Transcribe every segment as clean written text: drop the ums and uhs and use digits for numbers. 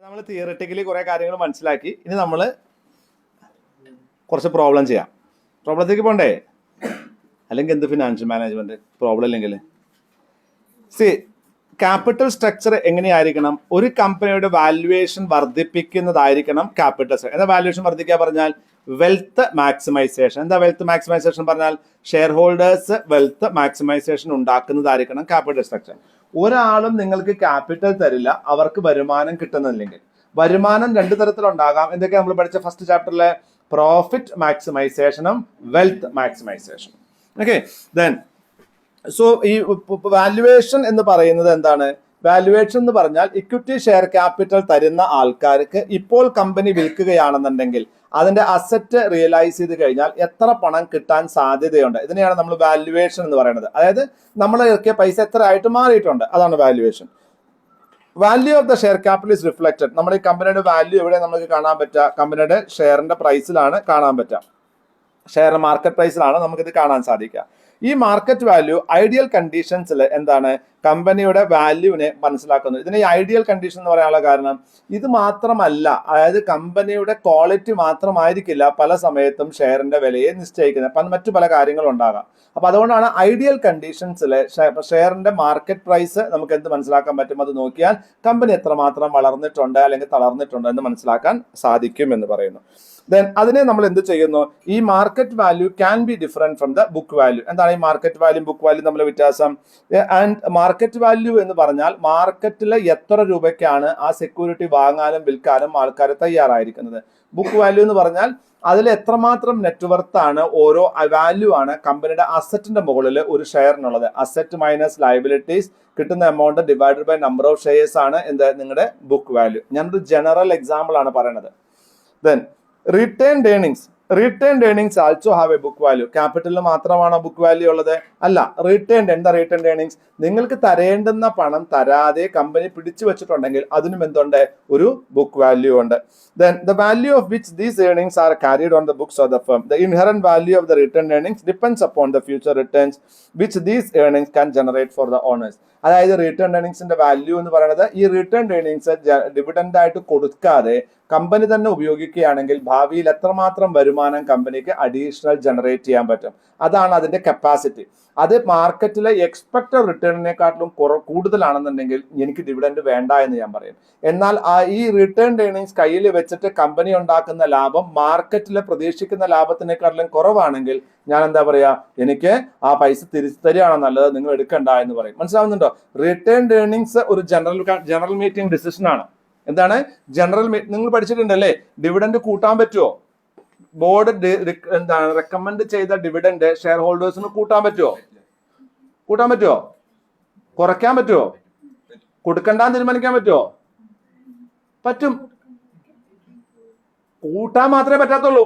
നമ്മൾ തിയറിറ്റിക്കലി കുറേ കാര്യങ്ങൾ മനസ്സിലാക്കി. ഇനി നമ്മൾ കുറച്ച് പ്രോബ്ലം ചെയ്യാം. പ്രോബ്ലത്തേക്ക് പോണ്ടേ? അല്ലെങ്കിൽ എന്ത് ഫിനാൻഷ്യൽ മാനേജ്മെന്റ് പ്രോബ്ലം ഇല്ലെങ്കിൽ ക്യാപിറ്റൽ സ്ട്രക്ചർ എങ്ങനെയായിരിക്കണം? ഒരു കമ്പനിയുടെ വാല്യുവേഷൻ വർദ്ധിപ്പിക്കുന്നതായിരിക്കണം ക്യാപിറ്റൽ സ്ട്രക്ചർ. എന്താ വാല്യുവേഷൻ വർദ്ധിക്കുക പറഞ്ഞാൽ? Wealth maximisation. എന്താ വെൽത്ത് മാക്സിമൈസേഷൻ പറഞ്ഞാൽ? ഷെയർ ഹോൾഡേഴ്സ് വെൽത്ത് മാക്സിമൈസേഷൻ ഉണ്ടാക്കുന്നതായിരിക്കണം ക്യാപിറ്റൽ സ്ട്രക്ചർ. ഒരാളും നിങ്ങൾക്ക് ക്യാപിറ്റൽ തരില്ല അവർക്ക് വരുമാനം കിട്ടുന്നില്ലെങ്കിൽ. വരുമാനം രണ്ടു തരത്തിലുണ്ടാകാം. എന്തൊക്കെ നമ്മൾ പഠിച്ച ഫസ്റ്റ് ചാപ്റ്ററിലെ? പ്രോഫിറ്റ് മാക്സിമൈസേഷനും വെൽത്ത് മാക്സിമൈസേഷനും. ഓക്കെ, ദെൻ സോ ഈ വാല്യുവേഷൻ എന്ന് പറയുന്നത് എന്താണ്? വാല്യുവേഷൻ എന്ന് പറഞ്ഞാൽ ഇക്വിറ്റി ഷെയർ ക്യാപിറ്റൽ തരുന്ന ആൾക്കാർക്ക് ഇപ്പോൾ കമ്പനി വിൽക്കുകയാണെന്നുണ്ടെങ്കിൽ അതിന്റെ അസറ്റ് റിയലൈസ് ചെയ്ത് കഴിഞ്ഞാൽ എത്ര പണം കിട്ടാൻ സാധ്യതയുണ്ട്, ഇതിനെയാണ് നമ്മൾ വാല്യുവേഷൻ എന്ന് പറയുന്നത്. അതായത് നമ്മൾ ഇറക്കിയ പൈസ എത്ര ആയിട്ട് മാറിയിട്ടുണ്ട്, അതാണ് valuation. Value of the share capital is reflected. നമ്മുടെ ഈ കമ്പനിയുടെ വാല്യൂ എവിടെ നമുക്ക് കാണാൻ പറ്റുക? കമ്പനിയുടെ ഷെയറിന്റെ പ്രൈസിലാണ് കാണാൻ പറ്റുക. ഷെയർ മാർക്കറ്റ് പ്രൈസിലാണ് നമുക്കിത് കാണാൻ സാധിക്കുക. ഈ മാർക്കറ്റ് വാല്യൂ ഐഡിയൽ കണ്ടീഷൻസിൽ എന്താണ്? കമ്പനിയുടെ വാല്യൂവിനെ മനസ്സിലാക്കുന്നത്. ഇതിന് ഈ ഐഡിയൽ കണ്ടീഷൻ എന്ന് പറയാനുള്ള കാരണം ഇത് മാത്രമല്ല, അതായത് കമ്പനിയുടെ ക്വാളിറ്റി മാത്രമായിരിക്കില്ല പല സമയത്തും ഷെയറിന്റെ വിലയെ നിശ്ചയിക്കുന്നത്, മറ്റു പല കാര്യങ്ങളും ഉണ്ടാകാം. അപ്പൊ അതുകൊണ്ടാണ് ഐഡിയൽ കണ്ടീഷൻസിലെ ഷെയറിന്റെ മാർക്കറ്റ് പ്രൈസ് നമുക്ക് എന്ത് മനസ്സിലാക്കാൻ പറ്റും? അത് നോക്കിയാൽ കമ്പനി എത്രമാത്രം വളർന്നിട്ടുണ്ട് അല്ലെങ്കിൽ തളർന്നിട്ടുണ്ട് എന്ന് മനസ്സിലാക്കാൻ സാധിക്കും എന്ന് പറയുന്നു. ദെൻ അതിനെ നമ്മൾ എന്ത് ചെയ്യുന്നു? ഈ market value can be different from the book value. എന്താണ് ഈ മാർക്കറ്റ് വാല്യൂ ബുക്ക് വാല്യൂ തമ്മിൽ വ്യത്യാസം? ആൻഡ് മാർക്കറ്റ് വാല്യൂ എന്ന് പറഞ്ഞാൽ മാർക്കറ്റിൽ എത്ര രൂപയ്ക്കാണ് ആ സെക്യൂരിറ്റി വാങ്ങാനും വിൽക്കാനും ആൾക്കാർ തയ്യാറായിരിക്കുന്നത്. ബുക്ക് വാല്യൂ എന്ന് പറഞ്ഞാൽ അതിൽ എത്രമാത്രം നെറ്റ്വർത്ത് ആണ്, ഓരോ വാല്യൂ ആണ് കമ്പനിയുടെ അസറ്റിന്റെ മുകളിൽ ഒരു ഷെയറിനുള്ളത്. അസറ്റ് മൈനസ് ലയബിലിറ്റീസ് കിട്ടുന്ന amount divided by number of shares ആണ് എന്ത് നിങ്ങളുടെ ബുക്ക് വാല്യൂ. ഞാനൊരു ജനറൽ എക്സാമ്പിൾ ആണ് പറയുന്നത്. Then retained earnings also have a book value. ക്യാപിറ്റലിൽ മാത്രമാണോ ബുക്ക് വാല്യൂ ഉള്ളത്? അല്ല. എന്താ റീറ്റേൺഡ് ഏർണിങ്സ്? നിങ്ങൾക്ക് തരേണ്ടുന്ന പണം തരാതെ കമ്പനി പിടിച്ചു വെച്ചിട്ടുണ്ടെങ്കിൽ അതിനും എന്തുണ്ട്? ഒരു ബുക്ക് വാല്യൂ ഉണ്ട്. Then the value of which these earnings are carried on the books of the firm. The inherent value of the retained earnings depends upon the future returns which these earnings can generate for the owners. അതായത് return ഏർണിങ്സിന്റെ value എന്ന് പറയുന്നത് ഈ return earnings dividend ആയിട്ട് കൊടുക്കാതെ company തന്നെ ഉപയോഗിക്കുകയാണെങ്കിൽ ഭാവിയിൽ എത്രമാത്രം വരുമാനം കമ്പനിക്ക് അഡീഷണൽ ജനറേറ്റ് ചെയ്യാൻ പറ്റും, അതാണ് അതിന്റെ കപ്പാസിറ്റി. അത് മാർക്കറ്റിലെ എക്സ്പെക്റ്റഡ് റിട്ടേണിനെക്കാട്ടിലും കൂടുതലാണെന്നുണ്ടെങ്കിൽ എനിക്ക് ഡിവിഡൻഡ് വേണ്ട എന്ന് ഞാൻ പറയും. എന്നാൽ ഈ റിട്ടേൺ ഏർണിങ്സ് കയ്യിൽ വെച്ചിട്ട് കമ്പനി ഉണ്ടാക്കുന്ന ലാഭം മാർക്കറ്റിലെ പ്രതീക്ഷിക്കുന്ന ലാഭത്തിനേക്കാട്ടിലും കുറവാണെങ്കിൽ ഞാൻ എന്താ പറയാ, എനിക്ക് ആ പൈസ തിരിച്ചു തരികയാണ് നല്ലത്, നിങ്ങൾ എടുക്കണ്ട എന്ന് പറയും. മനസ്സിലാവുന്നുണ്ടോ? റിട്ടേൺ ഏർണിങ്സ് ഒരു ജനറൽ മീറ്റിംഗ് ഡിസിഷൻ ആണ്. എന്താണ് ജനറൽ മീറ്റിംഗ്? നിങ്ങൾ പഠിച്ചിട്ടുണ്ടല്ലേ, ഡിവിഡൻഡ് കൂട്ടാൻ പറ്റുമോ? ബോർഡ് എന്താണ് റെക്കമെൻഡ് ചെയ്ത ഡിവിഡൻഡ് ഷെയർ ഹോൾഡേഴ്സിന് കൂട്ടാൻ പറ്റുമോ? കുറയ്ക്കാൻ പറ്റുമോ? കൊടുക്കണ്ടാന്ന് തീരുമാനിക്കാൻ പറ്റുമോ? പറ്റും. കൂട്ടാൻ മാത്രമേ പറ്റാത്തുള്ളൂ.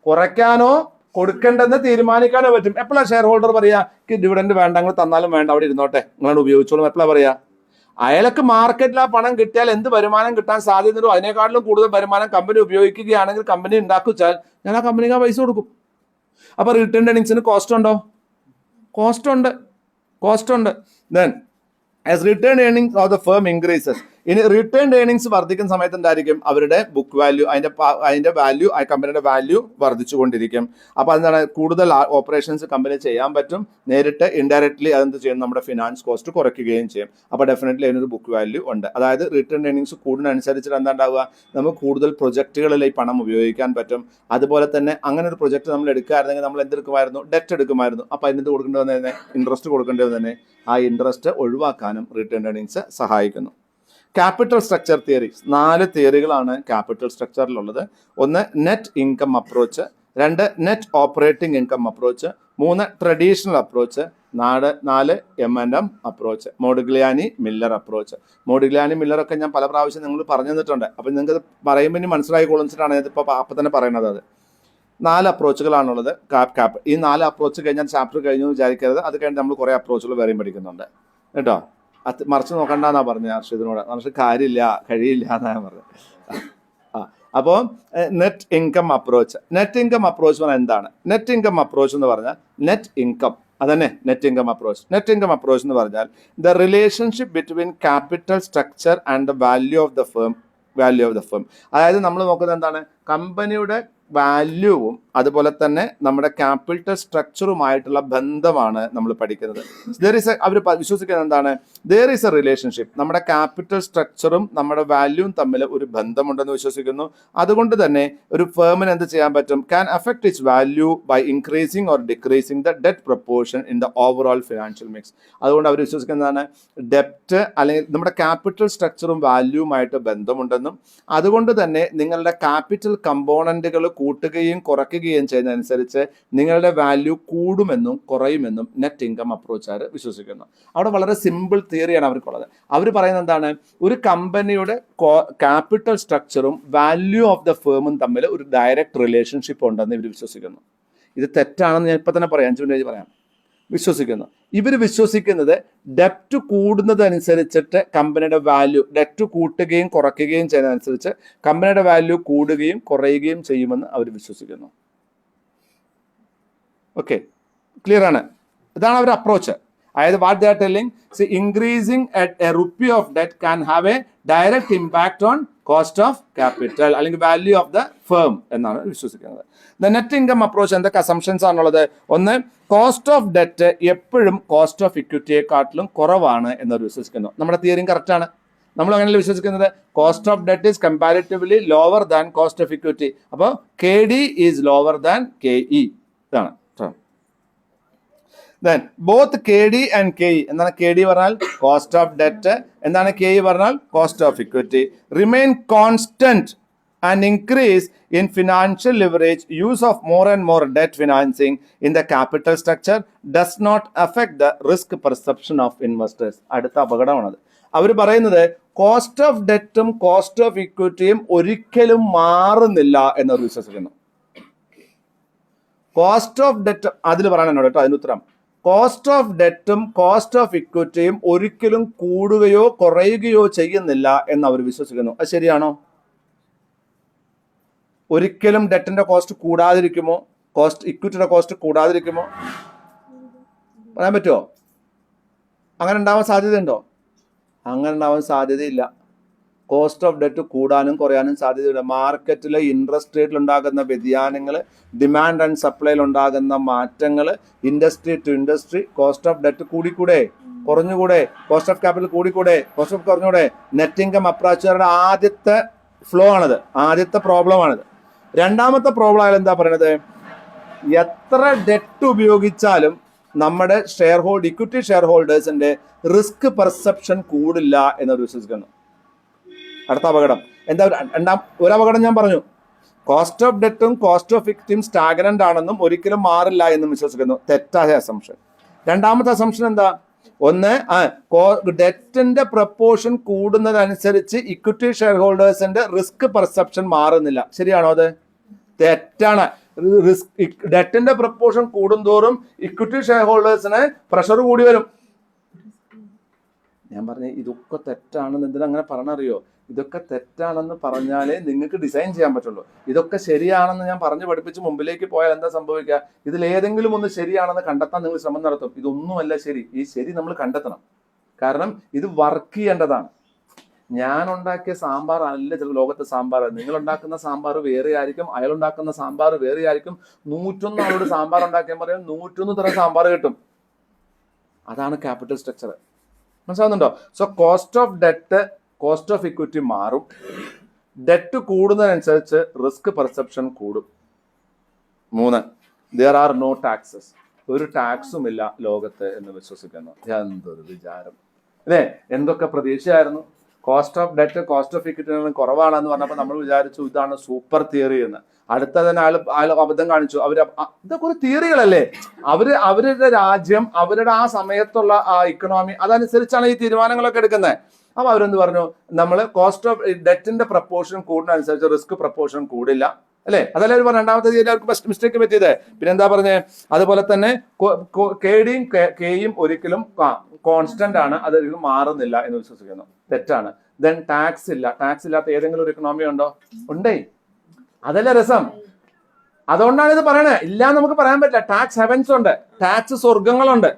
കുറയ്ക്കാനോ കൊടുക്കേണ്ടെന്ന് തീരുമാനിക്കാനോ പറ്റും. എപ്പോഴാണ് ഷെയർ ഹോൾഡർ പറയാ ഡിവിഡൻഡ് വേണ്ട, നിങ്ങൾ തന്നാലും വേണ്ട, അവിടെ ഇരുന്നോട്ടെ, നിങ്ങളോട് ഉപയോഗിച്ചോളും? എപ്പോഴാണ് പറയാ? അയാൾക്ക് മാർക്കറ്റിൽ ആ പണം കിട്ടിയാൽ എന്ത് വരുമാനം കിട്ടാൻ സാധ്യതയുണ്ടോ അതിനേക്കാട്ടിലും കൂടുതൽ വരുമാനം കമ്പനി ഉപയോഗിക്കുകയാണെങ്കിൽ കമ്പനി ഉണ്ടാക്കിച്ചാൽ ഞാൻ ആ കമ്പനിക്ക് ആ പൈസ കൊടുക്കും. അപ്പൊ റിട്ടേൺ ഏർണിങ്സിന് കോസ്റ്റ് ഉണ്ടോ? കോസ്റ്റ് ഉണ്ട്. Then as return earnings of the firm increases, ഇനി റിട്ടേൺ ഏർണിങ്സ് വർദ്ധിക്കുന്ന സമയത്ത് എന്തായിരിക്കും? അവരുടെ ബുക്ക് വാല്യൂ, അതിന്റെ വാല്യൂ, ആ കമ്പനിയുടെ വാല്യൂ വർദ്ധിച്ചുകൊണ്ടിരിക്കും. അപ്പൊ എന്താണ്? കൂടുതൽ ഓപ്പറേഷൻസ് കമ്പനി ചെയ്യാൻ പറ്റും. നേരിട്ട് ഇൻഡയറക്ട്ലി അതെന്ത് ചെയ്യും? നമ്മുടെ ഫിനാൻസ് കോസ്റ്റ് കുറയ്ക്കുകയും ചെയ്യും. അപ്പൊ ഡെഫിനറ്റ്ലി അതിനൊരു ബുക്ക് വാല്യൂ ഉണ്ട്. അതായത് റിട്ടേൺ ഏർണിങ്സ് കൂടുന്നതനുസരിച്ചിട്ട് എന്താ ഉണ്ടാവുക? നമുക്ക് കൂടുതൽ പ്രൊജക്റ്റുകളിൽ ഈ പണം ഉപയോഗിക്കാൻ പറ്റും. അതുപോലെ തന്നെ അങ്ങനെ ഒരു പ്രൊജക്ട് നമ്മൾ എടുക്കുകയായിരുന്നെങ്കിൽ നമ്മൾ എന്തെടുക്കുമായിരുന്നു? ഡെറ്റ് എടുക്കുമായിരുന്നു. അപ്പൊ അതിനെന്ത് കൊടുക്കേണ്ടി വന്നതന്നെ? ഇൻട്രസ്റ്റ് കൊടുക്കേണ്ടി വന്നതന്നെ. ആ ഇൻട്രസ്റ്റ് ഒഴിവാക്കാനും റിട്ടേൺ ഏർണിങ്സ് സഹായിക്കുന്നു. ക്യാപിറ്റൽ സ്ട്രക്ചർ തിയറീസ്, 4 തിയറികളാണ് ക്യാപിറ്റൽ സ്ട്രക്ചറിലുള്ളത്. 1 net income approach, 2 net operating income approach, 3 traditional approach, 4 M&M approach, Modigliani Miller approach. Modigliani Miller ഒക്കെ ഞാൻ പല പ്രാവശ്യം നിങ്ങൾ പറഞ്ഞു തന്നിട്ടുണ്ട്. അപ്പം നിങ്ങൾക്ക് പറയുമ്പോൾ ഇനി മനസ്സിലായിക്കൊള്ളിച്ചിട്ടാണ് ഇതിപ്പോൾ അപ്പം തന്നെ പറയുന്നത്. അത് 4 അപ്രോച്ചുകളാണുള്ളത്. ഈ 4 അപ്രോച്ച് കഴിഞ്ഞാൽ ചാപ്റ്റർ കഴിഞ്ഞു വിചാരിക്കരുത്. അത് കഴിഞ്ഞ് നമ്മൾ കുറേ അപ്രോച്ചുകൾ വേറെയും പഠിക്കുന്നുണ്ട് കേട്ടോ. അത് മറിച്ച് നോക്കണ്ടെന്നാ പറഞ്ഞത് അർഷിദിനോട്. മറിച്ച് കഴിയില്ല എന്നാ ഞാൻ പറഞ്ഞത്. അപ്പോൾ നെറ്റ് ഇൻകം അപ്രോച്ച് പറഞ്ഞാൽ എന്താണ്? നെറ്റ് ഇൻകം അപ്രോച്ച് എന്ന് പറഞ്ഞാൽ നെറ്റ് ഇൻകം, അതന്നെ നെറ്റ് ഇൻകം അപ്രോച്ച് എന്ന് പറഞ്ഞാൽ the relationship between capital structure and the value of the firm value of the firm. അതായത് നമ്മൾ നോക്കുന്നത് എന്താണ്, കമ്പനിയുടെ വാല്യൂവും അതുപോലെ തന്നെ നമ്മുടെ ക്യാപിറ്റൽ സ്ട്രക്ചറുമായിട്ടുള്ള ബന്ധമാണ് നമ്മൾ പഠിക്കുന്നത്. അവർ വിശ്വസിക്കുന്നത് എന്താണ്, ദർ ഈസ് എ റിലേഷൻഷിപ്പ്, നമ്മുടെ ക്യാപിറ്റൽ സ്ട്രക്ചറും നമ്മുടെ വാല്യൂവും തമ്മിൽ ഒരു ബന്ധമുണ്ടെന്ന് വിശ്വസിക്കുന്നു. അതുകൊണ്ട് തന്നെ ഒരു ഫേമിന് എന്ത് ചെയ്യാൻ പറ്റും, can affect its value by increasing or decreasing the debt proportion in the overall financial mix. അതുകൊണ്ട് അവർ വിശ്വസിക്കുന്നതാണ് ഡെപ്റ്റ് അല്ലെങ്കിൽ നമ്മുടെ ക്യാപിറ്റൽ സ്ട്രക്ചറും വാല്യൂവുമായിട്ട് ബന്ധമുണ്ടെന്നും അതുകൊണ്ട് തന്നെ നിങ്ങളുടെ ക്യാപിറ്റൽ കമ്പോണന്റുകൾ കൂട്ടുകയും കുറയ്ക്കുകയും ചെയ്യുന്നതനുസരിച്ച് നിങ്ങളുടെ വാല്യൂ കൂടുമെന്നും കുറയുമെന്നും നെറ്റ് ഇൻകം അപ്രോച്ചുകാർ വിശ്വസിക്കുന്നു. അവിടെ വളരെ സിമ്പിൾ തിയറിയാണ് അവർക്കുള്ളത്. അവർ പറയുന്നത് എന്താണ്, ഒരു കമ്പനിയുടെ ക്യാപിറ്റൽ സ്ട്രക്ചറും വാല്യൂ ഓഫ് ദ ഫേമും തമ്മിൽ ഒരു ഡയറക്റ്റ് റിലേഷൻഷിപ്പ് ഉണ്ടെന്ന് ഇവർ വിശ്വസിക്കുന്നു. ഇത് തെറ്റാണെന്ന് ഞാൻ ഇപ്പം തന്നെ പറയാം, 5 മിനിറ്റ് പറയാം. വിശ്വസിക്കുന്നു. ഇവർ വിശ്വസിക്കുന്നത് ഡെപ്റ്റ് കൂടുന്നതനുസരിച്ചിട്ട് കമ്പനിയുടെ വാല്യൂ, ഡെപ്റ്റ് കൂട്ടുകയും കുറയ്ക്കുകയും ചെയ്യുന്നതനുസരിച്ച് കമ്പനിയുടെ വാല്യൂ കൂടുകയും കുറയുകയും ചെയ്യുമെന്ന് അവർ വിശ്വസിക്കുന്നു. ഓക്കെ, ക്ലിയർ ആണ്? ഇതാണ് അവരുടെ അപ്രോച്ച്. അതായത് what they R telling, increasing A rupee of debt can have A direct impact on cost of capital അല്ലെങ്കിൽ വാല്യൂ ഓഫ് ദ ഫേം എന്നാണ് വിശ്വസിക്കുന്നത്. ദ നെറ്റ് ഇൻകം അപ്രോച്ച് എന്തൊക്കെ അസംഷൻസ് ആണുള്ളത്? ഒന്ന്, കോസ്റ്റ് ഓഫ് ഡെറ്റ് എപ്പോഴും cost of ഇക്വിറ്റിയെക്കാട്ടിലും കുറവാണ് എന്നവർ വിശ്വസിക്കുന്നു. നമ്മുടെ തിയറിയും കറക്റ്റാണ്. നമ്മൾ അങ്ങനെയല്ല വിശ്വസിക്കുന്നത്. Cost of debt is comparatively lower than cost of equity. അപ്പോൾ KD is lower than KE. ഇതാണ്. Then both KD and KE, എന്താണ് KD പറഞ്ഞാൽ കോസ്റ്റ് ഓഫ് ഡെറ്റ്, എന്താണ് KE പറഞ്ഞാൽ cost of equity, remain constant and increase in financial leverage, use of more and more debt financing in the capital structure does not affect the risk perception of investors. അടുത്ത അപകടമാണത്. അവർ പറയുന്നത് cost of ഡെറ്റും cost of ഇക്വിറ്റിയും ഒരിക്കലും മാറുന്നില്ല എന്നവർ വിശ്വസിക്കുന്നു. Cost of debt അതിൽ പറയാനാണ് കേട്ടോ അതിന് ഉത്തരം. കോസ്റ്റ് ഓഫ് ഡെറ്റും കോസ്റ്റ് ഓഫ് ഇക്വിറ്റിയും ഒരിക്കലും കൂടുകയോ കുറയുകയോ ചെയ്യുന്നില്ല എന്ന് അവർ വിശ്വസിക്കുന്നു. അത് ശരിയാണോ? ഒരിക്കലും ഡെറ്റിന്റെ കോസ്റ്റ് കൂടാതിരിക്കുമോ? ഇക്വിറ്റിയുടെ കോസ്റ്റ് കൂടാതിരിക്കുമോ? പറയാൻ പറ്റുമോ? അങ്ങനെ ഉണ്ടാവാൻ സാധ്യതയുണ്ടോ? അങ്ങനെ ഉണ്ടാവാൻ സാധ്യതയില്ല. കോസ്റ്റ് ഓഫ് ഡെറ്റ് കൂടാനും കുറയാനും സാധ്യതയില്ല. മാർക്കറ്റിലെ ഇൻട്രസ്റ്റ് റേറ്റിൽ ഉണ്ടാകുന്ന വ്യതിയാനങ്ങൾ, ഡിമാൻഡ് ആൻഡ് സപ്ലൈയിൽ ഉണ്ടാകുന്ന മാറ്റങ്ങൾ, industry to industry cost of debt കൂടിക്കൂടെ കുറഞ്ഞുകൂടെ, കോസ്റ്റ് ഓഫ് ക്യാപിറ്റൽ കൂടിക്കൂടെ കോസ്റ്റ് ഓഫ് കുറഞ്ഞുകൂടെ. നെറ്റ് ഇൻകം അപ്രോച്ചുകാരുടെ ആദ്യത്തെ ഫ്ലോ ആണത്, ആദ്യത്തെ പ്രോബ്ലം ആണിത്. രണ്ടാമത്തെ പ്രോബ്ലം ആയാലും എന്താ പറയണത്, എത്ര ഡെറ്റ് ഉപയോഗിച്ചാലും നമ്മുടെ ഇക്വിറ്റി ഷെയർ ഹോൾഡേഴ്സിന്റെ റിസ്ക് പെർസെപ്ഷൻ കൂടില്ല എന്നവർ വിശ്വസിക്കുന്നു. അടുത്ത അപകടം എന്താ? ഒരു അപകടം ഞാൻ പറഞ്ഞു, കോസ്റ്റ് ഓഫ് ഡെറ്റും കോസ്റ്റ് ഓഫ് ഇക്വിറ്റിയും സ്റ്റാഗ്നന്റ് ആണെന്നും ഒരിക്കലും മാറില്ല എന്നും വിശ്വസിക്കുന്നു. തെറ്റായ അസംഷൻ. രണ്ടാമത്തെ അസംഷൻ എന്താ? ഒന്ന്, ഡെറ്റിന്റെ പ്രപ്പോർഷൻ കൂടുന്നതനുസരിച്ച് ഇക്വിറ്റി ഷെയർ ഹോൾഡേഴ്സിന്റെ റിസ്ക് പെർസെപ്ഷൻ മാറുന്നില്ല. ശരിയാണോ? അത് തെറ്റാണ്. ഡെറ്റിന്റെ പ്രപ്പോർഷൻ കൂടുന്തോറും ഇക്വിറ്റി ഷെയർ ഹോൾഡേഴ്സിന് പ്രഷർ കൂടി വരും. ഞാൻ പറഞ്ഞു ഇതൊക്കെ തെറ്റാണെന്ന് എന്തിനാ അങ്ങനെ പറഞ്ഞറിയോ? ഇതൊക്കെ തെറ്റാണെന്ന് പറഞ്ഞാലേ നിങ്ങൾക്ക് ഡിസൈൻ ചെയ്യാൻ പറ്റുള്ളൂ. ഇതൊക്കെ ശരിയാണെന്ന് ഞാൻ പറഞ്ഞു പഠിപ്പിച്ച് മുമ്പിലേക്ക് പോയാൽ എന്താ സംഭവിക്കുക? ഇതിലേതെങ്കിലും ഒന്ന് ശരിയാണെന്ന് കണ്ടെത്താൻ നിങ്ങൾ ശ്രമം നടത്തും. ഇതൊന്നുമല്ല ശരി. ഈ ശരി നമ്മൾ കണ്ടെത്തണം. കാരണം ഇത് വർക്ക് ചെയ്യേണ്ടതാണ്. ഞാൻ ഉണ്ടാക്കിയ സാമ്പാർ അല്ല ചില ലോകത്തെ സാമ്പാർ. നിങ്ങൾ ഉണ്ടാക്കുന്ന സാമ്പാർ വേറെ ആയിരിക്കും, അയാളുണ്ടാക്കുന്ന സാമ്പാർ വേറെ ആയിരിക്കും. 101 ആളോട് സാമ്പാർ ഉണ്ടാക്കിയാൽ പറയാം 101 തരം സാമ്പാർ കിട്ടും. അതാണ് ക്യാപിറ്റൽ സ്ട്രക്ചർ. മനസ്സിലാവുന്നുണ്ടോ? So cost of debt, cost of equity മാറും. ഡെറ്റ് കൂടുന്നതിനനുസരിച്ച് റിസ്ക് പെർസെപ്ഷൻ കൂടും. 3, there are no taxes. ഒരു ടാക്സും ഇല്ല ലോകത്ത് എന്ന് വിശ്വസിക്കുന്നു. എന്തൊരു വിചാരം അല്ലേ? എന്തൊക്കെ പ്രതീക്ഷയായിരുന്നു. Cost of debt cost of equity കുറവാണെന്ന് പറഞ്ഞപ്പോൾ നമ്മൾ വിചാരിച്ചു ഇതാണ് സൂപ്പർ തിയറി എന്ന്. അടുത്ത തന്നെ ആൾ അബദ്ധം കാണിച്ചു. ഇതൊക്കെ ഒരു തിയറികളല്ലേ. അവരുടെ രാജ്യം, അവരുടെ ആ സമയത്തുള്ള ആ ഇക്കണോമി, അതനുസരിച്ചാണ് ഈ തീരുമാനങ്ങളൊക്കെ എടുക്കുന്നത്. അപ്പൊ അവരെന്ത് പറഞ്ഞു, നമ്മൾ കോസ്റ്റ് ഓഫ് ഡെറ്റിന്റെ പ്രപ്പോർഷൻ കൂടുന്നതനുസരിച്ച് റിസ്ക് പ്രപ്പോർഷൻ കൂടില്ല അല്ലേ? അതല്ലേ ഒരു രണ്ടാമത്തെ തീയതി അവർക്ക് മിസ്റ്റേക്ക് പറ്റിയത്. പിന്നെ എന്താ പറഞ്ഞത്? അതുപോലെ തന്നെ KDയും KEയും ഒരിക്കലും കോൺസ്റ്റന്റ് ആണ്, അതൊരിക്കലും മാറുന്നില്ല എന്ന് വിശ്വസിക്കുന്നു. തെറ്റാണ്. ദെൻ ടാക്സ് ഇല്ല. ടാക്സ് ഇല്ലാത്ത ഏതെങ്കിലും ഒരു ഇക്കണോമി ഉണ്ടോ? ഉണ്ടേ. അതല്ലേ രസം. അതുകൊണ്ടാണ് ഇത് പറയണേ. ഇല്ല നമുക്ക് പറയാൻ പറ്റില്ല. ടാക്സ് ഹെവൻസ് ഉണ്ട്, ടാക്സ് സ്വർഗങ്ങളുണ്ട്.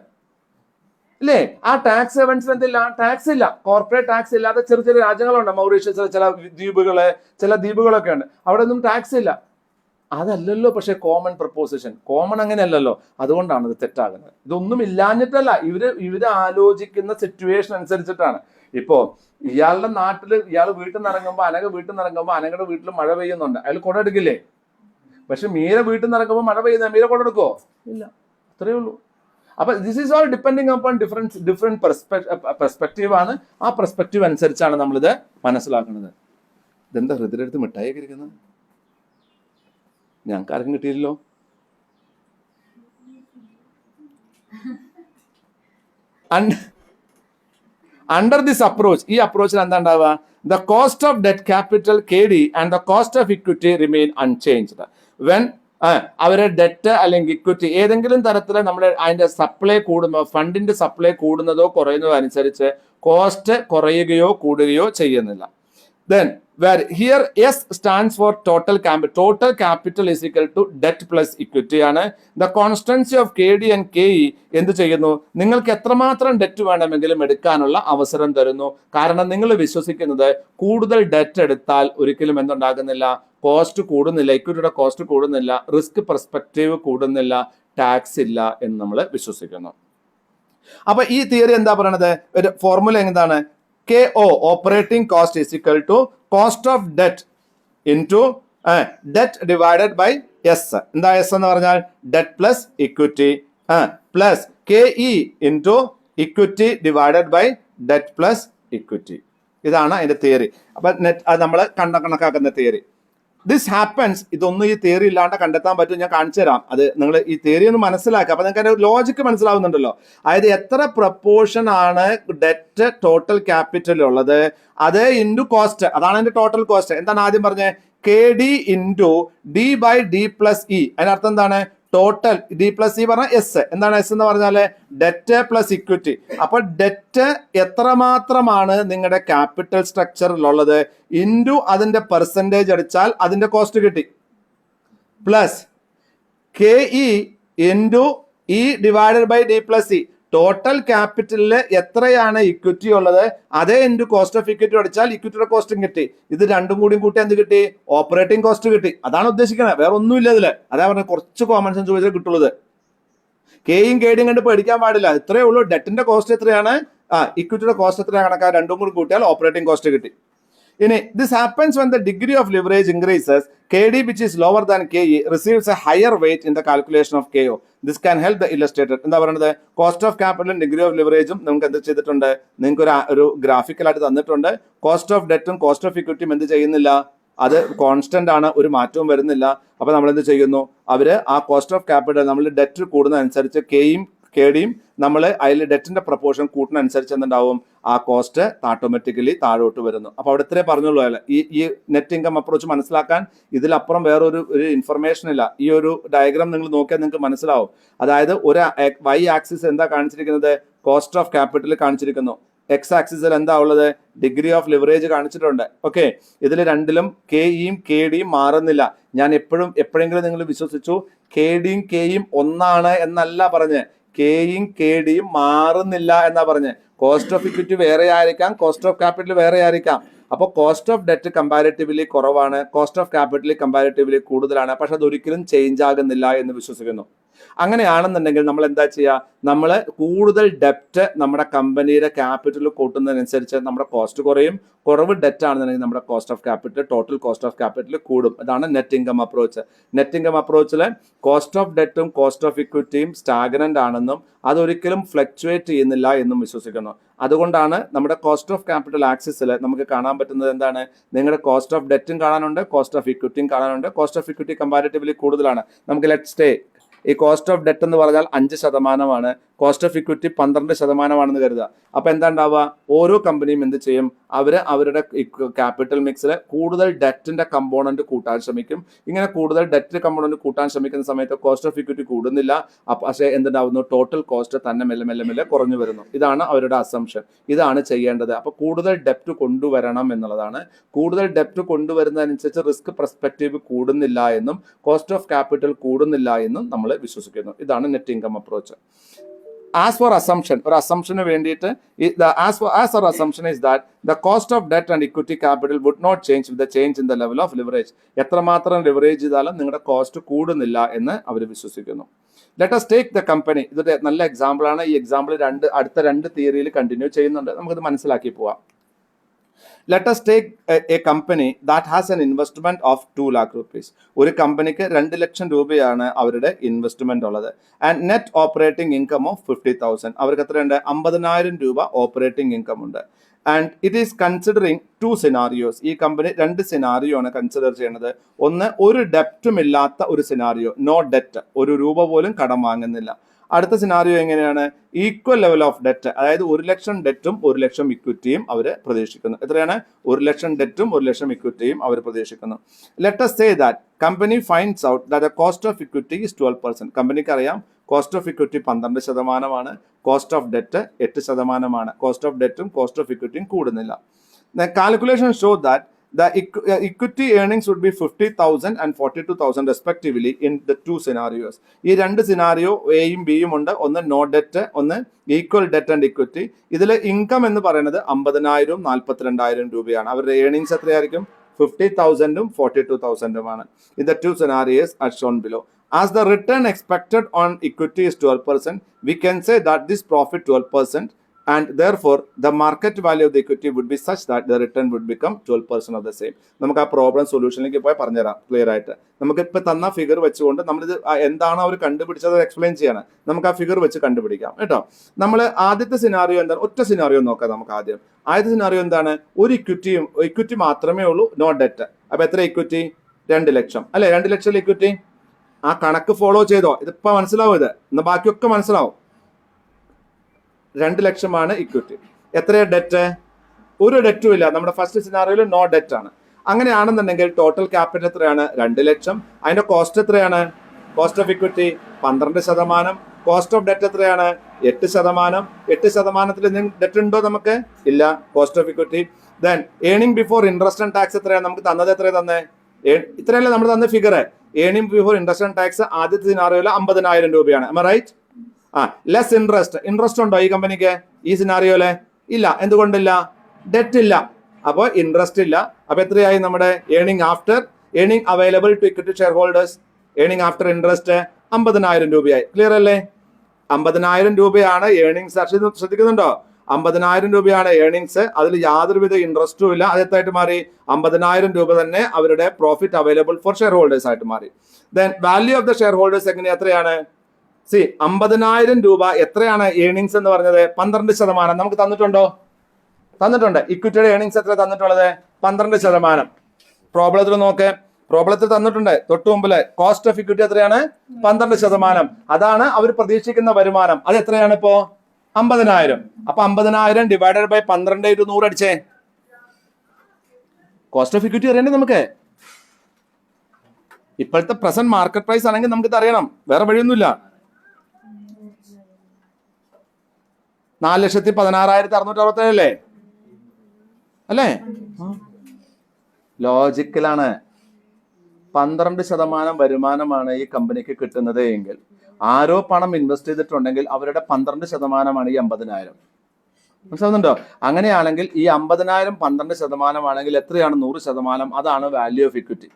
ഇല്ലേ? ആ ടാക്സ് ഹെവൻസിൽ എന്തില്ല? ടാക്സ് ഇല്ല. കോർപ്പറേറ്റ് ടാക്സ് ഇല്ലാത്ത ചെറിയ ചെറിയ രാജ്യങ്ങളുണ്ട്. മൗറീഷ്യസിലെ ചില ദ്വീപുകളൊക്കെ ഉണ്ട്. അവിടെ ഒന്നും ടാക്സ് ഇല്ല. അതല്ലല്ലോ പക്ഷെ കോമൺ പ്രപ്പോസിഷൻ. കോമൺ അങ്ങനെയല്ലല്ലോ. അതുകൊണ്ടാണ് ഇത് തെറ്റാകുന്നത്. ഇതൊന്നും ഇല്ലാഞ്ഞിട്ടല്ല, ഇവര് ആലോചിക്കുന്ന സിറ്റുവേഷൻ അനുസരിച്ചിട്ടാണ്. ഇപ്പോ ഇയാളുടെ നാട്ടിൽ ഇയാൾ വീട്ടിൽ നിന്ന് ഇറങ്ങുമ്പോൾ അനഘയുടെ വീട്ടിൽ മഴ പെയ്യുന്നുണ്ട്, അയാൾ കുട എടുക്കില്ലേ? പക്ഷെ മീര വീട്ടിൽ നിന്ന് ഇറങ്ങുമ്പോൾ മഴ പെയ്യുന്ന മീര കുട എടുക്കോ? ഇല്ല. അത്രയേ ഉള്ളൂ. അപ്പൊ this is all depending upon different perspective ആണ്. ആ പെർസ്പെക്റ്റീവ് അനുസരിച്ചാണ് നമ്മളിത് മനസ്സിലാക്കുന്നത്. ഇതെന്താ ഹൃദയടുത്ത് മിഠായിയൊക്കെ ഇരിക്കുന്നത്? ഞങ്ങൾക്ക് ആർക്കും കിട്ടിയില്ലല്ലോ. അണ്ടർ ദിസ് അപ്രോച്ച്, ഈ അപ്രോച്ചിൽ എന്താ ഉണ്ടാവുക? The cost of debt capital KD and the cost of equity remain unchanged when അവരെ ഡെറ്റ് അല്ലെങ്കിൽ ഇക്വിറ്റി ഏതെങ്കിലും തരത്തിൽ നമ്മൾ അതിന്റെ സപ്ലൈ കൂടുമ്പോൾ, ഫണ്ടിന്റെ സപ്ലൈ കൂടുന്നതോ കുറയുന്നതോ അനുസരിച്ച് കോസ്റ്റ് കുറയുകയോ കൂടുകയോ ചെയ്യുന്നില്ല. Then where here S stands for total capital is equal to debt plus equity ആണ്. The constancy of KD and KE എന്ത് ചെയ്യുന്നു? നിങ്ങൾക്ക് എത്രമാത്രം ഡെറ്റ് വേണമെങ്കിലും എടുക്കാനുള്ള അവസരം തരുന്നു. കാരണം നിങ്ങൾ വിശ്വസിക്കുന്നത് കൂടുതൽ ഡെറ്റ് എടുത്താൽ ഒരിക്കലും എന്തുണ്ടാകുന്നില്ല? കോസ്റ്റ് കൂടുന്നില്ല, ഇക്വിറ്റിയുടെ കോസ്റ്റ് കൂടുന്നില്ല, റിസ്ക് പെർസ്പെക്റ്റീവ് കൂടുന്നില്ല, ടാക്സ് ഇല്ല എന്ന് നമ്മൾ വിശ്വസിക്കുന്നു. അപ്പൊ ഈ തിയറി എന്താ പറയണത്? ഒരു ഫോർമുല എന്താണ്? KO operating cost is equal to cost of debt into debt divided by S. എന്താ എസ് എന്ന് പറഞ്ഞാൽ? Debt plus equity plus KE into equity divided by debt plus equity. ഇതാണ് അതിന്റെ തിയറി. അപ്പൊ അത് നമ്മൾ കണക്കാക്കുന്ന തിയറി. This happens. ഇതൊന്നും ഈ തിയറി ഇല്ലാണ്ട് കണ്ടെത്താൻ പറ്റും. ഞാൻ കാണിച്ചു തരാം. അത് നിങ്ങൾ ഈ തിയറി ഒന്ന് മനസ്സിലാക്കുക. അപ്പൊ നിങ്ങൾക്ക് അതിന്റെ ലോജിക്ക് മനസ്സിലാവുന്നുണ്ടല്ലോ. അതായത് എത്ര പ്രപ്പോർഷൻ ആണ് ഡെറ്റ് ടോട്ടൽ ക്യാപിറ്റൽ ഉള്ളത്, അത് ഇൻറ്റു കോസ്റ്റ്, അതാണ് അതിന്റെ ടോട്ടൽ കോസ്റ്റ്. എന്താണ് ആദ്യം പറഞ്ഞത്? KD into D/D+E. അതിനർത്ഥം എന്താണ്? ടോട്ടൽ D+E പറഞ്ഞാൽ എസ്. എന്താണ് എസ് എന്ന് പറഞ്ഞാല്? Debt plus equity. അപ്പൊ ഡെറ്റ് എത്രമാത്രമാണ് നിങ്ങളുടെ ക്യാപിറ്റൽ സ്ട്രക്ചറിലുള്ളത് ഇൻറ്റു അതിന്റെ പെർസെൻറ്റേജ് അടിച്ചാൽ അതിന്റെ കോസ്റ്റ് കിട്ടി, plus KE into E divided by D+E. Total ക്യാപിറ്റലിൽ എത്രയാണ് ഇക്വിറ്റി ഉള്ളത്, അതേ ഇൻറ്റു കോസ്റ്റ് ഓഫ് ഇക്വിറ്റി അടിച്ചാൽ ഇക്വിറ്റിയുടെ കോസ്റ്റും കിട്ടി. ഇത് രണ്ടും കൂടിയും കൂട്ടി എന്ത് കിട്ടി? ഓപ്പറേറ്റിംഗ് കോസ്റ്റ് കിട്ടി. അതാണ് ഉദ്ദേശിക്കുന്നത്, വേറെ ഒന്നുമില്ല ഇതില്. അതാ പറഞ്ഞ കുറച്ച് കോമൺ സെൻസ് ചോദിച്ചാൽ കിട്ടുള്ളത്. Kയും KDയും കണ്ട് പേടിക്കാൻ പാടില്ല. ഇത്രയേ ഉള്ളൂ. ഡെറ്റിന്റെ കോസ്റ്റ് എത്രയാണ്, ഇക്വിറ്റിയുടെ കോസ്റ്റ് എത്രയാണ് കണക്കാ, രണ്ടും കൂടി കൂട്ടിയാൽ ഓപ്പറേറ്റിംഗ് കോസ്റ്റ് കിട്ടി. ഇനി this happens when the degree of leverage increases. KD which is lower than KE receives a higher weight in the calculation of KO. This can help the illustrator. എന്താ പറയുന്നത്? Cost of ക്യാപിറ്റലും degree of ലിവറേജും നമുക്ക് എന്ത് ചെയ്തിട്ടുണ്ട്? നിങ്ങൾക്ക് ഒരു ഗ്രാഫിക്കലായിട്ട് തന്നിട്ടുണ്ട്. Cost of ഡെറ്റും cost of ഇക്വിറ്റിയും എന്ത് ചെയ്യുന്നില്ല? അത് കോൺസ്റ്റന്റ് ആണ്, ഒരു മാറ്റവും വരുന്നില്ല. അപ്പൊ നമ്മൾ എന്ത് ചെയ്യുന്നു? അവര് ആ കോസ്റ്റ് ഓഫ് ക്യാപിറ്റൽ നമ്മൾ ഡെറ്റ് കൂടുന്നതനുസരിച്ച് Kയും KDയും നമ്മൾ അതിൽ ഡെറ്റിന്റെ പ്രപ്പോർഷൻ കൂട്ടുന്നതനുസരിച്ച് എന്തുണ്ടാവും? ആ കോസ്റ്റ് ഓട്ടോമാറ്റിക്കലി താഴോട്ട് വരുന്നു. അപ്പൊ അവിടെ ഇത്രേ പറഞ്ഞുള്ളൂ. ഈ നെറ്റ് ഇൻകം അപ്രോച്ച് മനസ്സിലാക്കാൻ ഇതിലപ്പുറം വേറൊരു ഇൻഫർമേഷൻ ഇല്ല. ഈ ഒരു ഡയഗ്രാം നിങ്ങൾ നോക്കിയാൽ നിങ്ങൾക്ക് മനസ്സിലാവും. അതായത് ഒരു Y ആക്സിസ് എന്താ കാണിച്ചിരിക്കുന്നത്? കോസ്റ്റ് ഓഫ് ക്യാപിറ്റൽ കാണിച്ചിരിക്കുന്നു. X ആക്സിസിൽ എന്താ ഉള്ളത്? ഡിഗ്രി ഓഫ് ലിവറേജ് കാണിച്ചിട്ടുണ്ട്. ഓക്കെ, ഇതിൽ രണ്ടിലും KEയും KDയും മാറുന്നില്ല. ഞാൻ എപ്പോഴെങ്കിലും നിങ്ങൾ വിശ്വസിച്ചു KDയും KEയും ഒന്നാണ് എന്നല്ല പറഞ്ഞ്, Kയും KDയും മാറുന്നില്ല എന്നാ പറഞ്ഞ്. കോസ്റ്റ് ഓഫ് ഇക്വിറ്റി വേറെ ആയിരിക്കാം, കോസ്റ്റ് ഓഫ് ക്യാപിറ്റൽ വേറെ ആയിരിക്കാം. അപ്പോൾ കോസ്റ്റ് ഓഫ് ഡെറ്റ് കമ്പാരിറ്റീവ്ലി കുറവാണ്, കോസ്റ്റ് ഓഫ് ക്യാപിറ്റൽ കമ്പാരിറ്റീവ്ലി കൂടുതലാണ്. പക്ഷെ അതൊരിക്കലും ചേഞ്ച് ആകുന്നില്ല എന്ന് വിശ്വസിക്കുന്നു. അങ്ങനെയാണെന്നുണ്ടെങ്കിൽ നമ്മൾ എന്താ ചെയ്യുക? നമ്മൾ കൂടുതൽ ഡെപ്റ്റ് നമ്മുടെ കമ്പനിയുടെ ക്യാപിറ്റൽ കൂട്ടുന്നതിനനുസരിച്ച് നമ്മുടെ കോസ്റ്റ് കുറയും. കുറവ് ഡെറ്റ് ആണെന്നുണ്ടെങ്കിൽ നമ്മുടെ cost of capital, total cost of capital കൂടും. അതാണ് net income approach. Net income അപ്രോച്ചിൽ കോസ്റ്റ് ഓഫ് ഡെറ്റും കോസ്റ്റ് ഓഫ് ഇക്വിറ്റിയും സ്റ്റാഗ്നന്റ് ആണെന്നും അതൊരിക്കലും ഫ്ലക്ച്വേറ്റ് ചെയ്യുന്നില്ല എന്നും വിശ്വസിക്കുന്നു. അതുകൊണ്ടാണ് നമ്മുടെ കോസ്റ്റ് ഓഫ് ക്യാപിറ്റൽ ആക്സിസിൽ നമുക്ക് കാണാൻ പറ്റുന്നത് എന്താണ്? നിങ്ങളുടെ കോസ്റ്റ് ഓഫ് ഡെറ്റും കാണാനുണ്ട്, കോസ്റ്റ് ഓഫ് ഇക്വിറ്റിയും കാണാനുണ്ട്. കോസ്റ്റ് ഓഫ് ഇക്വിറ്റി കമ്പാരിറ്റീവ്ലി കൂടുതലാണ്. നമുക്ക് ലെറ്റ്സ് സേ ഈ കോസ്റ്റ് ഓഫ് ഡെറ്റ് എന്ന് പറഞ്ഞാൽ 5%, കോസ്റ്റ് ഓഫ് ഇക്വിറ്റി 12% കരുതുക. അപ്പൊ എന്താ ഉണ്ടാവുക? ഓരോ കമ്പനിയും എന്ത് ചെയ്യും? അവരുടെ ക്യാപിറ്റൽ മിക്സിൽ കൂടുതൽ ഡെറ്റിന്റെ കമ്പോണന്റ് കൂട്ടാൻ ശ്രമിക്കും. ഇങ്ങനെ കൂടുതൽ ഡെറ്റ് കമ്പോണന്റ് കൂട്ടാൻ ശ്രമിക്കുന്ന സമയത്ത് കോസ്റ്റ് ഓഫ് ഇക്വിറ്റി കൂടുന്നില്ല. പക്ഷേ എന്തുണ്ടാവുന്നു? ടോട്ടൽ കോസ്റ്റ് തന്നെ മെല്ലെ കുറഞ്ഞു വരുന്നു. ഇതാണ് അവരുടെ അസംഷൻ. ഇതാണ് ചെയ്യേണ്ടത്. അപ്പൊ കൂടുതൽ ഡെപ്റ്റ് കൊണ്ടുവരണം എന്നുള്ളതാണ്. കൂടുതൽ ഡെപ്റ്റ് കൊണ്ടുവരുന്നതനുസരിച്ച് റിസ്ക് പെർസ്പെക്റ്റീവ് കൂടുന്നില്ല എന്നും കോസ്റ്റ് ഓഫ് ക്യാപിറ്റൽ കൂടുന്നില്ല എന്നും നമ്മൾ വിശ്വസിക്കുന്നു. ഇതാണ് net income approach. as for assumption, ഒരു അസംഷന് വേണ്ടിയിട്ട് as our assumption is that the cost of debt and equity capital would not change with the change in the level of leverage. എത്രമാത്രം leverage ചെയ്താലും നിങ്ങളുടെ cost കൂടുന്നില്ല എന്ന് അവർ വിശ്വസിക്കുന്നു. Let us take the company. ഇതൊരു നല്ല example ആണ്. ഈ example അടുത്ത രണ്ട് തിയറിയിൽ കണ്ടിന്യൂ ചെയ്യുന്നുണ്ട്. നമുക്കത് മനസ്സിലാക്കി പോവാം. Let us take a company that has an investment of 2 lakh rupees. ഒരു കമ്പനിക്ക് 2 ലക്ഷം രൂപയാണ് അവരുടെ ഇൻവെസ്റ്റ്മെന്റ് ഉള്ളത്. And net operating income of 50,000. അവർക്ക് എത്രയുണ്ട്? 50,000 രൂപ ഓപ്പറേറ്റിംഗ് ഇൻകം ഉണ്ട്. And it is considering 2 scenarios. ഈ കമ്പനി 2 സിനാരിയോ ആണ് കൺസിഡർ ചെയ്യുന്നത്. ഒന്ന്, ഒരു ഡെപ്റ്റും ഇല്ലാത്ത ഒരു സിനാരിയോ, നോ ഡെറ്റ്, ഒരു രൂപ പോലും കടം വാങ്ങുന്നില്ല. അടുത്ത സിനാരിയോ എങ്ങനെയാണ്? ഈക്വൽ ലെവൽ ഓഫ് ഡെറ്റ്, അതായത് 1 ലക്ഷം ഡെറ്റും 1 ലക്ഷം ഇക്വിറ്റിയും അവർ പ്രതീക്ഷിക്കുന്നു. എത്രയാണ്? 1 ലക്ഷം ഡെറ്റും 1 ലക്ഷം ഇക്വിറ്റിയും അവർ പ്രതീക്ഷിക്കുന്നു. Let us say that company finds out that the cost of equity is 12%. കമ്പനിക്ക് അറിയാം cost of equity 12%, cost of debt 8%. Cost of ഡെറ്റും കോസ്റ്റ് ഓഫ് ഇക്വിറ്റിയും കൂടുന്നില്ല. The calculation show that the equity earnings would be 50,000 and 42,000 respectively in the 2 scenarios. ഈ 2 scenario എയും ബിയും ഉണ്ട്. ഒന്ന് നോ ഡെറ്റ്, ഒന്ന് ഈക്വൽ ഡെറ്റ് ആൻഡ് ഇക്വിറ്റി. ഇതിൽ ഇൻകം എന്ന് പറയുന്നത് 50,000 42,000 രൂപയാണ്. അവരുടെ ഏർണിംഗ്സ് എത്രയായിരിക്കും? 50,000 42,000. In the 2 scenarios as shown below. As the return expected on equity is 12%, we can say that this profit 12%, and therefore the market value of the equity would be such that the return would become 12% of the same. നമുക്ക് ആ problem സൊല്യൂഷനിലേക്ക് പോയി പറഞ്ഞുതരാം clear ആയിട്ട്. നമുക്ക് ഇപ്പോൾ തന്ന figure വെച്ചുകൊണ്ട് നമ്മളിത് എന്താണ് അവർ കണ്ടുപിടിച്ചത് എക്സ്പ്ലെയിൻ ചെയ്യണം. നമുക്ക് ആ ഫിഗർ വെച്ച് കണ്ടുപിടിക്കാം കേട്ടോ. നമ്മൾ ആദ്യത്തെ സിനാറിയോ എന്താണ്? ഒറ്റ സിനാറിയോ നോക്കാം നമുക്ക് ആദ്യം. ആദ്യത്തെ സിനാറിയോ എന്താണ്? ഒരു ഇക്വിറ്റി മാത്രമേ ഉള്ളൂ, നോ ഡെറ്റ്. അപ്പൊ എത്ര ഇക്വിറ്റി? 2 ലക്ഷം അല്ലെ? 2 ലക്ഷം ഇക്വിറ്റി. ആ കണക്ക് ഫോളോ ചെയ്തോ? ഇതിപ്പോ മനസ്സിലാവും. ഇത് എന്നാ ബാക്കിയൊക്കെ മനസ്സിലാവും. 2 ലക്ഷമാണ് ഇക്വിറ്റി. എത്രയാ ഡെറ്റ്? ഒരു ഡെറ്റും ഇല്ല. നമ്മുടെ ഫസ്റ്റ് സിനാറിയോയിൽ നോ ഡെറ്റ് ആണ്. അങ്ങനെയാണെന്നുണ്ടെങ്കിൽ ടോട്ടൽ ക്യാപിറ്റൽ എത്രയാണ്? 2 ലക്ഷം. അതിന്റെ കോസ്റ്റ് എത്രയാണ്? Cost of equity 12%. Cost of debt എത്രയാണ്? 8%. 8%ത്തിൽ ഡെറ്റ് ഉണ്ടോ? നമുക്ക് ഇല്ല. Cost of equity. Then earning before interest and tax എത്രയാണ്? നമുക്ക് തന്നത് എത്രയാണ് തന്നെ? ഇത്രയല്ലേ നമ്മൾ തന്ന figure. Earning before interest and tax ആദ്യത്തെ സിനാറിയോയിൽ 50,000 രൂപയാണ്. റൈറ്റ്? ലെസ് ഇൻട്രസ്റ്റ് ഉണ്ടോ ഈ കമ്പനിക്ക് ഈ സിനാറിയോയില്? ഇല്ല. എന്തുകൊണ്ടില്ല? ഡെറ്റ് ഇല്ല. അപ്പോൾ ഇൻട്രസ്റ്റ് ഇല്ല. അപ്പൊ എത്രയായി നമ്മുടെ earning after earning available to equity share holders? Earning after interest 50,000 രൂപയായി. ക്ലിയർ അല്ലേ? 50,000 രൂപയാണ് ഏണിംഗ്സ്. ശ്രദ്ധിക്കുന്നുണ്ടോ? 50,000 രൂപയാണ് ഏണിംഗ്സ്. അതിൽ യാതൊരുവിധ ഇൻട്രസ്റ്റും ഇല്ല. അതെത്തായിട്ട് മാറി? 50,000 രൂപ തന്നെ അവരുടെ profit available for share holders ആയിട്ട് മാറി. Then value of the share holders എങ്ങനെ എത്രയാണ്? 50,000 രൂപ എത്രയാണ് ഏണിംഗ്സ് എന്ന് പറഞ്ഞത്? 12%. നമുക്ക് തന്നിട്ടുണ്ടോ? തന്നിട്ടുണ്ട്. ഇക്വിറ്റിയുടെ ഏണിംഗ്സ് എത്ര തന്നിട്ടുള്ളത്? 12%. പ്രോബ്ലത്തിൽ നോക്ക്. പ്രോബ്ലത്തിൽ തന്നിട്ടുണ്ട് തൊട്ട് മുമ്പില്. കോസ്റ്റ് ഓഫ് ഇക്വിറ്റി എത്രയാണ്? 12%. അതാണ് അവർ പ്രതീക്ഷിക്കുന്ന വരുമാനം. അത് എത്രയാണ് ഇപ്പോ? 50,000. അപ്പൊ 50,000 ഡിവൈഡഡ് ബൈ 12/100 അടിച്ചേ. കോസ്റ്റ് ഓഫ് ഇക്വിറ്റി അറിയണ്ടേ നമുക്ക്? ഇപ്പോഴത്തെ പ്രസന്റ് മാർക്കറ്റ് പ്രൈസ് ആണെങ്കിൽ നമുക്കിത് അറിയണം. വേറെ വഴിയൊന്നുമില്ല. 4,16,667 അല്ലേ? ലോജിക്കലാണ്. 12% വരുമാനമാണ് ഈ കമ്പനിക്ക് കിട്ടുന്നത് എങ്കിൽ ആരോ പണം ഇൻവെസ്റ്റ് ചെയ്തിട്ടുണ്ടെങ്കിൽ അവരുടെ 12% ഈ 50,000. മനസ്സിലാവുന്നുണ്ടോ? അങ്ങനെയാണെങ്കിൽ ഈ 50,000 12% ആണെങ്കിൽ എത്രയാണ്? 100%. അതാണ് വാല്യൂ ഓഫ് ഇക്വിറ്റി.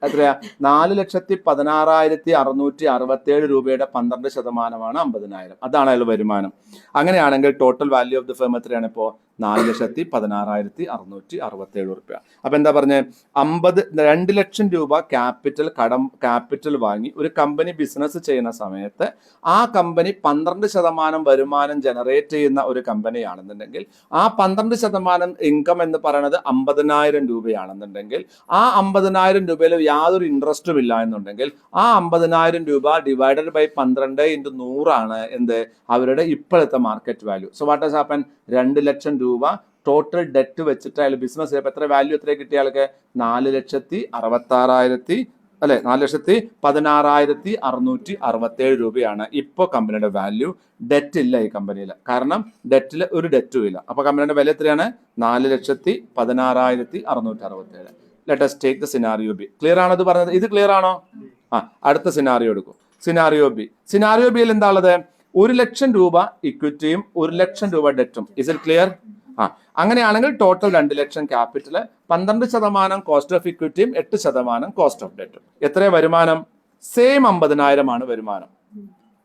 എത്രയാ? 4,16,667 രൂപയുടെ 12% 50,000. അതാണ് അയാൾ വരുമാനം. അങ്ങനെയാണെങ്കിൽ total value of the firm എത്രയാണ് ഇപ്പോൾ? 4,16,667 രൂപ. അപ്പൊ എന്താ പറഞ്ഞേ? 2 ലക്ഷം രൂപ ക്യാപിറ്റൽ വാങ്ങി ഒരു കമ്പനി ബിസിനസ് ചെയ്യുന്ന സമയത്ത് ആ കമ്പനി 12% വരുമാനം ജനറേറ്റ് ചെയ്യുന്ന ഒരു കമ്പനിയാണെന്നുണ്ടെങ്കിൽ ആ 12% ഇൻകം എന്ന് പറയുന്നത് 50,000 രൂപയാണെന്നുണ്ടെങ്കിൽ ആ 50,000 രൂപയിൽ യാതൊരു ഇൻട്രസ്റ്റും ഇല്ല എന്നുണ്ടെങ്കിൽ ആ 50,000 രൂപ ഡിവൈഡഡ് ബൈ 12 × 100 ആണ് എന്ത്? അവരുടെ ഇപ്പോഴത്തെ market value. So what has happen? 2 ലക്ഷം രൂപ ടോട്ടൽ ഡെറ്റ് വെച്ചിട്ട് അയാൾ ബിസിനസ് ചെയ്യപ്പോൾ എത്ര വാല്യൂ എത്ര കിട്ടിയ ആൾക്ക്? 4,16,667 രൂപയാണ് ഇപ്പോൾ കമ്പനിയുടെ വാല്യൂ. ഡെറ്റ് ഇല്ല ഈ കമ്പനിയിൽ. കാരണം ഡെറ്റിൽ ഒരു ഡെറ്റും ഇല്ല. അപ്പൊ കമ്പനിയുടെ വില എത്രയാണ്? 4,16,667. Let us take the scenario B. Clear ആണോ ഇത് പറഞ്ഞത്? ഇത് ക്ലിയർ ആണോ? അടുത്ത സിനാറിയോ എടുക്കും. സിനാറിയോ ബിയിൽ എന്താ ഉള്ളത്? 1,00,000 രൂപ ഇക്വിറ്റിയും 1,00,000 രൂപ ഡെറ്റും. Is it clear? അങ്ങനെയാണെങ്കിൽ ടോട്ടൽ 2,00,000 ക്യാപിറ്റൽ, 12% കോസ്റ്റ് ഓഫ് ഇക്വിറ്റിയും 8% കോസ്റ്റ് ഓഫ് ഡെറ്റും. എത്ര വരുമാനം? സെയിം 50,000 ആണ് വരുമാനം.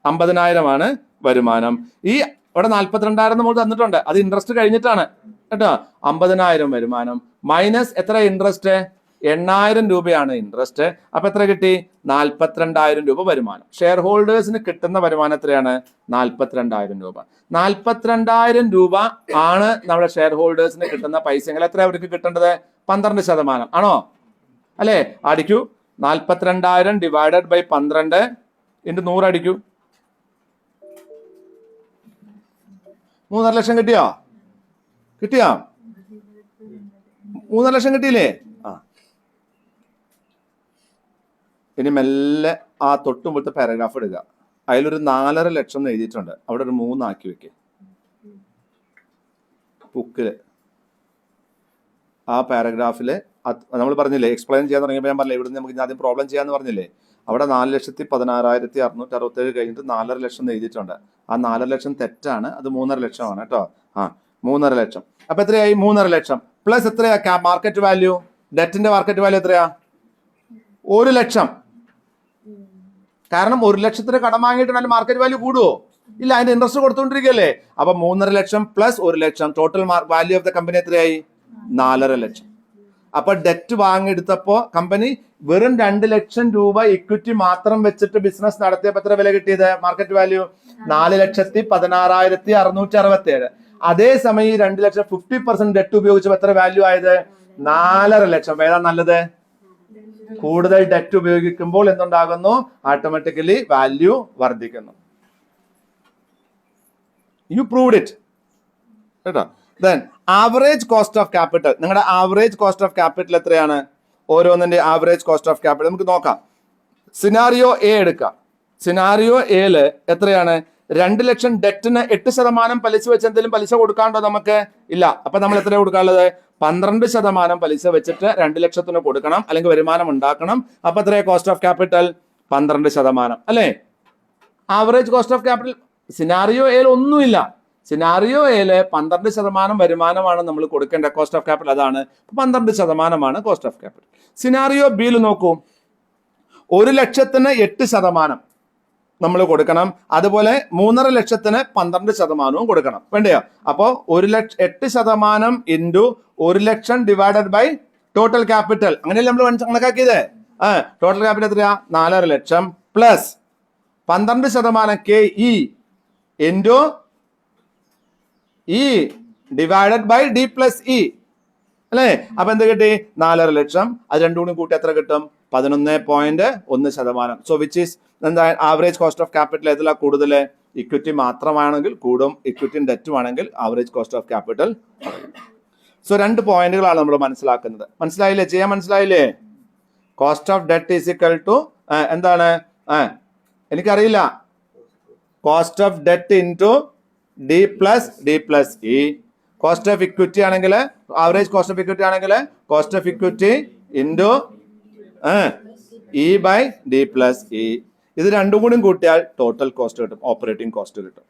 50,000 ആണ് വരുമാനം. ഈ ഇവിടെ 42,000 നമ്മൾ തന്നിട്ടുണ്ട്, അത് ഇൻട്രസ്റ്റ് കഴിഞ്ഞിട്ടാണ് കേട്ടോ. 50,000 വരുമാനം മൈനസ് എത്ര ഇൻട്രസ്റ്റ്? 8,000 രൂപയാണ് ഇൻട്രസ്റ്റ്. അപ്പൊ എത്ര കിട്ടി? 42,000 രൂപ വരുമാനം. ഷെയർ ഹോൾഡേഴ്സിന് കിട്ടുന്ന വരുമാനം എത്രയാണ്? 42,000 രൂപ. 42,000 രൂപ ആണ് നമ്മുടെ ഷെയർ ഹോൾഡേഴ്സിന് കിട്ടുന്ന പൈസ. എങ്കിൽ എത്ര അവർക്ക് കിട്ടേണ്ടത്? 12% ആണോ? അല്ലെ? അടിക്കൂ. 42,000 ഡിവൈഡഡ് ബൈ 12 ഇൻറ്റു 100 അടിക്കൂ. 3.5 ലക്ഷം കിട്ടിയോ? 3.5 ലക്ഷം കിട്ടിയില്ലേ? ഇനി മെല്ലെ ആ തൊട്ടുമുമ്പത്തെ പാരഗ്രാഫ് എടുക്കുക. അതിലൊരു 4.5 ലക്ഷം എഴുതിയിട്ടുണ്ട്, അവിടെ ഒരു 3 ആക്കി വെക്കുക ബുക്കില്. ആ പാരഗ്രാഫില് നമ്മൾ പറഞ്ഞില്ലേ, എക്സ്പ്ലെയിൻ ചെയ്യാൻ തുടങ്ങിയപ്പോൾ ഞാൻ പറഞ്ഞില്ലേ, ഇവിടെ നമുക്ക് ആദ്യം പ്രോബ്ലം ചെയ്യാന്ന് പറഞ്ഞില്ലേ, അവിടെ 4,16,667 കഴിഞ്ഞിട്ട് 4.5 ലക്ഷം എഴുതിയിട്ടുണ്ട്. ആ 4.5 ലക്ഷം തെറ്റാണ്, അത് 3.5 ലക്ഷമാണ് കേട്ടോ. 3.5 ലക്ഷം. അപ്പൊ എത്രയായി? 3.5 ലക്ഷം പ്ലസ് എത്രയാ മാർക്കറ്റ് വാല്യൂ? ഡെറ്റിന്റെ മാർക്കറ്റ് വാല്യൂ എത്രയാ? 1 ലക്ഷം. കാരണം 1 ലക്ഷത്തിന് കടം വാങ്ങിയിട്ടുണ്ടെങ്കിൽ മാർക്കറ്റ് വാല്യൂ കൂടുവോ? ഇല്ല, അതിന്റെ ഇൻട്രസ്റ്റ് കൊടുത്തോണ്ടിരിക്കുകയല്ലേ. അപ്പൊ 3.5 lakh plus 1 lakh, total value of the company എത്രയായി? 4.5 ലക്ഷം. അപ്പൊ ഡെറ്റ് വാങ്ങിയെടുത്തപ്പോ കമ്പനി വെറും 2 ലക്ഷം രൂപ ഇക്വിറ്റി മാത്രം വെച്ചിട്ട് ബിസിനസ് നടത്തിയപ്പോ എത്ര വില കിട്ടിയത്? Market value 4,16,667. അതേസമയം ഈ 2 ലക്ഷം 50% ഡെറ്റ് ഉപയോഗിച്ചപ്പോ എത്ര വാല്യൂ ആയത്? 4.5 ലക്ഷം. ഏതാ നല്ലത്? കൂടുതൽ ഡെറ്റ് ഉപയോഗിക്കുമ്പോൾ എന്തുണ്ടാകുന്നു? ഓട്ടോമാറ്റിക്കലി വാല്യൂ വർദ്ധിക്കുന്നു. യു പ്രൂവ്ഡ് ഇറ്റ് കേട്ടോ. Then average cost of capital. നിങ്ങളുടെ ആവറേജ് കോസ്റ്റ് ഓഫ് ക്യാപിറ്റൽ എത്രയാണ്? ഓരോന്നിന്റെ ആവറേജ് കോസ്റ്റ് ഓഫ് ക്യാപിറ്റൽ നമുക്ക് നോക്കാം. സിനാരിയോ എ എടുക്കാം. സിനാരിയോ എയില് എത്രയാണ്? 2 ലക്ഷം ഡെറ്റിന് 8% പലിശ വെച്ച് എന്തെങ്കിലും പലിശ കൊടുക്കാണ്ടോ നമുക്ക്? ഇല്ല. അപ്പൊ നമ്മൾ എത്ര കൊടുക്കാനുള്ളത്? 12% പലിശ വെച്ചിട്ട് 2 ലക്ഷത്തിന് കൊടുക്കണം, അല്ലെങ്കിൽ വരുമാനം ഉണ്ടാക്കണം. അപ്പൊ എത്രയാ കോസ്റ്റ് ഓഫ് ക്യാപിറ്റൽ? 12%. അല്ലേ? Average cost of capital scenario എയിൽ ഒന്നുമില്ല. സിനാരിയോ എയില് 12% വരുമാനമാണ് നമ്മൾ കൊടുക്കേണ്ട കോസ്റ്റ് ഓഫ് ക്യാപിറ്റൽ. അതാണ് 12% കോസ്റ്റ് ഓഫ് ക്യാപിറ്റൽ. സിനാരിയോ ബിയിൽ നോക്കൂ, 1 ലക്ഷത്തിന് 8% നമ്മൾ കൊടുക്കണം. അതുപോലെ 3.5 ലക്ഷത്തിന് 12% കൊടുക്കണം. വേണ്ടയോ? അപ്പോ 8% into 1 lakh divided by total capital. അങ്ങനെയല്ലേ നമ്മൾ കണക്കാക്കിയത്? ടോട്ടൽ ക്യാപിറ്റൽ എത്രയാ? 4.5 lakh plus 12% K E into E divided by D plus E. അല്ലേ? അപ്പൊ എന്ത് കിട്ടി? 4.5 ലക്ഷം. അത് രണ്ടും കൂടി കൂട്ടി എത്ര കിട്ടും? 11.1%. സോ വിച്ച് ഈസ് എന്താ ആവറേജ് കോസ്റ്റ് ഓഫ് ക്യാപിറ്റൽ? ഏതിലാ കൂടുതൽ? ഇക്വിറ്റി മാത്രമാണെങ്കിൽ കൂടും, ഇക്വിറ്റിയും ഡെറ്റും ആണെങ്കിൽ average cost of capital. So 2 പോയിന്റുകളാണ് നമ്മൾ മനസ്സിലാക്കുന്നത്. മനസ്സിലായില്ലേ? ചെയ്യാൻ മനസ്സിലായില്ലേ? Cost of debt is equal to എന്താണ്? എനിക്കറിയില്ല. Cost of debt into D plus E. Cost of equity ആണെങ്കിൽ, ആവറേജ് കോസ്റ്റ് ഓഫ് ഇക്വിറ്റി ആണെങ്കിൽ cost of equity into E by D plus E. ഇത് രണ്ടും കൂടി കൂട്ടിയാൽ ടോട്ടൽ കോസ്റ്റ് കിട്ടും, operating cost കിട്ടും.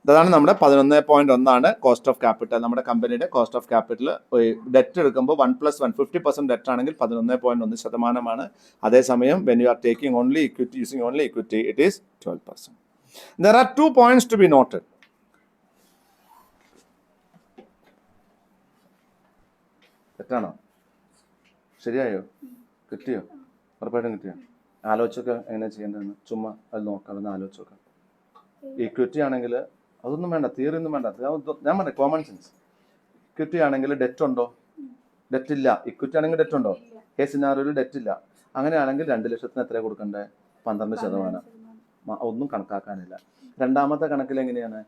ഇതാണ് നമ്മുടെ 11.1 കോസ്റ്റ് ഓഫ് ക്യാപിറ്റൽ. നമ്മുടെ കമ്പനിയുടെ കോസ്റ്റ് ഓഫ് ക്യാപിറ്റൽ ഡെറ്റ് എടുക്കുമ്പോൾ 1+1 50% ഡെറ്റ് ആണെങ്കിൽ 11.1%. അതേസമയം when you are taking only equity, using only equity, it is 12%. There are 2 points to be noted. തെറ്റാണോ? ശരിയായോ? കിട്ടിയോ? ഉറപ്പായിട്ടും കിട്ടിയോ? ആലോചിച്ചൊക്കെ എങ്ങനെ ചെയ്യേണ്ടതെന്ന് ചുമ്മാ അത് നോക്കാം, ഒന്ന് ആലോചിച്ച് നോക്കാം. ഇക്വിറ്റി ആണെങ്കിൽ അതൊന്നും വേണ്ട, തിയറി ഒന്നും വേണ്ട. ഞാൻ പറഞ്ഞ കോമൺ സെൻസ്. ഇക്വിറ്റി ആണെങ്കിൽ ഡെറ്റ് ഉണ്ടോ? ഡെറ്റ് ഇല്ല. ഇക്വിറ്റി ആണെങ്കിൽ ഡെറ്റ് ഉണ്ടോ? സിനാറിയോയിൽ ഡെറ്റ് ഇല്ല. അങ്ങനെയാണെങ്കിൽ 2 ലക്ഷത്തിന് എത്ര കൊടുക്കണ്ടേ? 12%. ഒന്നും കണക്കാക്കാനില്ല. രണ്ടാമത്തെ കണക്കിൽ എങ്ങനെയാണ്?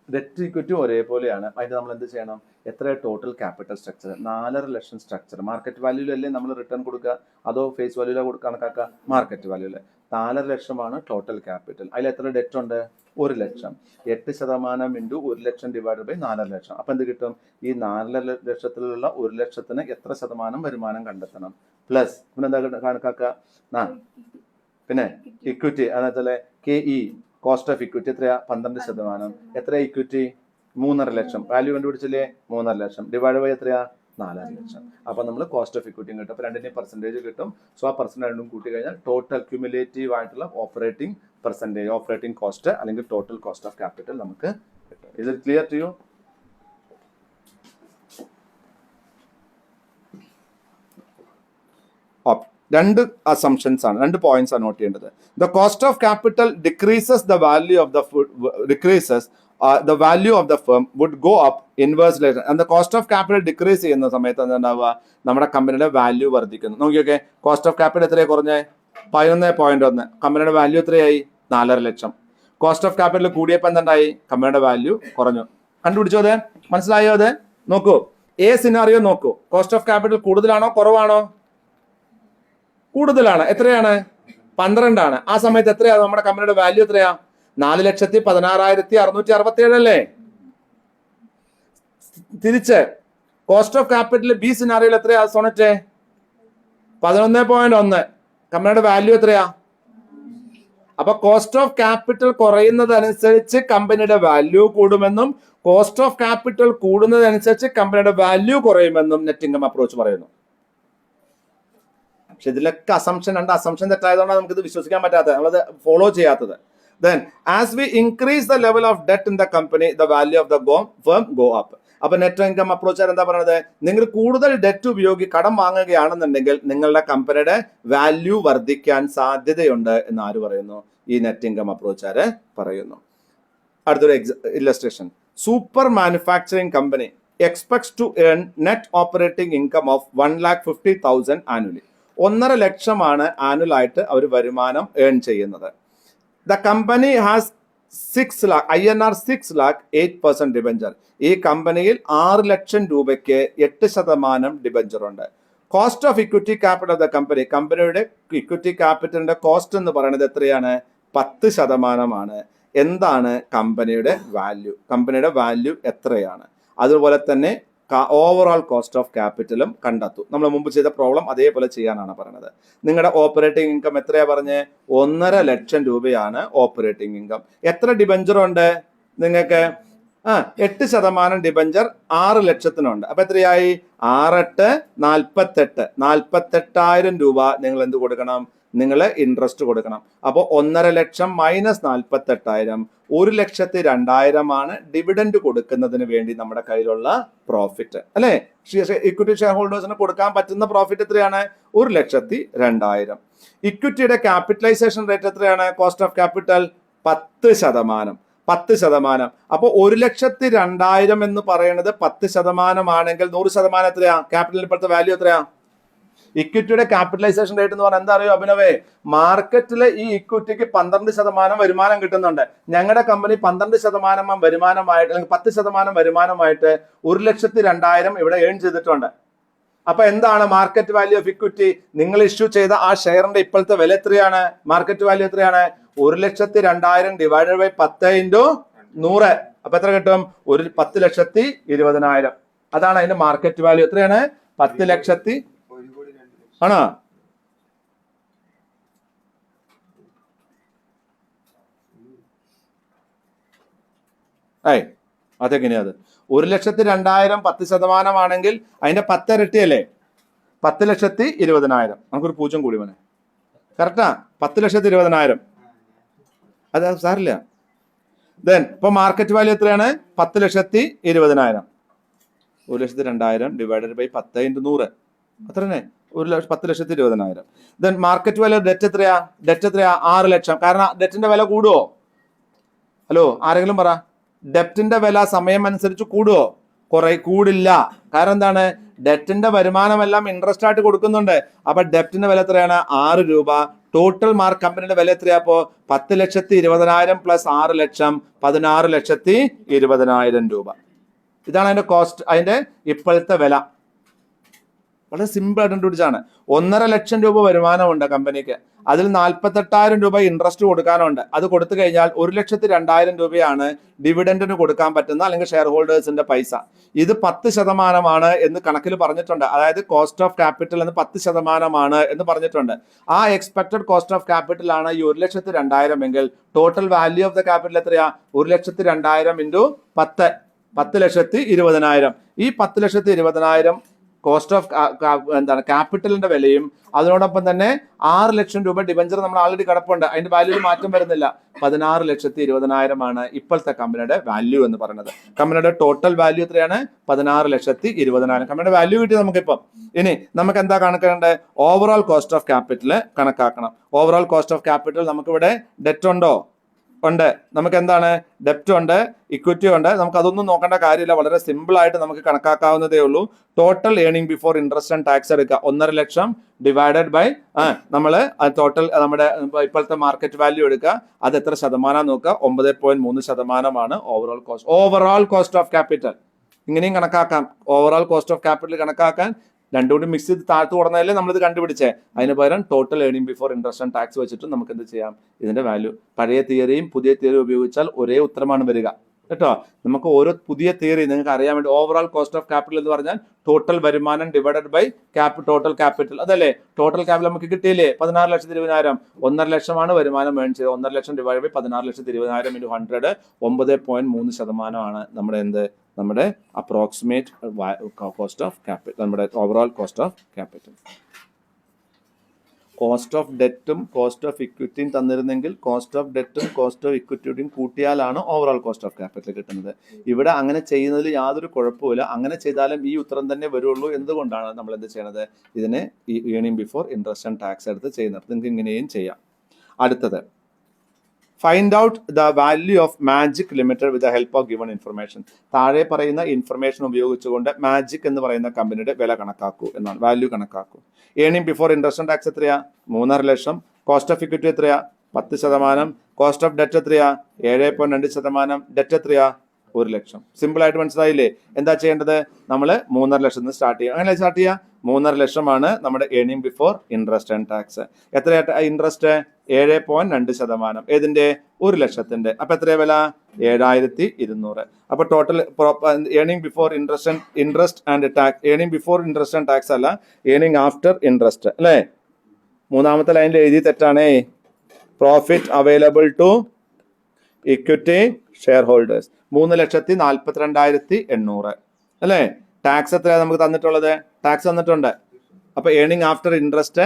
ഡെറ്റ് ഇക്വിറ്റി ഒരേപോലെയാണ്. അതിന് നമ്മൾ എന്ത് ചെയ്യണം? എത്ര ടോട്ടൽ ക്യാപിറ്റൽ സ്ട്രക്ചർ? 4.5 ലക്ഷം സ്ട്രക്ചർ. മാർക്കറ്റ് വാല്യൂലല്ലേ നമ്മൾ റിട്ടേൺ കൊടുക്കുക, അതോ ഫേസ് വാല്യൂല കണക്കാക്കുക? മാർക്കറ്റ് വാല്യൂല്. 4.5 ലക്ഷമാണ് ടോട്ടൽ ക്യാപിറ്റൽ. അതിൽ എത്ര ഡെറ്റ് ഉണ്ട്? 1 ലക്ഷം. 8% ഇൻറ്റു 1 ലക്ഷം ഡിവൈഡ് ബൈ 4.5 ലക്ഷം. അപ്പൊ എന്ത് കിട്ടും? ഈ 4.5 ലക്ഷത്തിലുള്ള 1 ലക്ഷത്തിന് എത്ര ശതമാനം വരുമാനം കണ്ടെത്തണം? പ്ലസ് പിന്നെ എന്താ കണക്കാക്കുക? പിന്നെ ഇക്വിറ്റി അതുപോലെ KE കോസ്റ്റ് ഓഫ് ഇക്വിറ്റി എത്രയാ 12%. എത്രയാ ഇക്വിറ്റി 3.5 ലക്ഷം. വാല്യൂ കണ്ടുപിടിച്ചില്ലേ 3.5 ലക്ഷം ഡിവൈഡ് ബൈ എത്രയാ 4.5 ലക്ഷം. അപ്പൊ നമ്മൾ കോസ്റ്റ് ഓഫ് ഇക്വിറ്റിയും കിട്ടും. അപ്പൊ രണ്ടിന്റെയും പെർസെന്റേജ് കിട്ടും. സോ ആ പെർസെന്റേജ് രണ്ടും കൂട്ടി കഴിഞ്ഞാൽ ടോട്ടൽ ക്യുമുലേറ്റീവ് ആയിട്ടുള്ള ഓപ്പറേറ്റിംഗ് പെർസെന്റേജ് ഓപ്പറേറ്റിംഗ് കോസ്റ്റ് അല്ലെങ്കിൽ ടോട്ടൽ കോസ്റ്റ് ഓഫ് ക്യാപിറ്റൽ നമുക്ക് കിട്ടും. Is it clear to you? രണ്ട് അസംഷൻസ് ആണ്, രണ്ട് പോയിന്റ്സ് ആണ് നോട്ട് ചെയ്യേണ്ടത്. The cost of capital decreases the value of the value of the firm would go up inversely and the cost of capital decrease ചെയ്യുന്ന സമയത്ത് എന്താവുക, നമ്മുടെ കമ്പനിയുടെ value വർദ്ധിക്കുന്നു. നോക്കിയൊക്കെ കോസ്റ്റ് ഓഫ് ക്യാപിറ്റൽ എത്രയായി കുറഞ്ഞേ 11.1. കമ്പനിയുടെ വാല്യൂ എത്രയായി 4.5 ലക്ഷം. കോസ്റ്റ് ഓഫ് ക്യാപിറ്റൽ കൂടിയപ്പോൾ എന്തുണ്ടായി, കമ്പനിയുടെ വാല്യൂ കുറഞ്ഞു. കണ്ടുപിടിച്ചോ അത്? മനസ്സിലായോ അത്? നോക്കൂ, സിനാറിയോ നോക്കൂ. കോസ്റ്റ് ഓഫ് ക്യാപിറ്റൽ കൂടുതലാണോ കുറവാണോ? കൂടുതലാണ്. എത്രയാണ്? 12 ആണ്. ആ സമയത്ത് എത്രയാ നമ്മുടെ കമ്പനിയുടെ വാല്യൂ എത്രയാ? 4,16,667 അല്ലേ? തിരിച്ച് കോസ്റ്റ് ഓഫ് ക്യാപിറ്റൽ ബി സിനാറിയോയിൽ എത്രയാ സോണറ്റ്? 11.1. കമ്പനിയുടെ വാല്യൂ എത്രയാ? അപ്പൊ കോസ്റ്റ് ഓഫ് ക്യാപിറ്റൽ കുറയുന്നതനുസരിച്ച് കമ്പനിയുടെ വാല്യൂ കൂടുമെന്നും കോസ്റ്റ് ഓഫ് ക്യാപിറ്റൽ കൂടുന്നതനുസരിച്ച് കമ്പനിയുടെ വാല്യൂ കുറയുമെന്നും നെറ്റ് ഇൻകം അപ്രോച്ച് പറയുന്നു. പക്ഷെ ഇതിലൊക്കെ അസംഷൻ, രണ്ട് അസംഷൻ തെറ്റായതുകൊണ്ടാണ് നമുക്കിത് വിശ്വസിക്കാൻ പറ്റാത്തത്, നമ്മളത് ഫോളോ ചെയ്യാത്തത്. Then, as we increase the level of debt in the company, the value of the firm go up. അപ്പൊ നെറ്റ് ഇൻകം അപ്രോച്ച് എന്താ പറയുന്നത്? നിങ്ങൾ കൂടുതൽ ഡെറ്റ് കടം വാങ്ങുകയാണെന്നുണ്ടെങ്കിൽ നിങ്ങളുടെ കമ്പനിയുടെ വാല്യൂ വർദ്ധിക്കാൻ സാധ്യതയുണ്ട് എന്ന് ആര് പറയുന്നു? ഈ നെറ്റ് ഇൻകം അപ്രോച്ച് പറയുന്നു. അടുത്തൊരു illustration. Super manufacturing company expects to earn net operating income of 1,50,000 annually. 1.5 ലക്ഷമാണ് ആനുവൽ ആയിട്ട് അവർ വരുമാനം ഏൺ ചെയ്യുന്നത്. The company has 6 lakh INR 6 lakh 8% debenture. ഈ കമ്പനിയിൽ 6 ലക്ഷം രൂപയ്ക്ക് 8% ഡിബഞ്ചർ ഉണ്ട്. Cost of equity capital of the company, കമ്പനിയുടെ ഇക്വിറ്റി ക്യാപിറ്റലിന്റെ കോസ്റ്റ് എന്ന് പറയുന്നത് എത്രയാണ്? 10%. എന്താണ് കമ്പനിയുടെ വാല്യൂ? കമ്പനിയുടെ വാല്യൂ എത്രയാണ്? അതുപോലെ തന്നെ ഓവറോൾ കോസ്റ്റ് ഓഫ് ക്യാപിറ്റലും കണ്ടെത്തും. നമ്മൾ മുമ്പ് ചെയ്ത പ്രോബ്ലം അതേപോലെ ചെയ്യാനാണ് പറയുന്നത്. നിങ്ങളുടെ ഓപ്പറേറ്റിംഗ് ഇൻകം എത്രയാ പറഞ്ഞ്? 1.5 ലക്ഷം രൂപയാണ് ഓപ്പറേറ്റിംഗ് ഇൻകം. എത്ര ഡിബഞ്ചർ ഉണ്ട് നിങ്ങൾക്ക്? 8% ഡിബഞ്ചർ 6 ലക്ഷത്തിനുണ്ട്. അപ്പൊ എത്രയായി? 6 48 48,000 രൂപ നിങ്ങൾ എന്ത് കൊടുക്കണം? നിങ്ങൾ ഇൻട്രസ്റ്റ് കൊടുക്കണം. അപ്പോൾ 1.5 ലക്ഷം മൈനസ് 48,000 1,02,000 ഡിവിഡൻഡ് കൊടുക്കുന്നതിന് വേണ്ടി നമ്മുടെ കയ്യിലുള്ള പ്രോഫിറ്റ് അല്ലെ? ഇക്വിറ്റി ഷെയർ ഹോൾഡേഴ്സിന് കൊടുക്കാൻ പറ്റുന്ന പ്രോഫിറ്റ് എത്രയാണ്? 1,02,000. ഇക്വിറ്റിയുടെ ക്യാപിറ്റലൈസേഷൻ റേറ്റ് എത്രയാണ്? Cost of capital 10%. 10%. അപ്പോൾ 1,02,000 എന്ന് പറയുന്നത് 10% ആണെങ്കിൽ 100% എത്രയാ? ക്യാപിറ്റലിൽ ഇപ്പോഴത്തെ വാല്യൂ എത്രയാ? ഇക്വിറ്റിയുടെ ക്യാപിറ്റലൈസേഷൻ റേറ്റ് എന്ന് പറഞ്ഞാൽ എന്താ അറിയോ അഭിനവേ? മാർക്കറ്റിലെ ഈ ഇക്വിറ്റിക്ക് 12% വരുമാനം കിട്ടുന്നുണ്ട്. ഞങ്ങളുടെ കമ്പനി 12% വരുമാനമായിട്ട് അല്ലെങ്കിൽ 10% വരുമാനമായിട്ട് 1,02,000 ഇവിടെ ഏൺ ചെയ്തിട്ടുണ്ട്. അപ്പൊ എന്താണ് മാർക്കറ്റ് വാല്യൂ ഓഫ് ഇക്വിറ്റി? നിങ്ങൾ ഇഷ്യൂ ചെയ്ത ആ ഷെയറിന്റെ ഇപ്പോഴത്തെ വില എത്രയാണ്? മാർക്കറ്റ് വാല്യൂ എത്രയാണ്? 1,02,000 ഡിവൈഡഡ് ബൈ 10 × 100. അപ്പൊ എത്ര കിട്ടും? 10,20,000. അതാണ് അതിന്റെ മാർക്കറ്റ് വാല്യൂ. എത്രയാണ്? 10 ലക്ഷത്തി ആണോ? അതെങ്ങനെയാ? അത് 1,02,000 10% ആണെങ്കിൽ അതിന്റെ 10 ഇരട്ടിയല്ലേ? 10,20,000. നമുക്കൊരു 0 കൂടി വേണേ. കറക്റ്റാ? 10,20,000. അത് സാറില്ല. ദെൻ ഇപ്പൊ മാർക്കറ്റ് വാല്യൂ എത്രയാണ്? 10,20,000. 1,02,000 ഡിവൈഡഡ് ബൈ 10 × 100. അത്ര തന്നെ 10,20,000. ദെൻ മാർക്കറ്റ് വാല്യൂ ഡെറ്റ് എത്രയാ? ഡെറ്റ് എത്രയാ? 6 ലക്ഷം. കാരണം ഡെറ്റിന്റെ വില കൂടുവോ? ഹലോ, ആരെങ്കിലും പറ. ഡെപ്റ്റിന്റെ വില സമയം അനുസരിച്ച് കൂടുവോ? കൂടില്ല. കാരണം എന്താണ്? ഡെറ്റിന്റെ വരുമാനമെല്ലാം ഇൻട്രസ്റ്റ് ആയിട്ട് കൊടുക്കുന്നുണ്ട്. അപ്പൊ ഡെപ്റ്റിന്റെ വില എത്രയാണ്? 6 രൂപ. ടോട്ടൽ കമ്പനിയുടെ വില എത്രയാ? അപ്പോ 10,20,000 പ്ലസ് 6 ലക്ഷം 16,20,000 രൂപ. ഇതാണ് അതിന്റെ കോസ്റ്റ്, അതിന്റെ ഇപ്പോഴത്തെ വില. വളരെ സിമ്പിൾ ആയിട്ട് കണ്ടുപിടിച്ചാണ്. 1.5 ലക്ഷം രൂപ വരുമാനമുണ്ട് കമ്പനിക്ക്, അതിൽ 48,000 രൂപ ഇൻട്രസ്റ്റ് കൊടുക്കാനുണ്ട്. അത് കൊടുത്തു കഴിഞ്ഞാൽ 1,02,000 രൂപയാണ് ഡിവിഡൻഡിന് കൊടുക്കാൻ പറ്റുന്ന അല്ലെങ്കിൽ ഷെയർ ഹോൾഡേഴ്സിന്റെ പൈസ. ഇത് 10% എന്ന് കണക്കിൽ പറഞ്ഞിട്ടുണ്ട്. അതായത് കോസ്റ്റ് ഓഫ് ക്യാപിറ്റൽ എന്ന് 10% എന്ന് പറഞ്ഞിട്ടുണ്ട്. ആ എക്സ്പെക്ടഡ് കോസ്റ്റ് ഓഫ് ക്യാപിറ്റൽ ആണ് ഈ 1,02,000 എങ്കിൽ total value of the capital എത്രയാ? 1,02,000 ഇൻറ്റു 10, 10,20,000. ഈ 10,20,000 കോസ്റ്റ് ഓഫ് ക്യാപിറ്റലിന്റെ വിലയും അതിനോടൊപ്പം തന്നെ 6 ലക്ഷം രൂപ ഡിബഞ്ചർ നമ്മൾ ആൾറെഡി കിടപ്പുണ്ട്, അതിന്റെ വാല്യൂയിൽ മാറ്റം വരുന്നില്ല. 16,20,000 ഇപ്പോഴത്തെ കമ്പനിയുടെ വാല്യൂ എന്ന് പറയുന്നത്. കമ്പനിയുടെ ടോട്ടൽ വാല്യൂ എത്രയാണ്? 16,20,000. കമ്പനിയുടെ വാല്യൂ കിട്ടി നമുക്കിപ്പം. ഇനി നമുക്ക് എന്താ കണക്കാക്കേണ്ടത്? ഓവറോൾ കോസ്റ്റ് ഓഫ് ക്യാപിറ്റൽ കണക്കാക്കണം. ഓവറോൾ കോസ്റ്റ് ഓഫ് ക്യാപിറ്റൽ നമുക്കിവിടെ ഡെറ്റ് ഉണ്ടോ? ഉണ്ട്. നമുക്ക് എന്താണ്? ഡെപ്റ്റ് ഉണ്ട്, ഇക്വിറ്റി ഉണ്ട്. നമുക്ക് അതൊന്നും നോക്കേണ്ട കാര്യമില്ല, വളരെ സിമ്പിൾ ആയിട്ട് നമുക്ക് കണക്കാക്കാവുന്നതേ ഉള്ളൂ. Total earning before interest and tax എടുക്കുക. 1.5 ലക്ഷം ഡിവൈഡഡ് ബൈ നമ്മൾ ടോട്ടൽ നമ്മുടെ ഇപ്പോഴത്തെ മാർക്കറ്റ് വാല്യൂ എടുക്കുക. അത് എത്ര ശതമാനം നോക്കുക? 9.3% overall cost. Overall cost of capital ഇങ്ങനെയും കണക്കാക്കാം. ഓവറോൾ കോസ്റ്റ് ഓഫ് ക്യാപിറ്റൽ കണക്കാക്കാൻ രണ്ടും കൂടി മിക്സ് ചെയ്ത് താഴ്ത്തു കൊടുന്നതല്ലേ നമ്മളിത് കണ്ടുപിടിച്ചേ. അതിന് പകരം total earning before interest and tax വെച്ചിട്ട് നമുക്ക് എന്ത് ചെയ്യാം? ഇതിന്റെ വാല്യൂ പഴയ തിയറിയും പുതിയ തിയറിയും ഉപയോഗിച്ചാൽ ഒരേ ഉത്തരമാണ് വരിക കേട്ടോ. നമുക്ക് ഓരോ പുതിയ തിയറി നിങ്ങൾക്ക് അറിയാൻ വേണ്ടി ഓവറോൾ കോസ്റ്റ് ഓഫ് ക്യാപിറ്റൽ എന്ന് പറഞ്ഞാൽ ടോട്ടൽ വരുമാനം ഡിവൈഡഡ് ബൈ ടോട്ടൽ ക്യാപിറ്റൽ. അതല്ലേ ടോട്ടൽ ക്യാപിറ്റൽ നമുക്ക് കിട്ടിയില്ലേ? 16,20,000. 1.5 ലക്ഷമാണ് വരുമാനം ഏൺ ചെയ്തത്. 1.5 ലക്ഷം ഡിവൈഡ് ബൈ 16,20,000 ഇൻറ്റു 100, 9.3% നമ്മുടെ എന്ത്? നമ്മുടെ അപ്രോക്സിമേറ്റ് കോസ്റ്റ് ഓഫ് ക്യാപിറ്റൽ, നമ്മുടെ overall cost of capital. Cost of ഡെറ്റും കോസ്റ്റ് ഓഫ് ഇക്വിറ്റിയും തന്നിരുന്നെങ്കിൽ കോസ്റ്റ് ഓഫ് ഡെറ്റും കോസ്റ്റ് ഓഫ് ഇക്വിറ്റിയും കൂട്ടിയാലാണ് ഓവറോൾ കോസ്റ്റ് ഓഫ് ക്യാപിറ്റൽ കിട്ടുന്നത്. ഇവിടെ അങ്ങനെ ചെയ്യുന്നതിൽ യാതൊരു കുഴപ്പമില്ല. അങ്ങനെ ചെയ്താലും ഈ ഉത്തരം തന്നെ വരുള്ളൂ. എന്തുകൊണ്ടാണ് നമ്മൾ എന്ത് ചെയ്യണത്? ഇതിനെ ഈ earning before interest and tax എടുത്ത് ചെയ്യുന്നത്. നിങ്ങൾക്ക് ഇങ്ങനെയും ചെയ്യാം. അടുത്തത്, find out the value of magic limited with the help of given information. താഴെ പറയുന്ന ഇൻഫർമേഷൻ ഉപയോഗിച്ചുകൊണ്ട് മാജിക് എന്ന് പറയുന്ന കമ്പനിയുടെ വില കണക്കാക്കൂ എന്നാണ്, വാല്യൂ കണക്കാക്കൂ. Earning before interest and tax എത്രയാ? 3.5 ലക്ഷം. കോസ്റ്റ് ഓഫ് ഇക്വിറ്റി എത്രയാ? 10%. കോസ്റ്റ് ഓഫ് ഡെറ്റ് എത്രയാ? 7.2%. ഡെറ്റ് എത്രയാ? 1 ലക്ഷം. സിമ്പിൾ ആയിട്ട് മനസ്സിലായില്ലേ? എന്താ ചെയ്യേണ്ടത്? നമ്മൾ 3.5 ലക്ഷം സ്റ്റാർട്ട് ചെയ്യുക. അങ്ങനെ സ്റ്റാർട്ട് ചെയ്യുക. 3.5 ലക്ഷമാണ് നമ്മുടെ earning before interest and tax. എത്രയായിട്ട് ഇൻട്രസ്റ്റ്? 7.2%. ഏതിന്റെ? 1 ലക്ഷത്തിന്റെ. അപ്പൊ എത്രയാ വില? 7,200. അപ്പൊ total earning before interest and tax, earning before interest and tax അല്ല, ഏർണിംഗ് ആഫ്റ്റർ ഇൻട്രസ്റ്റ് അല്ലേ? മൂന്നാമത്തെ ലൈനിൽ എഴുതി തെറ്റാണേ. Profit available to equity share holders 3,42,800 അല്ലേ? ടാക്സ് എത്രയാണ് നമുക്ക് തന്നിട്ടുള്ളത്? ടാക്സ് തന്നിട്ടുണ്ട്. അപ്പൊ earning after interest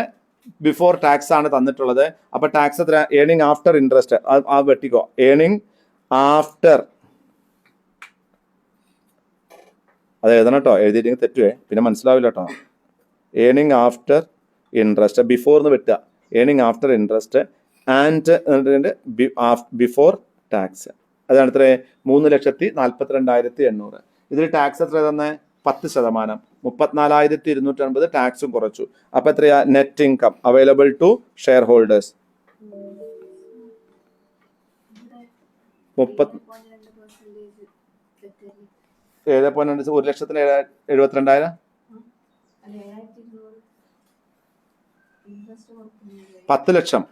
before tax ആണ് തന്നിട്ടുള്ളത്. അപ്പൊ ടാക്സ് എത്ര? ഏർണിംഗ് ആഫ്റ്റർ ഇൻട്രസ്റ്റ് ആ വെട്ടിക്കോ. ഏർണിംഗ് ആഫ്റ്റർ, അത് എഴുതണം കേട്ടോ, എഴുതിയിട്ടെങ്കിൽ തെറ്റുവേ, പിന്നെ മനസ്സിലാവില്ല കേട്ടോ. ഏർണിംഗ് ആഫ്റ്റർ ഇൻട്രസ്റ്റ്, ബിഫോർ എന്ന് വെട്ടുക. Earning after interest and before tax. അതാണ് എത്ര? 3,42,800. ഇതിൽ ടാക്സ് എത്ര തന്നെ? 10%. 34,250 ടാക്സും കുറച്ചു. അപ്പൊ എത്രയാ net income available to share holders? 7.2. 1,72,000. 10 ലക്ഷം.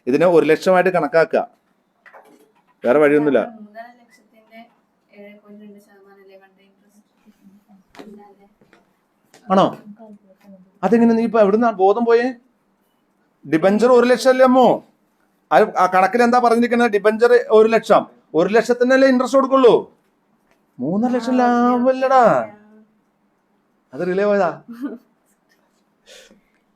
ഇതിനെ 1 ലക്ഷമായിട്ട് കണക്കാക്കുക, വേറെ വഴിയൊന്നുമില്ല. ആണോ? അതെങ്ങനെ? നീ ഇപ്പൊ എവിടുന്ന ബോധം പോയേ? ഡിബഞ്ചർ 1 ലക്ഷം അല്ലേ അമ്മോ? ആ കണക്കിൽ എന്താ പറഞ്ഞിരിക്കുന്നത്? ഡിബഞ്ചർ 1 ലക്ഷം. 1 ലക്ഷത്തിനല്ലേ ഇൻട്രസ്റ്റ് കൊടുക്കുള്ളൂ. 3.5 ലക്ഷം ലാഭമല്ലടാ. അത് റിലേ പോയതാ.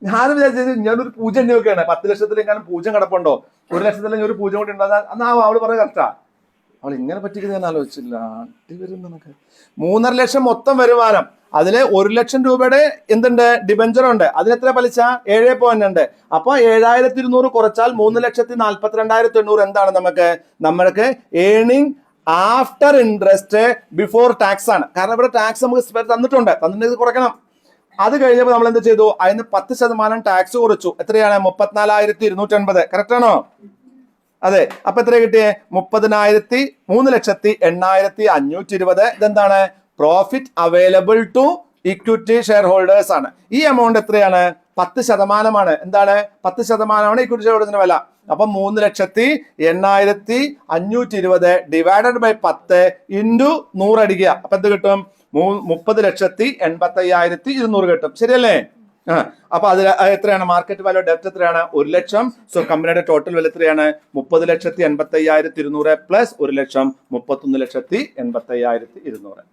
ഞാൻ വിചാരിച്ചത് ഞാനൊരു പൂജ്യം എണ്ണി വെക്കാണ്. 10 ലക്ഷത്തിലെങ്ങാനും പൂജ്യം കിടപ്പുണ്ടോ? 1 ലക്ഷത്തിലെങ്കിൽ ഒരു പൂജ്യം കൂടി ഉണ്ടാകാൻ എന്നാ അവള് പറഞ്ഞ കറക്റ്റാ. അവൾ ഇങ്ങനെ പറ്റിക്കുന്നത് ഞാൻ ആലോചിച്ചില്ല. 3.5 ലക്ഷം മൊത്തം വരുമാനം, അതില് 1 ലക്ഷം രൂപയുടെ എന്തുണ്ട്? ഡിബഞ്ചർ ഉണ്ട്. അതിനെത്ര പലിശ? 7.2. അപ്പൊ 7,200 കുറച്ചാൽ 3,42,800 എന്താണ് നമ്മൾക്ക് earning after interest before tax ആണ്. കാരണം ഇവിടെ ടാക്സ് നമുക്ക് തന്നിട്ടുണ്ടെങ്കിൽ കുറയ്ക്കണം. അത് കഴിഞ്ഞപ്പോൾ നമ്മൾ എന്ത് ചെയ്തു? അതിന് 10% ടാക്സ് കുറച്ചു. എത്രയാണ്? 34,250. കറക്റ്റ് ആണോ? അതെ. അപ്പൊ എത്ര കിട്ടിയേ? 3,08,520. ഇതെന്താണ്? Profit available to equity share holders ആണ്. ഈ എമൗണ്ട് എത്രയാണ്? 10%. എന്താണ്? 10% ഇക്വിറ്റി ഷെയർ ഹോൾഡേഴ്സിന്റെ വില. അപ്പൊ 3,08,520 ഡിവൈഡഡ് ബൈ 10 ഇൻറ്റു 100 അടിക്കുക. അപ്പൊ എന്ത് കിട്ടും? 30,85,200 കിട്ടും. ശരിയല്ലേ? അപ്പൊ അതിൽ എത്രയാണ് മാർക്കറ്റ് വാല്യൂ? ഡെപ്റ്റ് എത്രയാണ്? 1 ലക്ഷം. സോ കമ്പനിയുടെ ടോട്ടൽ വില എത്രയാണ്? 30,85,200 പ്ലസ് 1 ലക്ഷം 31,85,200.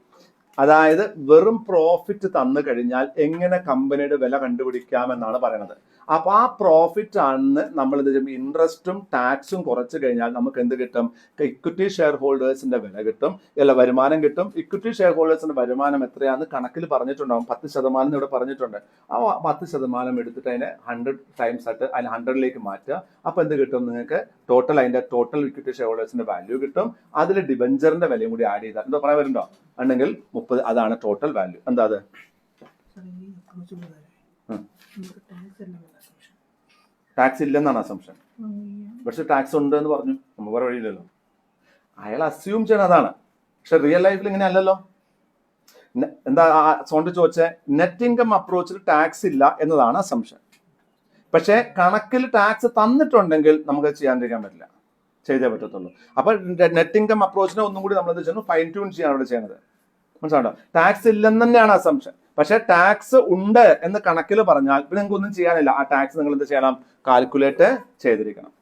അതായത് വെറും പ്രോഫിറ്റ് തന്നു കഴിഞ്ഞാൽ എങ്ങനെ കമ്പനിയുടെ വില കണ്ടുപിടിക്കാമെന്നാണ് പറയുന്നത്. അപ്പൊ ആ പ്രോഫിറ്റ് ആണ് നമ്മൾ എന്ത് ചെയ്യും? ഇൻട്രസ്റ്റും ടാക്സും കുറച്ച് കഴിഞ്ഞാൽ നമുക്ക് എന്ത് കിട്ടും? ഇക്വിറ്റി ഷെയർ ഹോൾഡേഴ്സിന്റെ വില കിട്ടും, അല്ല വരുമാനം കിട്ടും. ഇക്വിറ്റി ഷെയർ ഹോൾഡേഴ്സിന്റെ വരുമാനം എത്രയാണെന്ന് കണക്കിൽ പറഞ്ഞിട്ടുണ്ടാവും. 10% ഇവിടെ പറഞ്ഞിട്ടുണ്ട്. ആ 10% എടുത്തിട്ട് അതിനെ 100 ടൈംസ് ആയിട്ട് അതിന് 100ലേക്ക് മാറ്റുക. അപ്പൊ എന്ത് കിട്ടും നിങ്ങൾക്ക്? അതിന്റെ ടോട്ടൽ ഇക്വിറ്റി ഷെയർ ഹോൾഡേഴ്സിന്റെ വാല്യൂ കിട്ടും. അതിൽ ഡിബഞ്ചറിന്റെ വിലയും കൂടി ആഡ് ചെയ്താൽ എന്തോ പറയാൻ വരുന്നുണ്ടോ? ഉണ്ടെങ്കിൽ 30. അതാണ് ടോട്ടൽ വാല്യൂ. എന്താ അത്? ടാക്സ് ഇല്ലെന്നാണ് അസംഷൻ. പക്ഷെ ടാക്സ് ഉണ്ട് എന്ന് പറഞ്ഞു. നമ്മൾ വേറെ വഴിയില്ലല്ലോ. അയാൾ അസ്യൂം ചെയ്യണം അതാണ്. പക്ഷെ റിയൽ ലൈഫിൽ ഇങ്ങനെ അല്ലല്ലോ. എന്താ സോണ്ട് ചോദിച്ചേ? നെറ്റ് ഇൻകം അപ്രോച്ചിൽ ടാക്സ് ഇല്ല എന്നതാണ് അസംഷൻ. പക്ഷെ കണക്കിൽ ടാക്സ് തന്നിട്ടുണ്ടെങ്കിൽ നമുക്ക് ചെയ്യാണ്ടിരിക്കാൻ പറ്റില്ല, ചെയ്തേ പറ്റത്തുള്ളൂ. അപ്പൊ നെറ്റ് ഇൻകം അപ്രോച്ചിനെ ഒന്നും കൂടി നമ്മൾ എന്ത് ചെയ്യുന്നു? ഫൈൻ ട്യൂൺ ചെയ്യാണ് അവിടെ ചെയ്യുന്നത്. മനസ്സിലാണോ? ടാക്സ് ഇല്ലെന്ന് തന്നെയാണ് അസംഷൻ. പക്ഷെ ടാക്സ് ഉണ്ട് എന്ന് കണക്കിൽ പറഞ്ഞാൽ പിന്നെ നിങ്ങൾക്ക് ഒന്നും ചെയ്യാനില്ല. ആ ടാക്സ് നിങ്ങൾ എന്ത് ചെയ്യണം? കാൽക്കുലേറ്റ് ചെയ്തിരിക്കണം.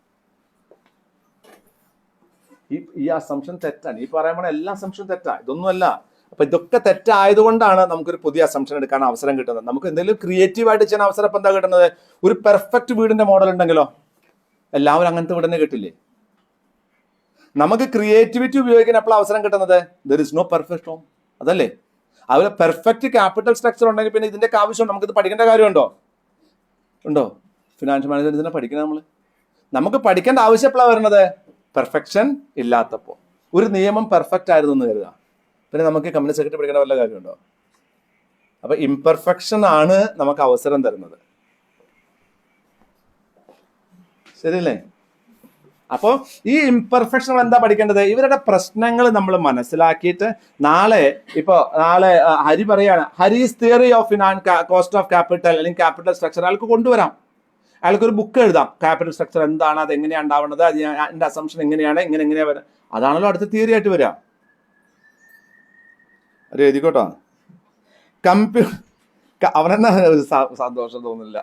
ഈ അസംഷൻ തെറ്റാണ്. ഈ പറയുമ്പോൾ എല്ലാ അസംഷൻ തെറ്റാ, ഇതൊന്നുമല്ല. അപ്പൊ ഇതൊക്കെ തെറ്റായതുകൊണ്ടാണ് നമുക്കൊരു പുതിയ അസംഷൻ എടുക്കാൻ അവസരം കിട്ടുന്നത്. നമുക്ക് എന്തെങ്കിലും ക്രിയേറ്റീവ് ആയിട്ട് ചെയ്യാൻ അവസരം ഇപ്പൊ എന്താ കിട്ടുന്നത്? ഒരു പെർഫെക്റ്റ് വീടിന്റെ മോഡൽ ഉണ്ടെങ്കിലോ എല്ലാവരും അങ്ങനത്തെ വീട് തന്നെ കിട്ടില്ലേ? നമുക്ക് ക്രിയേറ്റിവിറ്റി ഉപയോഗിക്കാൻ എപ്പോഴും അവസരം കിട്ടുന്നത്? There is no perfect home. അതല്ലേ? അതുപോലെ പെർഫെക്റ്റ് ക്യാപിറ്റൽ സ്ട്രക്ചർ ഉണ്ടെങ്കിൽ പിന്നെ ഇതിന്റെ ആവശ്യം നമുക്കിത് പഠിക്കേണ്ട കാര്യമുണ്ടോ? ഉണ്ടോ? ഫിനാൻഷ്യൽ മാനേജ്മെന്റ് പഠിക്കണം. നമുക്ക് പഠിക്കേണ്ട ആവശ്യം എപ്പോഴാണ് വരുന്നത്? പെർഫെക്ഷൻ ഇല്ലാത്തപ്പോൾ. ഒരു നിയമം പെർഫെക്റ്റ് ആയിരുന്നു എന്ന് കരുതുക, പിന്നെ നമുക്ക് കമ്പനി സെക്രട്ടറി പഠിക്കേണ്ട വല്ല കാര്യമുണ്ടോ? അപ്പൊ ഇംപെർഫെക്ഷൻ ആണ് നമുക്ക് അവസരം തരുന്നത്. ശരിയല്ലേ? അപ്പോൾ ഈ ഇംപെർഫെക്ഷൻ എന്താ പഠിക്കേണ്ടത്? ഇവരുടെ പ്രശ്നങ്ങൾ നമ്മൾ മനസ്സിലാക്കിയിട്ട് നാളെ ഹരി പറയാണ്, ഹരീസ് theory of cost of capital അല്ലെങ്കിൽ ക്യാപിറ്റൽ സ്ട്രക്ചർ അയാൾക്ക് കൊണ്ടുവരാം. അയാൾക്കൊരു ബുക്ക് എഴുതാം. ക്യാപിറ്റൽ സ്ട്രക്ചർ എന്താണ്, അത് എങ്ങനെയാണ് ഉണ്ടാവുന്നത്, അതിന്റെ അസംഷൻ എങ്ങനെയാണ്, എങ്ങനെയാ വരാം. അതാണല്ലോ അടുത്ത തിയറി ആയിട്ട് വരിക. ഒരു എഴുതിക്കോട്ടോ. അവനെന്നാ സന്തോഷം തോന്നുന്നില്ല.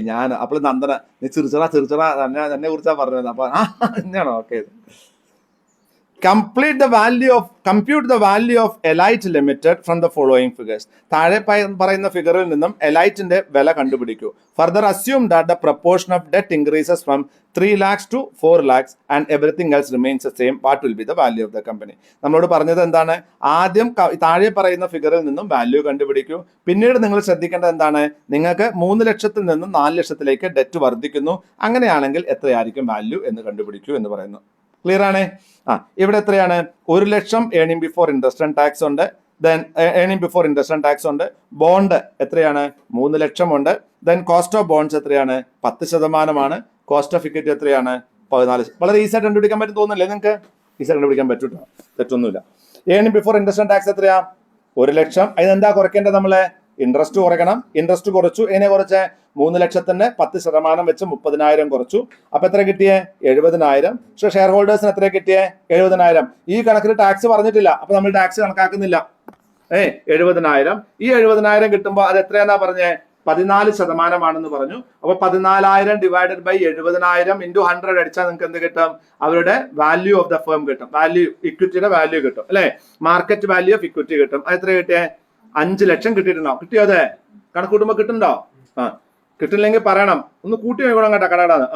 ഞാൻ അപ്പോൾ നന്ദന നീ ചിറിച്ചറ എന്നെ കുറിച്ചാ പറഞ്ഞത്. അപ്പൊ തന്നെയാണോ? Okay. compute the value of Elite Limited from the following figures. താഴെ പറയുന്ന ഫിഗറിൽ നിന്നും എലൈറ്റിന്റെ വില കണ്ടുപിടിക്കൂ. Further assume that the proportion of debt increases from 3 lakhs to 4 lakhs and everything else remains the same. What will be the value of the company? നമ്മളോട് പറഞ്ഞത് എന്താണ്? ആദ്യം താഴെ പറയുന്ന ഫിഗറിൽ നിന്നും വാല്യൂ കണ്ടുപിടിക്കൂ. പിന്നീട് നിങ്ങൾ ശ്രദ്ധിക്കേണ്ടത് എന്താണ്? നിങ്ങൾക്ക് 3 ലക്ഷത്തിൽ നിന്നും 4 ലക്ഷത്തിലേക്ക് ഡെറ്റ് വർദ്ധിക്കുന്നു. അങ്ങനെയാണെങ്കിൽ എത്രയായിരിക്കും വാല്യൂ എന്ന് കണ്ടുപിടിക്കൂ എന്ന് പറയുന്നു. ക്ലിയർ ആണ്? ഇവിടെ എത്രയാണ്? 1 lakh earning before interest and tax ഉണ്ട്. Then earning before interest and tax ഉണ്ട്. ബോണ്ട് എത്രയാണ്? 3 ലക്ഷം ഉണ്ട്. ദെൻ കോസ്റ്റ് ഓഫ് ബോണ്ട്സ് എത്രയാണ്? 10%. കോസ്റ്റ് ഓഫ് ഇക്വിറ്റി എത്രയാണ്? 14. വളരെ ഈസി ആയിട്ട് കണ്ടുപിടിക്കാൻ പറ്റും തോന്നുന്നില്ലേ നിങ്ങൾക്ക്? ഈസി ആയിട്ട് കണ്ടുപിടിക്കാൻ പറ്റൂട്ടോ, തെറ്റൊന്നുമില്ല. Earning before interest and tax എത്രയാ? 1 ലക്ഷം. അതിനെന്താ കുറയ്ക്കേണ്ടത്? നമ്മളെ ഇൻട്രസ്റ്റ് കുറയ്ക്കണം. ഇൻട്രസ്റ്റ് കുറച്ചു. എങ്ങനെ കുറച്ച്? 3 ലക്ഷത്തിന് 10% വെച്ച് 30,000 കുറച്ചു. അപ്പൊ എത്ര കിട്ടിയേ? 70,000. പക്ഷെ ഷെയർ ഹോൾഡേഴ്സിന് എത്ര കിട്ടിയേ? 70,000. ഈ കണക്കിൽ ടാക്സ് പറഞ്ഞിട്ടില്ല, അപ്പൊ നമ്മൾ ടാക്സ് കണക്കാക്കുന്നില്ല. 70,000. ഈ 70,000 കിട്ടുമ്പോൾ അത് എത്രയാന്നാ പറഞ്ഞേ? 14% പറഞ്ഞു. അപ്പൊ 14,000 ഡിവൈഡഡ് ബൈ 70,000 ഇൻറ്റു 100 അടിച്ചാൽ നിങ്ങൾക്ക് എന്ത് കിട്ടും? അവരുടെ വാല്യൂ ഓഫ് ദ ഫേം കിട്ടും. വാല്യൂ, ഇക്വിറ്റിയുടെ വാല്യൂ കിട്ടും അല്ലെ? മാർക്കറ്റ് വാല്യൂ ഓഫ് ഇക്വിറ്റി കിട്ടും. അത് എത്ര കിട്ടിയേ? 5 ലക്ഷം കിട്ടിയിട്ടുണ്ടോ? കിട്ടിയോ? അതെ. കണക്കൂട്ടുമ്പോ കിട്ടുന്നുണ്ടോ? കിട്ടില്ലെങ്കിൽ പറയണം, ഒന്ന് കൂട്ടി നോക്കണം കേട്ടോ. കടകടാന്ന്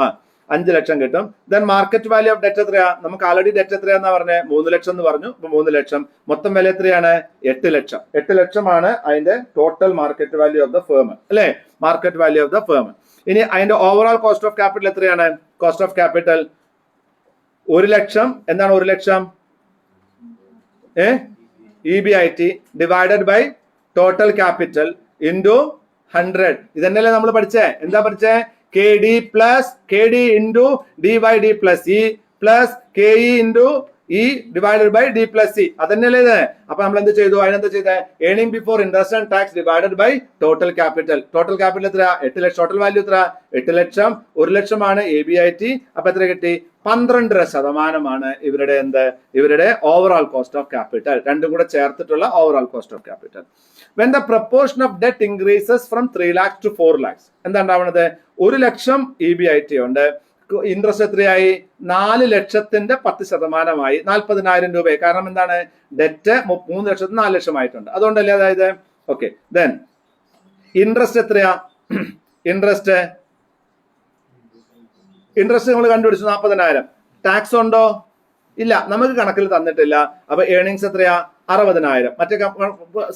5 ലക്ഷം കിട്ടും. Then market value of debt എത്രയാ? നമുക്ക് ആൾറെഡി ഡെറ്റ് എത്രയാന്നാ പറഞ്ഞേ? 3 ലക്ഷം എന്ന് പറഞ്ഞു. അപ്പൊ 3 ലക്ഷം. മൊത്തം വില എത്രയാണ്? 8 ലക്ഷം. 8 ലക്ഷമാണ് അതിന്റെ total market value of the firm അല്ലെ? Market value of the firm. ഇനി അതിന്റെ ഓവറോൾ കോസ്റ്റ് ഓഫ് ക്യാപിറ്റൽ എത്രയാണ്? Cost of capital 1 lakh. എന്താണ് 1 lakh? EBIT divided by total capital into 100. ഇതന്നെയല്ലേ നമ്മൾ പഠിച്ചേ? എന്താ പഠിച്ചേ? KD into DYD plus E plus KE into E divided by D plus C അതന്നെയല്ലേ ഇത്. അപ്പൊ നമ്മൾ എന്ത് ചെയ്തു, അതിനെന്താ ചെയ്തത്, earning before interest and tax divided by total capital. Total capital എത്ര, 8 ലക്ഷം. ടോട്ടൽ വാല്യൂ എത്ര, 8 ലക്ഷം. 1 ലക്ഷമാണ് ABIT. അപ്പൊ എത്ര കിട്ടി, 12% ഇവരുടെ ഇവരുടെ ഓവറോൾ കോസ്റ്റ് ഓഫ് ക്യാപിറ്റൽ. രണ്ടും കൂടെ ചേർത്തിട്ടുള്ള overall cost of capital. When the proportion of debt increases from 3 lakhs to 4 lakhs, എന്താ ഉണ്ടാവുന്നത്, 1 ലക്ഷം EBIT ഉണ്ട്, ഇൻട്രസ്റ്റ് എത്രയായി, 4 ലക്ഷത്തിന്റെ 10%, 40,000 രൂപ. കാരണം എന്താണ്, ഡെറ്റ് 3 ലക്ഷത്തിന് 4 ലക്ഷമായിട്ടുണ്ട്, അതുകൊണ്ടല്ലേ. അതായത് ഓക്കെ, ദെൻ ഇൻട്രസ്റ്റ് എത്രയാ, ഇൻട്രസ്റ്റ് നമ്മൾ കണ്ടുപിടിച്ചു 40,000. ടാക്സ് ഉണ്ടോ, ഇല്ല, നമുക്ക് കണക്കിൽ തന്നിട്ടില്ല. അപ്പൊ ഏർണിങ്സ് എത്രയാ, 60,000. മറ്റേ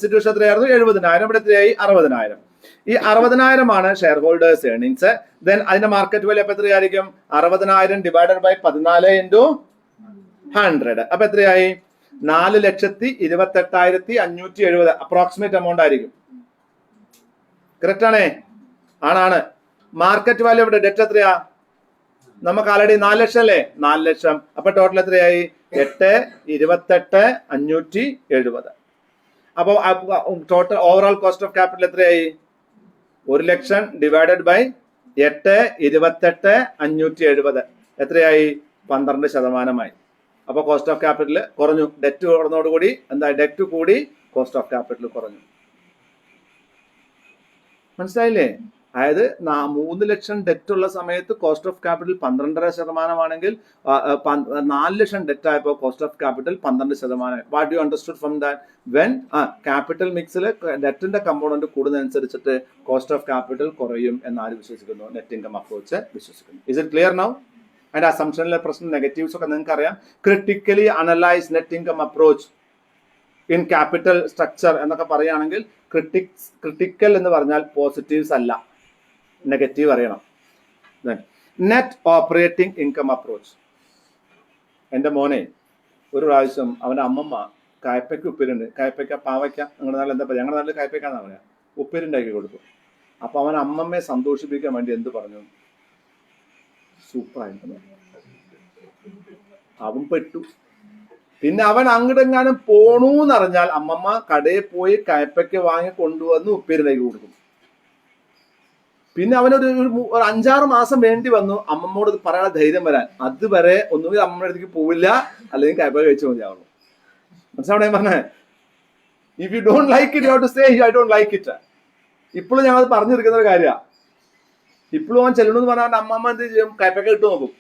സിറ്റുവേഷൻ എത്രയായിരുന്നു, 70,000. ഇവിടെ എത്രയായി, 60,000. ഈ 60,000 ഷെയർ ഹോൾഡേഴ്സ് ഏർണിങ്സ്. ദെൻ അതിന്റെ മാർക്കറ്റ് വാല്യൂ അപ്പൊ എത്രയായിരിക്കും, 60,000 ഡിവൈഡഡ് ബൈ 14 ഇൻറ്റു 100. അപ്പൊ എത്രയായി, 4,28,570 അപ്രോക്സിമേറ്റ് എമൗണ്ട് ആയിരിക്കും. കറക്റ്റ് ആണേ, ആണാണ്. മാർക്കറ്റ് വാല്യൂ ഇവിടെ, ഡെറ്റ് എത്രയാ, നമുക്ക് ആൾറെഡി 4 ലക്ഷം അല്ലേ, 4 ലക്ഷം. അപ്പൊ ടോട്ടൽ എത്രയായി, 8,28,570. അപ്പൊ total overall cost of capital എത്രയായി, 1 ലക്ഷം ഡിവൈഡഡ് ബൈ 8,28,570 എത്രയായി, 12%. അപ്പൊ കോസ്റ്റ് ഓഫ് ക്യാപിറ്റൽ കുറഞ്ഞു. ഡെറ്റ് കുറഞ്ഞതോടുകൂടി എന്താ, ഡെറ്റ് കൂടി, കോസ്റ്റ് ഓഫ് ക്യാപിറ്റൽ കുറഞ്ഞു. മനസ്സിലായില്ലേ? അതായത് 3 ലക്ഷം ഡെറ്റ് ഉള്ള സമയത്ത് cost of capital 12% 4 lakh debt ആയപ്പോൾ cost of capital 12%. What you understood from that, when capital മിക്സിൽ ഡെറ്റിന്റെ കമ്പോണന്റ് കൂടുന്നതനുസരിച്ചിട്ട് കോസ്റ്റ് ഓഫ് ക്യാപിറ്റൽ കുറയും എന്നാര് വിശ്വസിക്കുന്നു, നെറ്റ് ഇൻകം അപ്രോച്ച് വിശ്വസിക്കുന്നു. Is it clear now? അതിന്റെ അസംഷനിലെ പ്രശ്നം, നെഗറ്റീവ്സ് ഒക്കെ നിങ്ങൾക്ക് അറിയാം. Critically analyse net income approach in capital structure എന്നൊക്കെ പറയുകയാണെങ്കിൽ ക്രിട്ടിക്കൽ എന്ന് പറഞ്ഞാൽ പോസിറ്റീവ്സ് അല്ല, നെഗറ്റീവ് അറിയണം. Net operating income approach. എൻ്റെ മോനെ ഒരു പ്രാവശ്യം അവൻ്റെ അമ്മമ്മ കായ്പയ്ക്ക് ഉപ്പിരുണ്ട്, കായ്പയ്ക്ക പാവയ്ക്ക, നിങ്ങളുടെ നാട്ടിൽ എന്താ പറയുക, ഞങ്ങളുടെ നാട്ടിൽ കായ്പയ്ക്കാന്നാ പറയാ, ഉപ്പിരുണ്ടാക്കി കൊടുത്തു. അപ്പൊ അവൻ അമ്മമ്മയെ സന്തോഷിപ്പിക്കാൻ വേണ്ടി എന്ത് പറഞ്ഞു, സൂപ്പറായിരുന്നു. അവൻ പെട്ടു. പിന്നെ അവൻ അങ്ങോട്ടെങ്ങാനും പോണൂന്നറിഞ്ഞാൽ അമ്മമ്മ കടയിൽ പോയി കായ്പയ്ക്ക വാങ്ങി കൊണ്ടുവന്ന് ഉപ്പിരുണ്ടാക്കി കൊടുക്കും. പിന്നെ അവനൊരു 5-6 മാസം വേണ്ടി വന്നു അമ്മമ്മോട് പറയാനുള്ള ധൈര്യം വരാൻ. അതുവരെ ഒന്നുകിൽ അമ്മയുടെ അടുത്തേക്ക് പോവില്ല, അല്ലെങ്കിൽ കായ്പ കഴിച്ചു മതിയാവുള്ളൂ. മനസ്സിലാവണേ പറഞ്ഞേ, if you don't like it you have to say I don't like it. ഇപ്പോഴും ഞങ്ങൾ പറഞ്ഞിരിക്കുന്ന ഒരു കാര്യമാണ്. ഇപ്പോഴും അവൻ ചെല്ലണമെന്ന് പറഞ്ഞാൽ അമ്മമ്മ എന്ത് ചെയ്യും, കായ്പയ്ക്ക ഇട്ട് നോക്കും.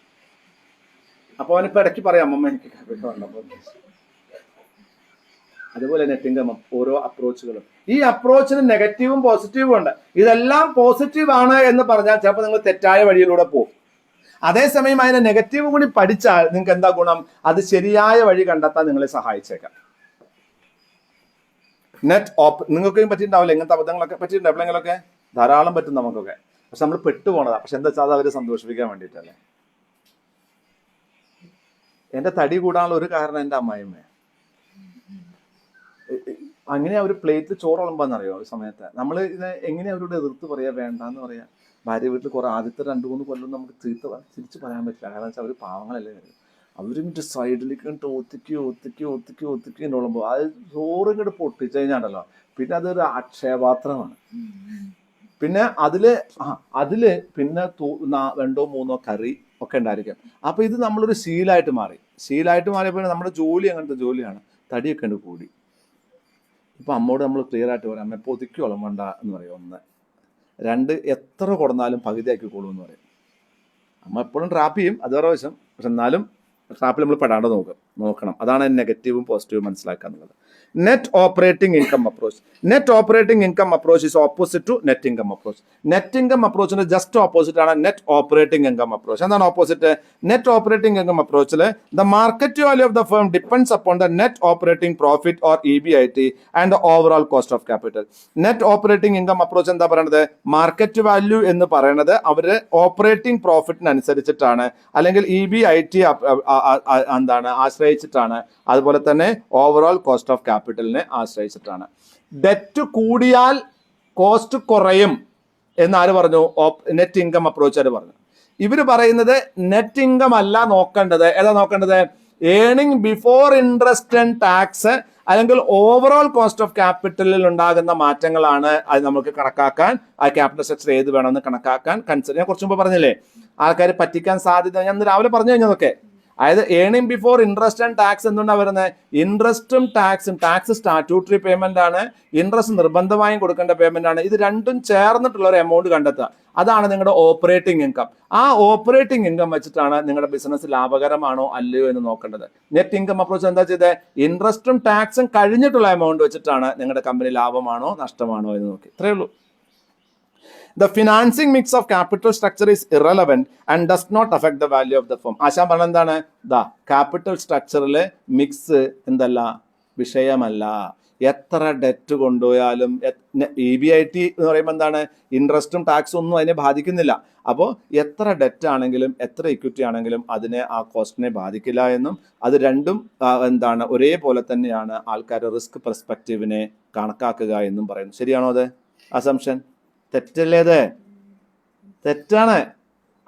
അപ്പൊ അവനിപ്പോ ഇടയ്ക്ക് പറയാം, അമ്മമ്മ എനിക്ക് കായ്പയ്ക്ക വേണ്ടപ്പോ. അതുപോലെ നെറ്റ് ഇൻകം ഓരോ അപ്രോച്ചുകളും, ഈ അപ്രോച്ചിന് നെഗറ്റീവും പോസിറ്റീവും ഉണ്ട്. ഇതെല്ലാം പോസിറ്റീവ് ആണ് എന്ന് പറഞ്ഞാൽ ചിലപ്പോൾ നിങ്ങൾ തെറ്റായ വഴിയിലൂടെ പോകും. അതേസമയം അതിന്റെ നെഗറ്റീവ് കൂടി പഠിച്ചാൽ നിങ്ങൾക്ക് എന്താ ഗുണം, അത് ശരിയായ വഴി കണ്ടെത്താൻ നിങ്ങളെ സഹായിച്ചേക്കാം. നിങ്ങൾക്കും പറ്റിയിട്ടുണ്ടാവില്ല, ഇങ്ങനത്തെ അബദ്ധങ്ങളൊക്കെ പറ്റിയിട്ടുണ്ട് എപ്പോഴെങ്കിലൊക്കെ, ധാരാളം പറ്റും നമുക്കൊക്കെ. പക്ഷെ നമ്മൾ പെട്ടുപോണതാ. പക്ഷെ എന്താ വെച്ചാൽ അത് അവരെ സന്തോഷിപ്പിക്കാൻ വേണ്ടിയിട്ടല്ലേ. എന്റെ തടി കൂടാനുള്ള ഒരു കാരണം എൻ്റെ അമ്മായിമ്മ. അങ്ങനെ അവർ പ്ലേറ്റിൽ ചോറ് വിളമ്പാന്നറിയോ ഒരു സമയത്ത്. നമ്മൾ ഇത് എങ്ങനെ അവരോട് എതിർത്ത് പറയാ, വേണ്ടാന്ന് പറയാ. ഭാര്യ വീട്ടിൽ കുറെ ആദ്യത്തെ 2-3 കൊല്ലം നമുക്ക് തിരിച്ച് പറയാൻ പറ്റില്ല. കാരണം വെച്ചാൽ അവർ പാവങ്ങളല്ലേ. അവരിങ്ങോട്ട് സൈഡിലേക്ക് ഒത്തുക്കി ഉള്ളുമ്പോൾ അത് ചോറ് ഇങ്ങോട്ട് പൊട്ടിച്ചു കഴിഞ്ഞാണ്ടല്ലോ, പിന്നെ അതൊരു അക്ഷയപാത്രമാണ്. പിന്നെ അതില് പിന്നെ 2-3 കറി ഒക്കെ ഉണ്ടായിരിക്കും. അപ്പൊ ഇത് നമ്മളൊരു ശീലമായിട്ട് മാറിയപ്പോൾ നമ്മുടെ ജോലി അങ്ങനത്തെ ജോലിയാണ്. തടിയൊക്കെ ഉണ്ട് കൂടി. ഇപ്പൊ അമ്മോട് നമ്മൾ ക്ലിയർ ആയിട്ട് പറയാം, അമ്മ ഇപ്പോൾ ഒതുക്കിയോളം വേണ്ട എന്ന് പറയും. 1, 2 എത്ര കൊടുന്നാലും പകുതി ആക്കിക്കോളൂ എന്ന് പറയും. അമ്മ എപ്പോഴും ട്രാപ്പ് ചെയ്യും, അത് വേറെ വശം. പക്ഷെ എന്നാലും ട്രാപ്പിൽ നമ്മൾ പെടാണ്ട് നോക്കണം. അതാണ് നെഗറ്റീവും പോസിറ്റീവും മനസ്സിലാക്കുക എന്നുള്ളത്. Net operating income approach. Net operating income approach is opposite to net income approach. Net income അപ്രോച്ചിന്റെ ജസ്റ്റ് ഓപ്പോസിറ്റ് ആണ് നെറ്റ് ഓപ്പറേറ്റിംഗ് ഇൻകം അപ്രോച്ച്. എന്താണ് ഓപ്പോസിറ്റ്? നെറ്റ് ഓപ്പറേറ്റിംഗ് ഇൻകം അപ്രോച്ചിൽ the market value of the firm depends upon the net operating profit or EBIT and the overall cost of capital. Net operating income approach എന്താ പറയുന്നത്? Market value എന്ന് പറയുന്നത് അവര് operating പ്രോഫിറ്റിനനുസരിച്ചിട്ടാണ്, അല്ലെങ്കിൽ EBIT ആശ്രയിച്ചിട്ടാണ്, അതുപോലെ തന്നെ ഓവറോൾ കോസ്റ്റ് ഓഫ് ക്യാപിറ്റലിനെ ആശ്രയിച്ചിട്ടാണ്. ഡെറ്റ് കൂടിയാൽ കോസ്റ്റ് കുറയും എന്നാര് പറഞ്ഞു? നെറ്റ് ഇൻകം അപ്രോച്ച് പറഞ്ഞു. ഇവര് പറയുന്നത് നെറ്റ് ഇൻകം അല്ല നോക്കേണ്ടത്. ഏതാ നോക്കേണ്ടത്? Earning before interest and tax അല്ലെങ്കിൽ ഓവറോൾ കോസ്റ്റ് ഓഫ് ക്യാപിറ്റലിൽ ഉണ്ടാകുന്ന മാറ്റങ്ങളാണ് അത് നമുക്ക് കണക്കാക്കാൻ, ആ ക്യാപിറ്റൽ സ്ട്രക്ചർ ഏത് വേണമെന്ന് കണക്കാക്കാൻ കൺസിഡർ. ഞാൻ കുറച്ച് മുമ്പ് പറഞ്ഞില്ലേ ആൾക്കാർ പറ്റിക്കാൻ സാധ്യത, ഞാൻ ഇന്ന് രാവിലെ പറഞ്ഞു കഴിഞ്ഞതൊക്കെ. അതായത് earning before interest and tax എന്തുകൊണ്ടാണ് വരുന്നത്? ഇൻട്രസ്റ്റും ടാക്സും, ടാക്സ് സ്റ്റാറ്റ്യൂട്ടറി പേയ്മെന്റ് ആണ്, ഇൻട്രസ്റ്റ് നിർബന്ധമായും കൊടുക്കേണ്ട പേയ്മെന്റ് ആണ്. ഇത് രണ്ടും ചേർന്നിട്ടുള്ള ഒരു എമൗണ്ട് കണ്ടെത്തുക, അതാണ് നിങ്ങളുടെ ഓപ്പറേറ്റിംഗ് ഇൻകം. ആ ഓപ്പറേറ്റിംഗ് ഇൻകം വെച്ചിട്ടാണ് നിങ്ങളുടെ ബിസിനസ് ലാഭകരമാണോ അല്ലയോ എന്ന് നോക്കേണ്ടത്. നെറ്റ് ഇൻകം അപ്രോച്ച് എന്താ ചെയ്തത്? ഇൻട്രസ്റ്റും ടാക്സും കഴിഞ്ഞിട്ടുള്ള എമൗണ്ട് വെച്ചിട്ടാണ് നിങ്ങളുടെ കമ്പനി ലാഭമാണോ നഷ്ടമാണോ എന്ന് നോക്കി. ഇത്രയേ ഉള്ളൂ. The financing mix of capital structure is irrelevant and does not affect the value of the firm. ആശാൻ പറഞ്ഞ എന്താണ്? ക്യാപിറ്റൽ സ്ട്രക്ചറിലെ മിക്സ് എന്തല്ല, വിഷയമല്ല. എത്ര ഡെറ്റ് കൊണ്ടുപോയാലും EBIT എന്ന് പറയുമ്പോൾ എന്താണ്? ഇൻട്രസ്റ്റും ടാക്സും ഒന്നും അതിനെ ബാധിക്കുന്നില്ല. അപ്പോൾ എത്ര ഡെറ്റ് ആണെങ്കിലും എത്ര ഇക്വിറ്റി ആണെങ്കിലും അതിനെ, ആ കോസ്റ്റിനെ ബാധിക്കില്ല എന്നും, അത് രണ്ടും എന്താണ് ഒരേപോലെ തന്നെയാണ് ആൾക്കാരുടെ റിസ്ക് പെർസ്പെക്റ്റീവിനെ കണക്കാക്കുക എന്നും പറയുന്നു. ശരിയാണോ അത് അസംഷൻ? തെറ്റല്ലേ അത്? തെറ്റാണ്.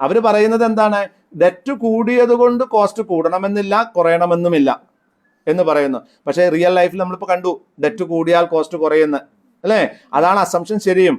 അവർ പറയുന്നത് എന്താണ്? ഡെറ്റ് കൂടിയത് കൊണ്ട് കോസ്റ്റ് കൂടണമെന്നില്ല, കുറയണമെന്നുമില്ല എന്ന് പറയുന്നു. പക്ഷേ റിയൽ ലൈഫിൽ നമ്മളിപ്പോൾ കണ്ടു ഡെറ്റ് കൂടിയാൽ കോസ്റ്റ് കുറയുന്നു അല്ലേ? അതാണ് അസംഷൻ ശരിയും.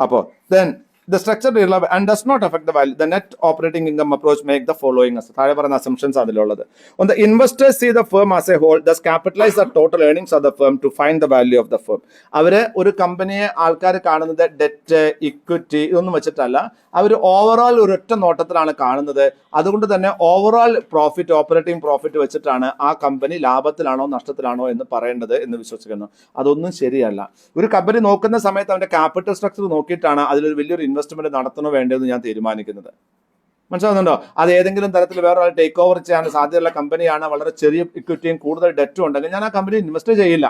അപ്പോൾ then the structure irrelevant and does not affect the value. The net operating income approach make the following താഴെ പറയുന്ന assumptions അതിലുള്ളത്. On the investors see the firm as a whole, thus capitalize the total earnings of the firm to find the value of the firm. അവര് ഒരു കമ്പനിയെ ആൾക്കാർ കാണുന്നത് debt, equity ഇതൊന്നും വെച്ചിട്ടല്ല, അവർ overall ഒരൊറ്റ നോട്ടത്തിലാണ് കാണുന്നത്. അതുകൊണ്ട് തന്നെ ഓവറോൾ പ്രോഫിറ്റ്, ഓപ്പറേറ്റിംഗ് പ്രോഫിറ്റ് വെച്ചിട്ടാണ് ആ കമ്പനി ലാഭത്തിലാണോ നഷ്ടത്തിലാണോ എന്ന് പറയേണ്ടത് എന്ന് വിശ്വസിക്കുന്നു. അതൊന്നും ശരിയല്ല. ഒരു കമ്പനി നോക്കുന്ന സമയത്ത് അവന്റെ ക്യാപിറ്റൽ സ്ട്രക്ചർ നോക്കിയിട്ടാണ് അതിലൊരു വലിയൊരു ഇൻവെസ്റ്റ്മെന്റ് നടത്തണോ വേണ്ടതെന്ന് ഞാൻ തീരുമാനിക്കുന്നത്. മനസ്സിലാവുന്നുണ്ടോ? അത് ഏതെങ്കിലും തരത്തിൽ വേറെ ടേക്ക് ഓവർ ചെയ്യാൻ സാധ്യതയുള്ള കമ്പനിയാണ്, വളരെ ചെറിയ ഇക്വിറ്റിയും കൂടുതൽ ഡെറ്റും ഉണ്ടെങ്കിൽ ഞാൻ ആ കമ്പനി ഇൻവെസ്റ്റ് ചെയ്യില്ല.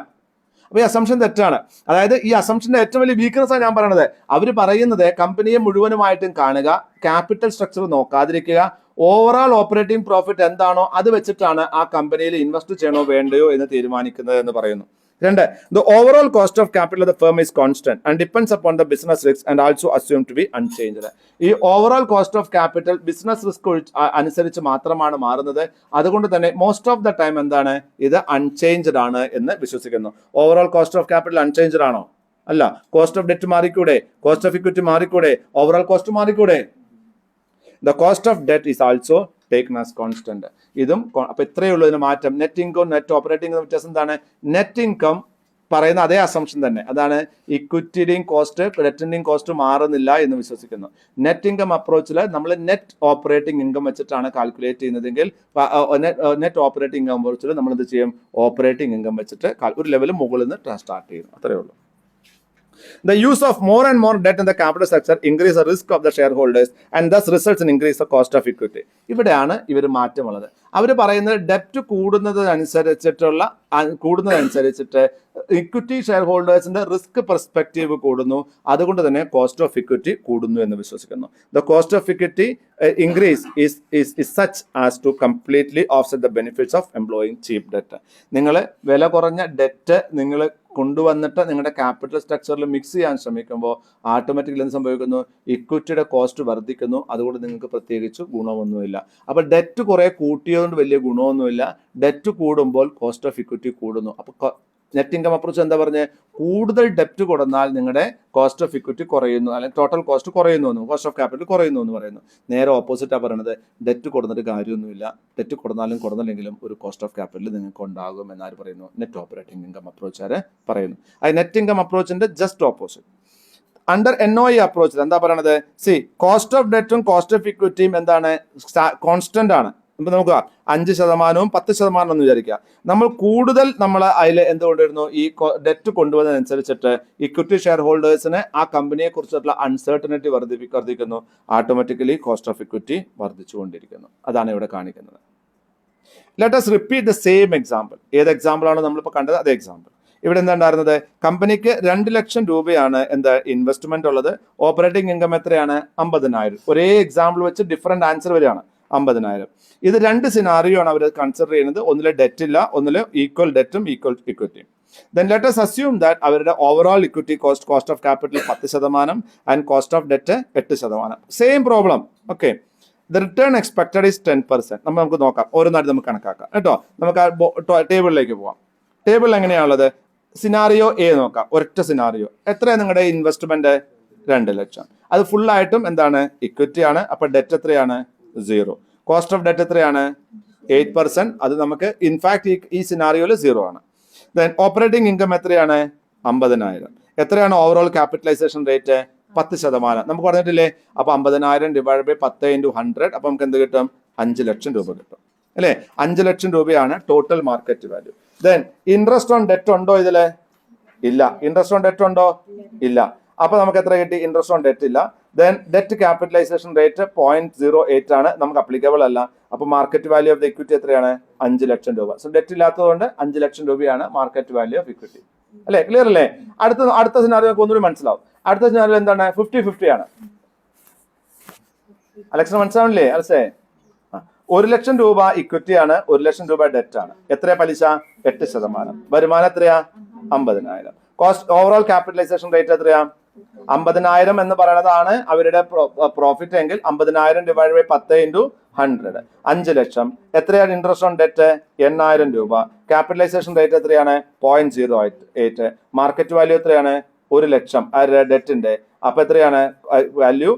അപ്പൊ ഈ അസംഷൻ തെറ്റാണ്. അതായത് ഈ അസംഷന്റെ ഏറ്റവും വലിയ വീക്ക്നെസ് ആണ് ഞാൻ പറയുന്നത്. അവർ പറയുന്നത് കമ്പനിയെ മുഴുവനുമായിട്ടും കാണുക, ക്യാപിറ്റൽ സ്ട്രക്ചർ നോക്കാതിരിക്കുക, ഓവറോൾ ഓപ്പറേറ്റിംഗ് പ്രോഫിറ്റ് എന്താണോ അത് വെച്ചിട്ടാണ് ആ കമ്പനിയിൽ ഇൻവെസ്റ്റ് ചെയ്യണോ വേണ്ടയോ എന്ന് തീരുമാനിക്കുന്നത് എന്ന് പറയുന്നു. 2. The overall cost of capital of the firm is constant and depends upon the business risks and also assumed to be unchanged. ഈ overall cost of capital business risk അനുസരിച്ച് മാത്രമാണ് മാറുന്നത്. അതുകൊണ്ട് തന്നെ മോസ്റ്റ് ഓഫ് ദ ടൈം എന്താണ്, ഇത് unchanged ആണ് എന്ന് വിശ്വസിക്കുന്നു. Overall cost of capital unchanged ആണോ? അല്ല. കോസ്റ്റ് ഓഫ് ഡെറ്റ് മാറിക്കൂടെ? കോസ്റ്റ് ഓഫ് ഇക്വിറ്റി മാറിക്കൂടെ? ഓവറോൾ കോസ്റ്റ് മാറിക്കൂടെ? The cost of debt is also taken as constant. ഇതും അപ്പൊ ഇത്രയേ ഉള്ളൂ ഇതിന് മാറ്റം. നെറ്റ് ഇൻകം നെറ്റ് ഓപ്പറേറ്റിംഗ് വ്യത്യാസം എന്താണ്? നെറ്റ് ഇൻകം പറയുന്ന അതേ അസംഷൻ തന്നെ, അതാണ് ഇക്വിറ്റിയുടെയും കോസ്റ്റ് ഡെറ്റിന്റെയും കോസ്റ്റ് മാറുന്നില്ല എന്ന് വിശ്വസിക്കുന്നു. നെറ്റ് ഇൻകം അപ്രോച്ചിൽ നമ്മൾ നെറ്റ് ഓപ്പറേറ്റിംഗ് ഇൻകം വെച്ചിട്ടാണ് കാൽക്കുലേറ്റ് ചെയ്യുന്നതെങ്കിൽ നെറ്റ് ഓപ്പറേറ്റിംഗ് ഇൻകം അപ്രോച്ചിൽ നമ്മൾ എന്ത് ചെയ്യും? ഓപ്പറേറ്റിംഗ് ഇൻകം വെച്ചിട്ട് ഒരു ലെവൽ മുകളിൽ നിന്ന് സ്റ്റാർട്ട് ചെയ്യുന്നു. അത്രയേ ഉള്ളൂ. The use of more and more debt in the capital structure increase the risk of the shareholders and thus results in increase the cost of equity. ഇവിടെയാണ് ഇവർ മാറ്റമുള്ളത്. അവർ പറയുന്നത് ഡെറ്റ് കൂടുന്നതനുസരിച്ചിട്ട് ഇക്വിറ്റി ഷെയർ ഹോൾഡേഴ്സിന്റെ റിസ്ക് പെർസ്പെക്റ്റീവ് കൂടുന്നു, അതുകൊണ്ട് തന്നെ കോസ്റ്റ് ഓഫ് ഇക്വിറ്റി കൂടുന്നു എന്ന് വിശ്വസിക്കുന്നു. The cost of equity increase is such as to completely offset the benefits of employing cheap debt. നിങ്ങൾ വില കുറഞ്ഞ ഡെറ്റ് നിങ്ങൾ കൊണ്ടുവന്നിട്ട് നിങ്ങളുടെ ക്യാപിറ്റൽ സ്ട്രക്ചറിൽ മിക്സ് ചെയ്യാൻ ശ്രമിക്കുമ്പോൾ ഓട്ടോമാറ്റിക്കലി എന്ത് സംഭവിക്കുന്നു? ഇക്വിറ്റിയുടെ കോസ്റ്റ് വർദ്ധിക്കുന്നു. അതുകൊണ്ട് നിങ്ങൾക്ക് പ്രത്യേകിച്ച് ഗുണമൊന്നുമില്ല. അപ്പോൾ ഡെറ്റ് കുറെ കൂട്ടിയതുകൊണ്ട് വലിയ ഗുണമൊന്നുമില്ല. ഡെറ്റ് കൂടുമ്പോൾ കോസ്റ്റ് ഓഫ് ഇക്വിറ്റി കൂടുന്നു. അപ്പോൾ നെറ്റ് ഇൻകം അപ്രോച്ച് എന്താ പറഞ്ഞത്? കൂടുതൽ ഡെപ്റ്റ് കൊടുന്നാൽ നിങ്ങളുടെ കോസ്റ്റ് ഓഫ് ഇക്വിറ്റി കുറയുന്നു, അല്ലെങ്കിൽ ടോട്ടൽ കോസ്റ്റ് കുറയുന്നു എന്ന്, കോസ്റ്റ് ഓഫ് ക്യാപിറ്റൽ കുറയുന്നു എന്ന് പറയുന്നു. നേരെ ഓപ്പോസിറ്റാണ് പറയുന്നത്, ഡെറ്റ് കൊടുത്തിട്ട് കാര്യമൊന്നുമില്ല, ഡെറ്റ് കൊടുന്നാലും കൊടുന്നില്ലെങ്കിലും ഒരു കോസ്റ്റ് ഓഫ് ക്യാപിറ്റൽ നിങ്ങൾക്ക് ഉണ്ടാകും എന്നാര് പറയുന്നു? നെറ്റ് ഓപ്പറേറ്റിംഗ് ഇൻകം അപ്രോച്ചുകാരെ പറയുന്നു. അത് നെറ്റ് ഇൻകം അപ്രോച്ചിന്റെ ജസ്റ്റ് ഓപ്പോസിറ്റ്. അണ്ടർ NOI അപ്രോച്ചിൽ എന്താ പറയണത്? കോസ്റ്റ് ഓഫ് ഡെറ്റും കോസ്റ്റ് ഓഫ് ഇക്വിറ്റിയും എന്താണ്? കോൺസ്റ്റന്റ് ആണ്. ഇപ്പൊ നോക്കുക 5%, 10% എന്ന് വിചാരിക്കുക. നമ്മൾ കൂടുതൽ അതിൽ എന്തുകൊണ്ടിരുന്നു? ഈ ഡെറ്റ് കൊണ്ടുവന്നതനുസരിച്ചിട്ട് ഇക്വിറ്റി ഷെയർ ഹോൾഡേഴ്സിന് ആ കമ്പനിയെ കുറിച്ചിട്ടുള്ള അൺസർട്ടനിറ്റി വർദ്ധിക്കുന്നു. ഓട്ടോമാറ്റിക്കലി കോസ്റ്റ് ഓഫ് ഇക്വിറ്റി വർദ്ധിച്ചുകൊണ്ടിരിക്കുന്നു. അതാണ് ഇവിടെ കാണിക്കുന്നത്. Let us repeat the same example. ഏത് എക്സാമ്പിൾ ആണോ നമ്മളിപ്പോൾ കണ്ടത് അതേ എക്സാമ്പിൾ. ഇവിടെ എന്താ ഉണ്ടായിരുന്നത്? കമ്പനിക്ക് 2 ലക്ഷം രൂപയാണ് ഇൻവെസ്റ്റ്മെന്റ് ഉള്ളത്. ഓപ്പറേറ്റിംഗ് ഇൻകം എത്രയാണ്? 50,000. ഒരേ എക്സാമ്പിൾ വെച്ച് ഡിഫറെന്റ് ആൻസർ വരികയാണ്. 50,000. ഇത് 2 സിനാറിയോ ആണ് അവർ കൺസിഡർ ചെയ്യുന്നത്. ഒന്നില് ഡെറ്റ് ഇല്ല, ഒന്നില് ഈക്വൽ ഡെറ്റും ഈക്വൽ ഇക്വിറ്റിയും. Then let us assume that അവരുടെ overall equity cost of capital 10% and cost of debt 8%. Same problem. Okay, the return expected is 10%. നമുക്ക് നോക്കാം, ഓരോന്നായിട്ട് നമുക്ക് കണക്കാക്കാം കേട്ടോ. നമുക്ക് ആ ടേബിളിലേക്ക് പോവാം. ടേബിൾ എങ്ങനെയാണുള്ളത്? സിനാറിയോ എ നോക്കാം. ഒരൊറ്റ സിനാറിയോ. എത്രയാണ് നിങ്ങളുടെ ഇൻവെസ്റ്റ്മെന്റ്? 2 ലക്ഷം. അത് ഫുള്ളായിട്ടും എന്താണ്? ഇക്വിറ്റി ആണ്. അപ്പൊ ഡെറ്റ് എത്രയാണ്? 0. കോസ്റ്റ് ഓഫ് ഡെറ്റ് എത്രയാണ്? 8%. അത് നമുക്ക് ഇൻഫാക്ട് ഈ സിനാറിയോയിൽ 0 ആണ്. ദെൻ ഓപ്പറേറ്റിംഗ് ഇൻകം എത്രയാണ്? 50,000. എത്രയാണ് ഓവറോൾ ക്യാപിറ്റലൈസേഷൻ റേറ്റ്? 10%. നമുക്ക് പറഞ്ഞിട്ടില്ലേ? അപ്പൊ 50,000 ഡിവൈഡ് ബൈ 10 × 100. അപ്പൊ നമുക്ക് എന്ത് കിട്ടും? 5 ലക്ഷം രൂപ കിട്ടും അല്ലെ? 5 ലക്ഷം രൂപയാണ് total market value. Then interest on debt ഉണ്ടോ ഇതില്? ഇല്ല. ഇൻട്രസ്റ്റ് ഓൺ ഡെറ്റ് ഉണ്ടോ? ഇല്ല. അപ്പൊ നമുക്ക് എത്ര കിട്ടി? ഇൻട്രസ്റ്റ് ഓൺ ഡെറ്റ് ഇല്ല. ദെൻ ഡെറ്റ് ക്യാപിറ്റലൈസേഷൻ റേറ്റ് 0.08 ആണ്, നമുക്ക് അപ്ലിക്കബിൾ അല്ല. അപ്പൊ market value of the equity എത്രയാണ്? 5 ലക്ഷം രൂപ. സോ ഡെറ്റ് ഇല്ലാത്തതുകൊണ്ട് 5 ലക്ഷം രൂപയാണ് മാർക്കറ്റ് വാല്യൂ ഓഫ് ഇക്വിറ്റി. അല്ലെ? ക്ലിയർ അല്ലേ? അടുത്ത സിനാറിയോ നമുക്ക് ഒന്നുകൂടി മനസ്സിലാവും. അടുത്ത സിനാറിയോ എന്താണ്? 50-50 ആണ്. അലക്സിന് മനസ്സിലാവില്ലേ? അലസേ, 1 ലക്ഷം രൂപ ഇക്വിറ്റി ആണ്, 1 ലക്ഷം രൂപ ഡെറ്റ് ആണ്. എത്രയാ പലിശ? 8%. വരുമാനം എത്രയാ? 50,000. കോസ്റ്റ് ഓവറോൾ ക്യാപിറ്റലൈസേഷൻ റേറ്റ് എത്രയാ? 50,000 എന്ന് പറയുന്നതാണ് അവരുടെ പ്രോഫിറ്റ് എങ്കിൽ 50,000 ഡിവൈഡ് ബൈ 10 × 100, 5 ലക്ഷം. എത്രയാണ് ഇൻട്രസ്റ്റ് ഓൺ ഡെറ്റ്? 8,000 രൂപ. ക്യാപിറ്റലൈസേഷൻ റേറ്റ് എത്രയാണ്? 0.08. മാർക്കറ്റ് വാല്യൂ എത്രയാണ്? 1 ലക്ഷം ഡെറ്റിന്റെ. അപ്പൊ എത്രയാണ് വാല്യൂ?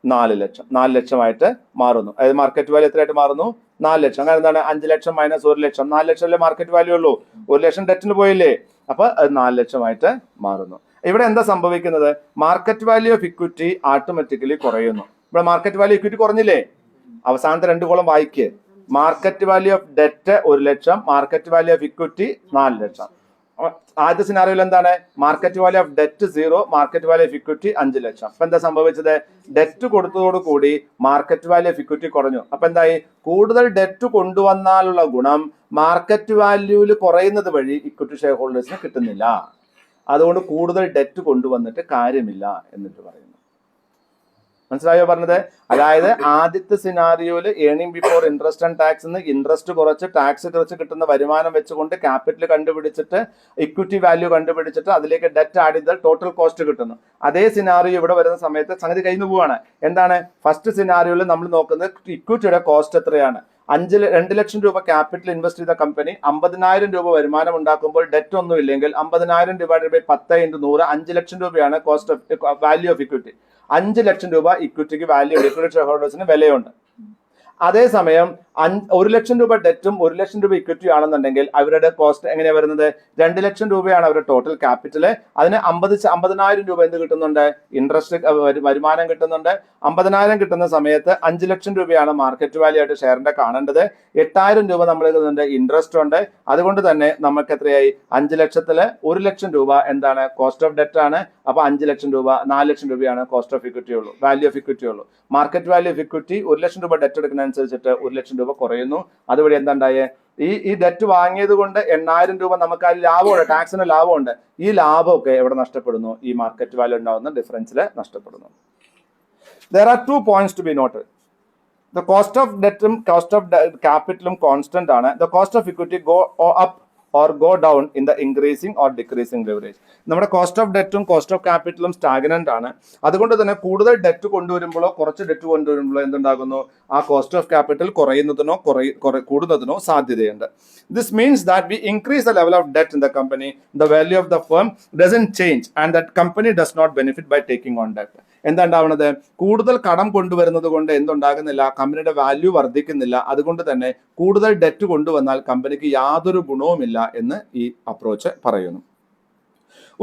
4 ലക്ഷം. 4 ലക്ഷമായിട്ട് മാറുന്നു. അതായത് മാർക്കറ്റ് വാല്യൂ എത്രയായിട്ട് മാറുന്നു? 4 ലക്ഷം. അങ്ങനെ എന്താണ്? 5 ലക്ഷം മൈനസ് 1 ലക്ഷം. 4 ലക്ഷം അല്ലേ മാർക്കറ്റ് വാല്യൂ ഉള്ളൂ. 1 ലക്ഷം ഡെറ്റിന് പോയില്ലേ? അപ്പൊ അത് 4 ലക്ഷമായിട്ട് മാറുന്നു. ഇവിടെ എന്താ സംഭവിക്കുന്നത്? Market value of equity automatically കുറയുന്നു. ഇവിടെ മാർക്കറ്റ് വാല്യൂ ഇക്വിറ്റി കുറഞ്ഞില്ലേ? അവസാനത്തെ 2 കോളം വായിക്ക്. Market value of debt 1 lakh, market value of equity 4 lakh. ആദ്യത്തെ സിനാറിയോയിൽ എന്താണ്? Market value of debt 0, market value of equity 5 lakh. അപ്പൊ എന്താ സംഭവിച്ചത്? ഡെറ്റ് കൊടുത്തതോടുകൂടി മാർക്കറ്റ് വാല്യൂ ഓഫ് ഇക്വിറ്റി കുറഞ്ഞു. അപ്പൊ എന്തായി? കൂടുതൽ ഡെറ്റ് കൊണ്ടുവന്നാലുള്ള ഗുണം മാർക്കറ്റ് വാല്യൂവിൽ കുറയുന്നത് വഴി ഇക്വിറ്റി ഷെയർ ഹോൾഡേഴ്സിന് കിട്ടുന്നില്ല. അതുകൊണ്ട് കൂടുതൽ ഡെറ്റ് കൊണ്ടുവന്നിട്ട് കാര്യമില്ല എന്നിട്ട് പറയുന്നു. മനസ്സിലായോ പറഞ്ഞത്? അതായത് ആദ്യത്തെ സിനാറിയോയില് earning before interest and tax എന്ന് ഇൻട്രസ്റ്റ് കുറച്ച് ടാക്സ് കുറച്ച് കിട്ടുന്ന വരുമാനം വെച്ചുകൊണ്ട് ക്യാപിറ്റൽ കണ്ടുപിടിച്ചിട്ട് ഇക്വിറ്റി വാല്യൂ കണ്ടുപിടിച്ചിട്ട് അതിലേക്ക് ഡെറ്റ് ആഡ് ചെയ്താൽ ടോട്ടൽ കോസ്റ്റ് കിട്ടുന്നു. അതേ സിനാറിയോ ഇവിടെ വരുന്ന സമയത്ത് സംഗതി കഴിഞ്ഞു പോവാണ്. എന്താണ്? ഫസ്റ്റ് സിനാറിയോയിൽ നമ്മൾ നോക്കുന്നത് ഇക്വിറ്റിയുടെ കോസ്റ്റ് എത്രയാണ്? 2 ലക്ഷം രൂപ ക്യാപിറ്റൽ ഇൻവെസ്റ്റ് ചെയ്ത കമ്പനി 50,000 രൂപ വരുമാനം ഉണ്ടാക്കുമ്പോൾ ഡെറ്റ് ഒന്നും ഇല്ലെങ്കിൽ 50,000 ഡിവൈഡഡ് ബൈ 10 × 100, 5 ലക്ഷം രൂപയാണ് cost of value of equity. 5 ലക്ഷം രൂപ ഇക്വിറ്റിക്ക് വാല്യൂ, ഇക്വിറ്റി ഷെയർ ഹോൾഡേഴ്സിന് വിലയുണ്ട്. അതേസമയം 1 ലക്ഷം രൂപ ഡെറ്റും 1 ലക്ഷം രൂപ ഇക്വിറ്റി ആണെന്നുണ്ടെങ്കിൽ അവരുടെ കോസ്റ്റ് എങ്ങനെയാണ് വരുന്നത്? 2 ലക്ഷം രൂപയാണ് അവരുടെ ടോട്ടൽ ക്യാപിറ്റല്. അതിന് 50,000 രൂപ എന്ത് കിട്ടുന്നുണ്ട്? ഇൻട്രസ്റ്റ് വരുമാനം കിട്ടുന്നുണ്ട്. 50,000 കിട്ടുന്ന സമയത്ത് 5 ലക്ഷം രൂപയാണ് മാർക്കറ്റ് വാല്യൂ ആയിട്ട് ഷെയറിന്റെ കാണേണ്ടത്. 8,000 രൂപ നമ്മൾ ഇൻട്രസ്റ്റ് ഉണ്ട്. അതുകൊണ്ട് തന്നെ നമുക്ക് എത്രയായി? 5 ലക്ഷത്തില് 1 ലക്ഷം രൂപ എന്താണ്? കോസ്റ്റ് ഓഫ് ഡെറ്റ് ആണ്. അപ്പൊ 5 ലക്ഷം രൂപ, 4 ലക്ഷം രൂപയാണ് കോസ്റ്റ് ഓഫ് ഇക്വിറ്റി ഉള്ളൂ, വാല്യൂ ഓഫ് ഇക്വിറ്റി ഉള്ളൂ. മാർക്കറ്റ് വാല്യൂ ഓഫ് ഇക്വിറ്റി 1 ലക്ഷം രൂപ ഡെറ്റ് എടുക്കുന്ന അനുസരിച്ചിട്ട് 1 ലക്ഷം രൂപ കുറയുന്നു. അതുവഴി എന്താണ്ടായേ? ഈ ഡെറ്റ് വാങ്ങിയത് കൊണ്ട് 8,000 രൂപ നമുക്ക് ആ ലാഭമുണ്ട്, ടാക്സിന് ലാഭമുണ്ട്. ഈ ലാഭമൊക്കെ എവിടെ നഷ്ടപ്പെടുന്നു? ഈ മാർക്കറ്റ് വാല്യൂ ഉണ്ടാകുന്ന ഡിഫറൻസിൽ നഷ്ടപ്പെടുന്നു. There are 2 points to be noted. The cost of debt-ഉം cost of capital-ഉം constant ആണ്. The cost of equity go up or go down in the increasing or decreasing leverage. നമ്മുടെ കോസ്റ്റ് ഓഫ് ഡെറ്റും cost of ക്യാപിറ്റലും stagnant ആണ്. അതുകൊണ്ട് തന്നെ കൂടുതൽ debt കൊണ്ടുവരുമ്പോഴോ കുറച്ച് debt കൊണ്ടുവരുമ്പോഴോ എന്തുണ്ടാകുന്നു? ആ കോസ്റ്റ് ഓഫ് ക്യാപിറ്റൽ കുറയുന്നതിനോ കൂടുന്നതിനോ സാധ്യതയുണ്ട്. This means that we increase the level of debt in the company, the value of the firm doesn't change and that company does not benefit by taking on debt. എന്താ ഉണ്ടാവുന്നത്? കൂടുതൽ കടം കൊണ്ടുവരുന്നത് കൊണ്ട് എന്തുണ്ടാകുന്നില്ല? കമ്പനിയുടെ value വർദ്ധിക്കുന്നില്ല. അതുകൊണ്ട് തന്നെ കൂടുതൽ ഡെറ്റ് കൊണ്ടുവന്നാൽ കമ്പനിക്ക് യാതൊരു ഗുണവുമില്ല എന്ന് ഈ അപ്രോച്ച് പറയുന്നു.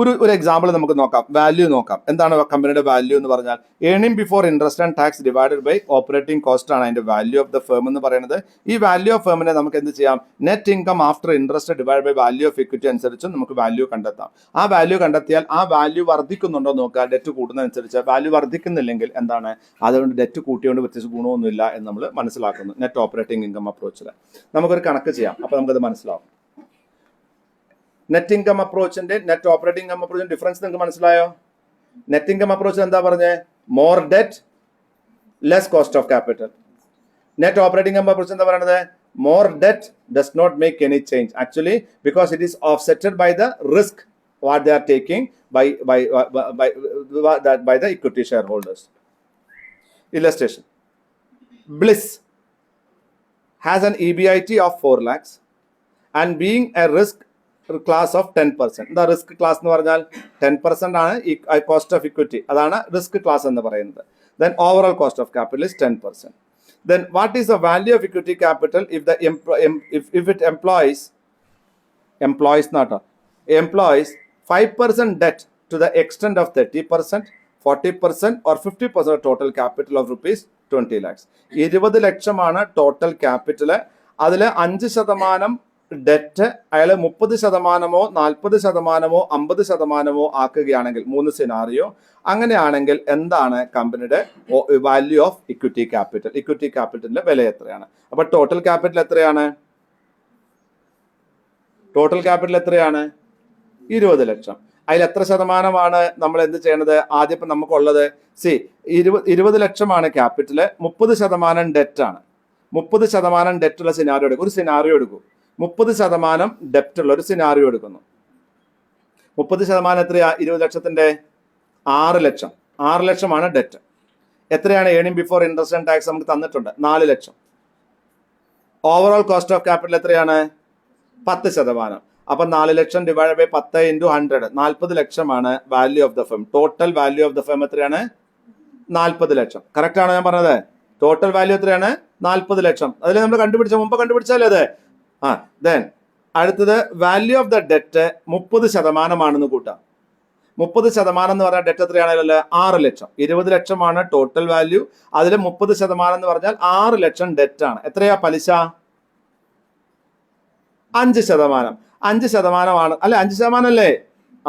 ഒരു എക്സാമ്പിൾ നമുക്ക് നോക്കാം. വാല്യൂ നോക്കാം. എന്താണ് കമ്പനിയുടെ വാല്യൂ എന്ന് പറഞ്ഞാൽ? Earning before interest and tax divided by operating cost ആണ് അതിന്റെ വാല്യൂ ഓഫ് ദ ഫേം എന്ന് പറയുന്നത്. ഈ വാല്യൂ ഓഫ് ഫേമിനെ നമുക്ക് എന്ത് ചെയ്യാം? Net income after interest divide by value of equity അനുസരിച്ച് നമുക്ക് വാല്യൂ കണ്ടെത്താം. ആ വാല്യൂ കണ്ടെത്തിയാൽ ആ വാല്യൂ വർദ്ധിക്കുന്നുണ്ടോ നോക്കുക. ഡെറ്റ് കൂടുന്നതനുസരിച്ച് വാല്യൂ വർദ്ധിക്കുന്നില്ലെങ്കിൽ എന്താണ്? അതുകൊണ്ട് ഡെറ്റ് കൂട്ടിയോണ്ട് വ്യത്യസ്ത ഗുണമൊന്നുമില്ല എന്ന് നമ്മൾ മനസ്സിലാക്കുന്നു. നെറ്റ് ഓപ്പറേറ്റിംഗ് ഇൻകം അപ്രോച്ചിൽ നമുക്കൊരു കണക്ക് ചെയ്യാം. അപ്പോൾ നമുക്കത് മനസ്സിലാവും. നെറ്റ് ഇൻകം അപ്രോച്ചിന്റെ നെറ്റ് ഓപ്പറേറ്റിംഗ് ഇൻകം അപ്രോച്ചിന്റെ ഡിഫറൻസ് നിങ്ങൾക്ക് മനസ്സിലായോ? നെറ്റ് ഇൻകം അപ്രോച്ച് എന്താ പറഞ്ഞേ? More debt less cost of capital. Net operating income approach എന്താ പറയുന്നത്? More debt does not make any change actually because it is offsetted by the risk what they are taking by the equity shareholders. Illustration. Bliss has an EBIT of 4 lakhs and being a risk class of 10%. The risk class എന്ന് പറഞ്ഞാൽ 10% ആണ് cost of equity, അതാണ് risk class എന്ന് പറയുന്നത്. Then overall cost of capital is 10%. Then what is the value of equity capital if the if it employs 5% debt to the extent of 30%, 40% or 50% of total capital of rupees 20 lakhs. 20 ലക്ഷമാണ് total capital. അതിൽ 5% debt അയാൾ 30%, 40%, 50% ആക്കുകയാണെങ്കിൽ, 3 scenario, അങ്ങനെയാണെങ്കിൽ എന്താണ് കമ്പനിയുടെ value of equity capital? Equity ക്യാപിറ്റലിന്റെ വില എത്രയാണ്? അപ്പൊ ടോട്ടൽ ക്യാപിറ്റൽ എത്രയാണ്? ടോട്ടൽ ക്യാപിറ്റൽ എത്രയാണ്? 20 ലക്ഷം. അതിൽ എത്ര ശതമാനമാണ് നമ്മൾ എന്ത് ചെയ്യണത്? ആദ്യം ഇപ്പം നമുക്കുള്ളത് 20 ലക്ഷമാണ് ക്യാപിറ്റല്, 30% ഡെറ്റാണ്. 30% ഡെറ്റുള്ള സിനാറിയോ എടുക്കും. ഒരു സിനാറിയോ എടുക്കും, 30% ഡെപ്റ്റ് ഉള്ള ഒരു സിനാറിയോ എടുക്കുന്നു. 30% എത്രയാ? 20 ലക്ഷത്തിന്റെ 6 ലക്ഷം. 6 ലക്ഷമാണ് ഡെറ്റ്. എത്രയാണ് earning before interest and tax? നമുക്ക് തന്നിട്ടുണ്ട് 4 ലക്ഷം. ഓവറോൾ കോസ്റ്റ് ഓഫ് ക്യാപിറ്റൽ എത്രയാണ്? 10%. അപ്പൊ 4 ലക്ഷം ഡിവൈഡ് ബൈ 10 × 100, 40 ലക്ഷമാണ് value of the firm. Total value of the firm എത്രയാണ്? 40 ലക്ഷം. കറക്റ്റ് ആണോ ഞാൻ പറഞ്ഞത്? ടോട്ടൽ വാല്യൂ എത്രയാണ്? 40 ലക്ഷം. അതിൽ നമ്മൾ മുമ്പ് കണ്ടുപിടിച്ചാലേ അത്. ദെൻ അടുത്തത് വാല്യൂ ഓഫ് ദ ഡെറ്റ് 30% കൂട്ടാം. 30% എന്ന് പറഞ്ഞാൽ ഡെറ്റ് എത്രയാണല്ലോ? 6 ലക്ഷം. 20 ലക്ഷമാണ് ടോട്ടൽ വാല്യൂ. അതിൽ 30% എന്ന് പറഞ്ഞാൽ 6 ലക്ഷം ഡെറ്റ് ആണ്. എത്രയാ പലിശ? 5%. 5% അല്ലെ? 5% അല്ലേ?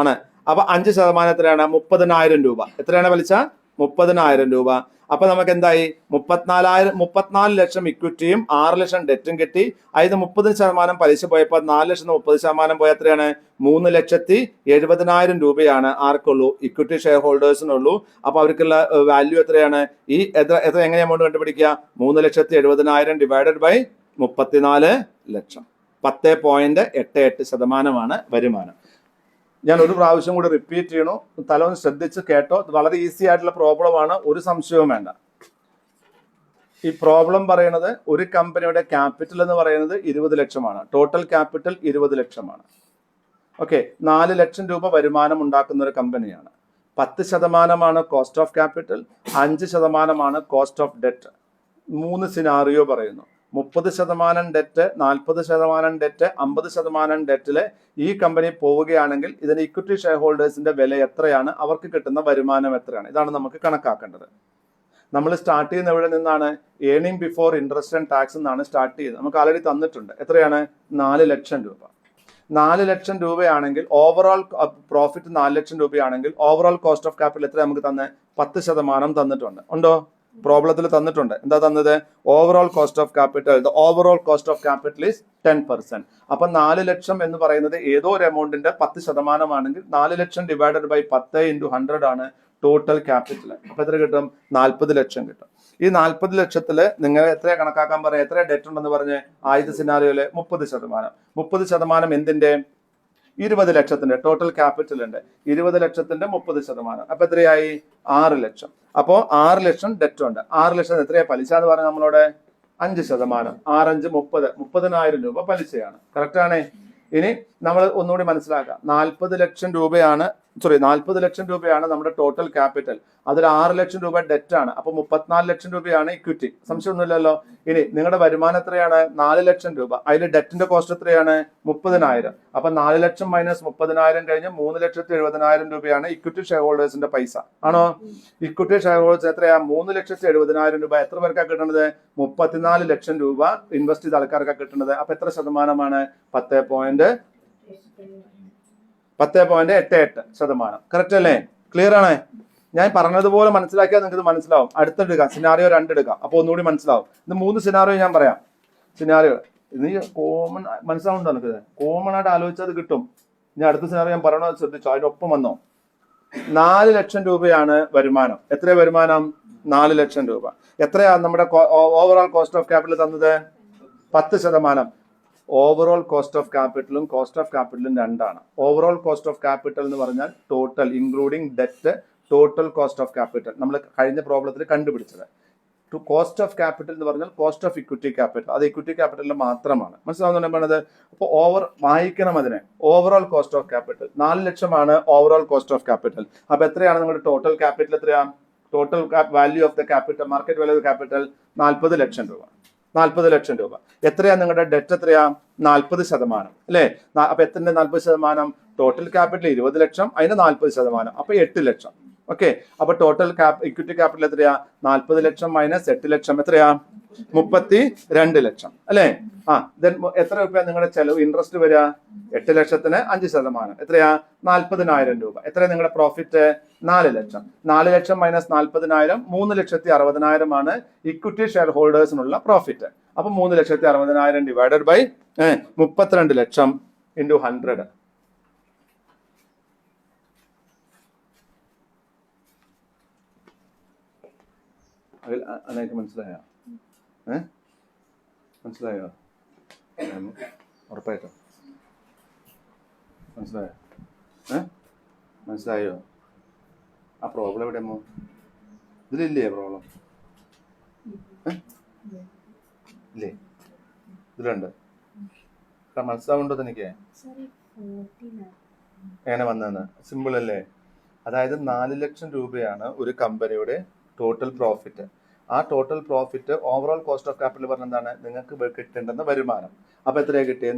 ആണ്. അപ്പൊ 5% എത്രയാണ്? 30,000 രൂപ. എത്രയാണ് പലിശ? 30,000 രൂപ. അപ്പൊ നമുക്ക് എന്തായി? 34 ലക്ഷം ഇക്വിറ്റിയും 6 ലക്ഷം ഡെറ്റും കിട്ടി. അതിന് 30% പലിശ പോയപ്പോൾ 4 ലക്ഷം 30% പോയ എത്രയാണ്? 3,70,000 രൂപയാണ് ആർക്കുള്ളൂ? Equity share ഹോൾഡേഴ്സിനുള്ളൂ. അപ്പൊ അവർക്കുള്ള വാല്യൂ എത്രയാണ്? ഈ എത്ര എങ്ങനെ എമൗണ്ട് കണ്ടുപിടിക്കുക? 3,70,000 ഡിവൈഡഡ് ബൈ 34 ലക്ഷം. 10.88% വരുമാനം. ഞാൻ ഒരു പ്രാവശ്യം കൂടി റിപ്പീറ്റ് ചെയ്യണു, തല ഒന്ന് ശ്രദ്ധിച്ച് കേട്ടോ. വളരെ ഈസി ആയിട്ടുള്ള പ്രോബ്ലമാണ്, ഒരു സംശയവും വേണ്ട. ഈ പ്രോബ്ലം പറയുന്നത് ഒരു കമ്പനിയുടെ ക്യാപിറ്റൽ എന്ന് പറയുന്നത് 20 ലക്ഷമാണ്. ടോട്ടൽ ക്യാപിറ്റൽ 20 ലക്ഷമാണ്. ഓക്കെ, 4 ലക്ഷം രൂപ വരുമാനം ഉണ്ടാക്കുന്ന ഒരു കമ്പനിയാണ്. 10% cost of capital, 5% cost of debt. 3 scenario പറയുന്നു. 30% ഡെറ്റ്, 40% ഡെറ്റ്, 50% ഡെറ്റില് ഈ കമ്പനി പോവുകയാണെങ്കിൽ ഇതിന് ഇക്വിറ്റി ഷെയർ ഹോൾഡേഴ്സിന്റെ വില എത്രയാണ്? അവർക്ക് കിട്ടുന്ന വരുമാനം എത്രയാണ്? ഇതാണ് നമുക്ക് കണക്കാക്കേണ്ടത്. നമ്മൾ സ്റ്റാർട്ട് ചെയ്യുന്ന എവിടെ നിന്നാണ്? Earning before interest and tax എന്നാണ് സ്റ്റാർട്ട് ചെയ്യുന്നത്. നമുക്ക് ആൾറെഡി തന്നിട്ടുണ്ട്. എത്രയാണ്? 4 ലക്ഷം രൂപ. 4 ലക്ഷം രൂപയാണെങ്കിൽ ഓവറോൾ പ്രോഫിറ്റ് 4 ലക്ഷം രൂപയാണെങ്കിൽ ഓവറോൾ കോസ്റ്റ് ഓഫ് ക്യാപിറ്റൽ എത്ര നമുക്ക് തന്നെ? 10% തന്നിട്ടുണ്ട്. ഉണ്ടോ? പ്രോബ്ലത്തിൽ തന്നിട്ടുണ്ട്. എന്താ തന്നത്? Overall cost of capital, the overall cost of capital is 10%. അപ്പൊ 4 ലക്ഷം എന്ന് പറയുന്നത് ഏതോ ഒരു എമൗണ്ടിന്റെ 10% ആണെങ്കിൽ 4 ലക്ഷം ഡിവൈഡഡ് ബൈ 10 × 100 ആണ് ടോട്ടൽ ക്യാപിറ്റൽ. അപ്പൊ എത്ര കിട്ടും? 40 ലക്ഷം കിട്ടും. ഈ 40 ലക്ഷത്തില് നിങ്ങൾ എത്ര കണക്കാക്കാൻ പറയാം? എത്ര ഡെറ്റ് ഉണ്ടെന്ന് പറഞ്ഞ്? ആദ്യത്തെ സിനാരിയോയില് 30%. 30% എന്തിന്റെ? 20 ലക്ഷത്തിന്റെ ടോട്ടൽ ക്യാപിറ്റൽ ഉണ്ട്. 20 ലക്ഷത്തിന്റെ 30%. അപ്പൊ എത്രയായി? 6 ലക്ഷം. അപ്പോ 6 ലക്ഷം ഡെറ്റ് ഉണ്ട്. 6 ലക്ഷം എത്രയാ പലിശ എന്ന് പറഞ്ഞാൽ നമ്മളോട്? 5%. 6 5 30, 30,000 രൂപ പലിശയാണ്. കറക്റ്റ് ആണേ? ഇനി നമ്മൾ ഒന്നുകൂടി മനസ്സിലാക്കാം. 40 ലക്ഷം രൂപയാണ് നമ്മുടെ ടോട്ടൽ ക്യാപിറ്റൽ. അതിൽ 6 ലക്ഷം രൂപ ഡെറ്റ് ആണ്. അപ്പൊ 34 ലക്ഷം രൂപയാണ് ഇക്വിറ്റി. സംശയമൊന്നുമില്ലല്ലോ. ഇനി നിങ്ങളുടെ വരുമാനം എത്രയാണ്? 4 ലക്ഷം രൂപ. അതിൽ ഡെറ്റിന്റെ കോസ്റ്റ് എത്രയാണ്? 30,000. അപ്പൊ 4 ലക്ഷം മൈനസ് 30,000 കഴിഞ്ഞ് 3,70,000 രൂപയാണ് ഇക്വിറ്റി ഷെയർ ഹോൾഡേഴ്സിന്റെ പൈസ. ആണോ? ഇക്വിറ്റി ഷെയർ ഹോൾഡേഴ്സ് എത്രയാ? 3,70,000 രൂപ. എത്ര പേർക്കാണ് കിട്ടുന്നത്? 34 ലക്ഷം രൂപ ഇൻവെസ്റ്റ് ചെയ്ത ആൾക്കാർക്കാണ് കിട്ടുന്നത്. അപ്പൊ എത്ര ശതമാനമാണ്? 10.88%. കറക്റ്റ് അല്ലേ? ക്ലിയർ ആണ്? ഞാൻ പറഞ്ഞതുപോലെ മനസ്സിലാക്കിയാൽ നിങ്ങൾക്ക് മനസ്സിലാവും. അടുത്തെടുക്കാം, സിനാറിയോ 2 എടുക്കാം. അപ്പൊ ഒന്നുകൂടി മനസ്സിലാവും. ഇത് 3 സിനാറിയോ ഞാൻ പറയാം. സിനാറിയോ ഇത് കോമൺ മനസ്സിലാവുണ്ടോ? നമുക്ക് കോമൺ ആയിട്ട് ആലോചിച്ചത് കിട്ടും. ഞാൻ അടുത്ത സിനാറിയോ ഞാൻ പറയണത് ശ്രദ്ധിച്ചോ? അതിനൊപ്പം വന്നോ? 4 ലക്ഷം രൂപയാണ് വരുമാനം. എത്ര വരുമാനം? 4 ലക്ഷം രൂപ. എത്രയാ നമ്മുടെ ഓവറോൾ കോസ്റ്റ് ഓഫ് ക്യാപിറ്റൽ തന്നത്? 10%. ഓവറോൾ കോസ്റ്റ് ഓഫ് ക്യാപിറ്റലും കോസ്റ്റ് ഓഫ് ക്യാപിറ്റലും 2 ഓവറോൾ കോസ്റ്റ് ഓഫ് ക്യാപിറ്റൽ എന്ന് പറഞ്ഞാൽ total including debt, total cost of capital നമ്മൾ കഴിഞ്ഞ പ്രോബ്ലത്തിൽ കണ്ടുപിടിച്ചത്. ടു കോസ്റ്റ് ഓഫ് ക്യാപിറ്റൽ എന്ന് പറഞ്ഞാൽ കോസ്റ്റ് ഓഫ് ഇക്വിറ്റി ക്യാപിറ്റൽ, അത് ഇക്വിറ്റി ക്യാപിറ്റലിൽ മാത്രമാണ്. മനസ്സിലാവുന്നുണ്ട് പറഞ്ഞത്? അപ്പോൾ വായിക്കണം അതിനെ. ഓവറോൾ കോസ്റ്റ് ഓഫ് ക്യാപിറ്റൽ 4 ലക്ഷമാണ് ഓവറോൾ കോസ്റ്റ് ഓഫ് ക്യാപിറ്റൽ. അപ്പൊ എത്രയാണ് നിങ്ങളുടെ ടോട്ടൽ ക്യാപിറ്റൽ? എത്രയാണ് total value of the capital, market value of capital? 40 ലക്ഷം രൂപ. 40 ലക്ഷം രൂപ. എത്രയാ നിങ്ങളുടെ ഡെറ്റ്? എത്രയാ? 40%, അല്ലേ? അപ്പൊ എത്ര 40%? ടോട്ടൽ ക്യാപിറ്റൽ 20 ലക്ഷം, അതിന് 40%, അപ്പൊ 8 ലക്ഷം. ഓക്കെ, അപ്പൊ ടോട്ടൽ ഇക്വിറ്റി ക്യാപിറ്റൽ എത്രയാ? 40 ലക്ഷം മൈനസ് 8 ലക്ഷം എത്രയാ? 32 ലക്ഷം, അല്ലേ? ദെൻ എത്ര രൂപ നിങ്ങളുടെ ചെലവ് ഇൻട്രസ്റ്റ് വരിക? 8 ലക്ഷത്തിന് 5%, എത്രയാ? 40,000 രൂപ. എത്രയാ നിങ്ങളുടെ പ്രോഫിറ്റ്? 4 ലക്ഷം. 4 ലക്ഷം മൈനസ് 40,000 3,60,000 ആണ് ഇക്വിറ്റി ഷെയർ ഹോൾഡേഴ്സിനുള്ള പ്രോഫിറ്റ്. അപ്പൊ 3,60,000 ഡിവൈഡഡ് ബൈ 32 ലക്ഷം ഇൻറ്റു 100. അതിനൊക്കെ മനസ്സിലായോ? മനസ്സിലായോ? ഉറപ്പായിട്ടോ മനസ്സിലായോ? മനസ്സിലായോ? ആ പ്രോബ്ലം എവിടെയമ്മോ? ഇതിലില്ലേ പ്രോബ്ലം? ഇല്ലേ? ഇതിലുണ്ട്. മനസ്സിലാവുണ്ടോ തനിക്ക് എങ്ങനെ വന്നതെന്ന്? സിമ്പിൾ അല്ലേ? അതായത് 4 ലക്ഷം രൂപയാണ് ഒരു കമ്പനിയുടെ ടോട്ടൽ പ്രോഫിറ്റ്. ആ total profit overall cost of capital പറഞ്ഞ എന്താണ്? നിങ്ങൾക്ക് കിട്ടേണ്ടുന്ന വരുമാനം. അപ്പൊ എത്രയാണ് കിട്ടിയത്?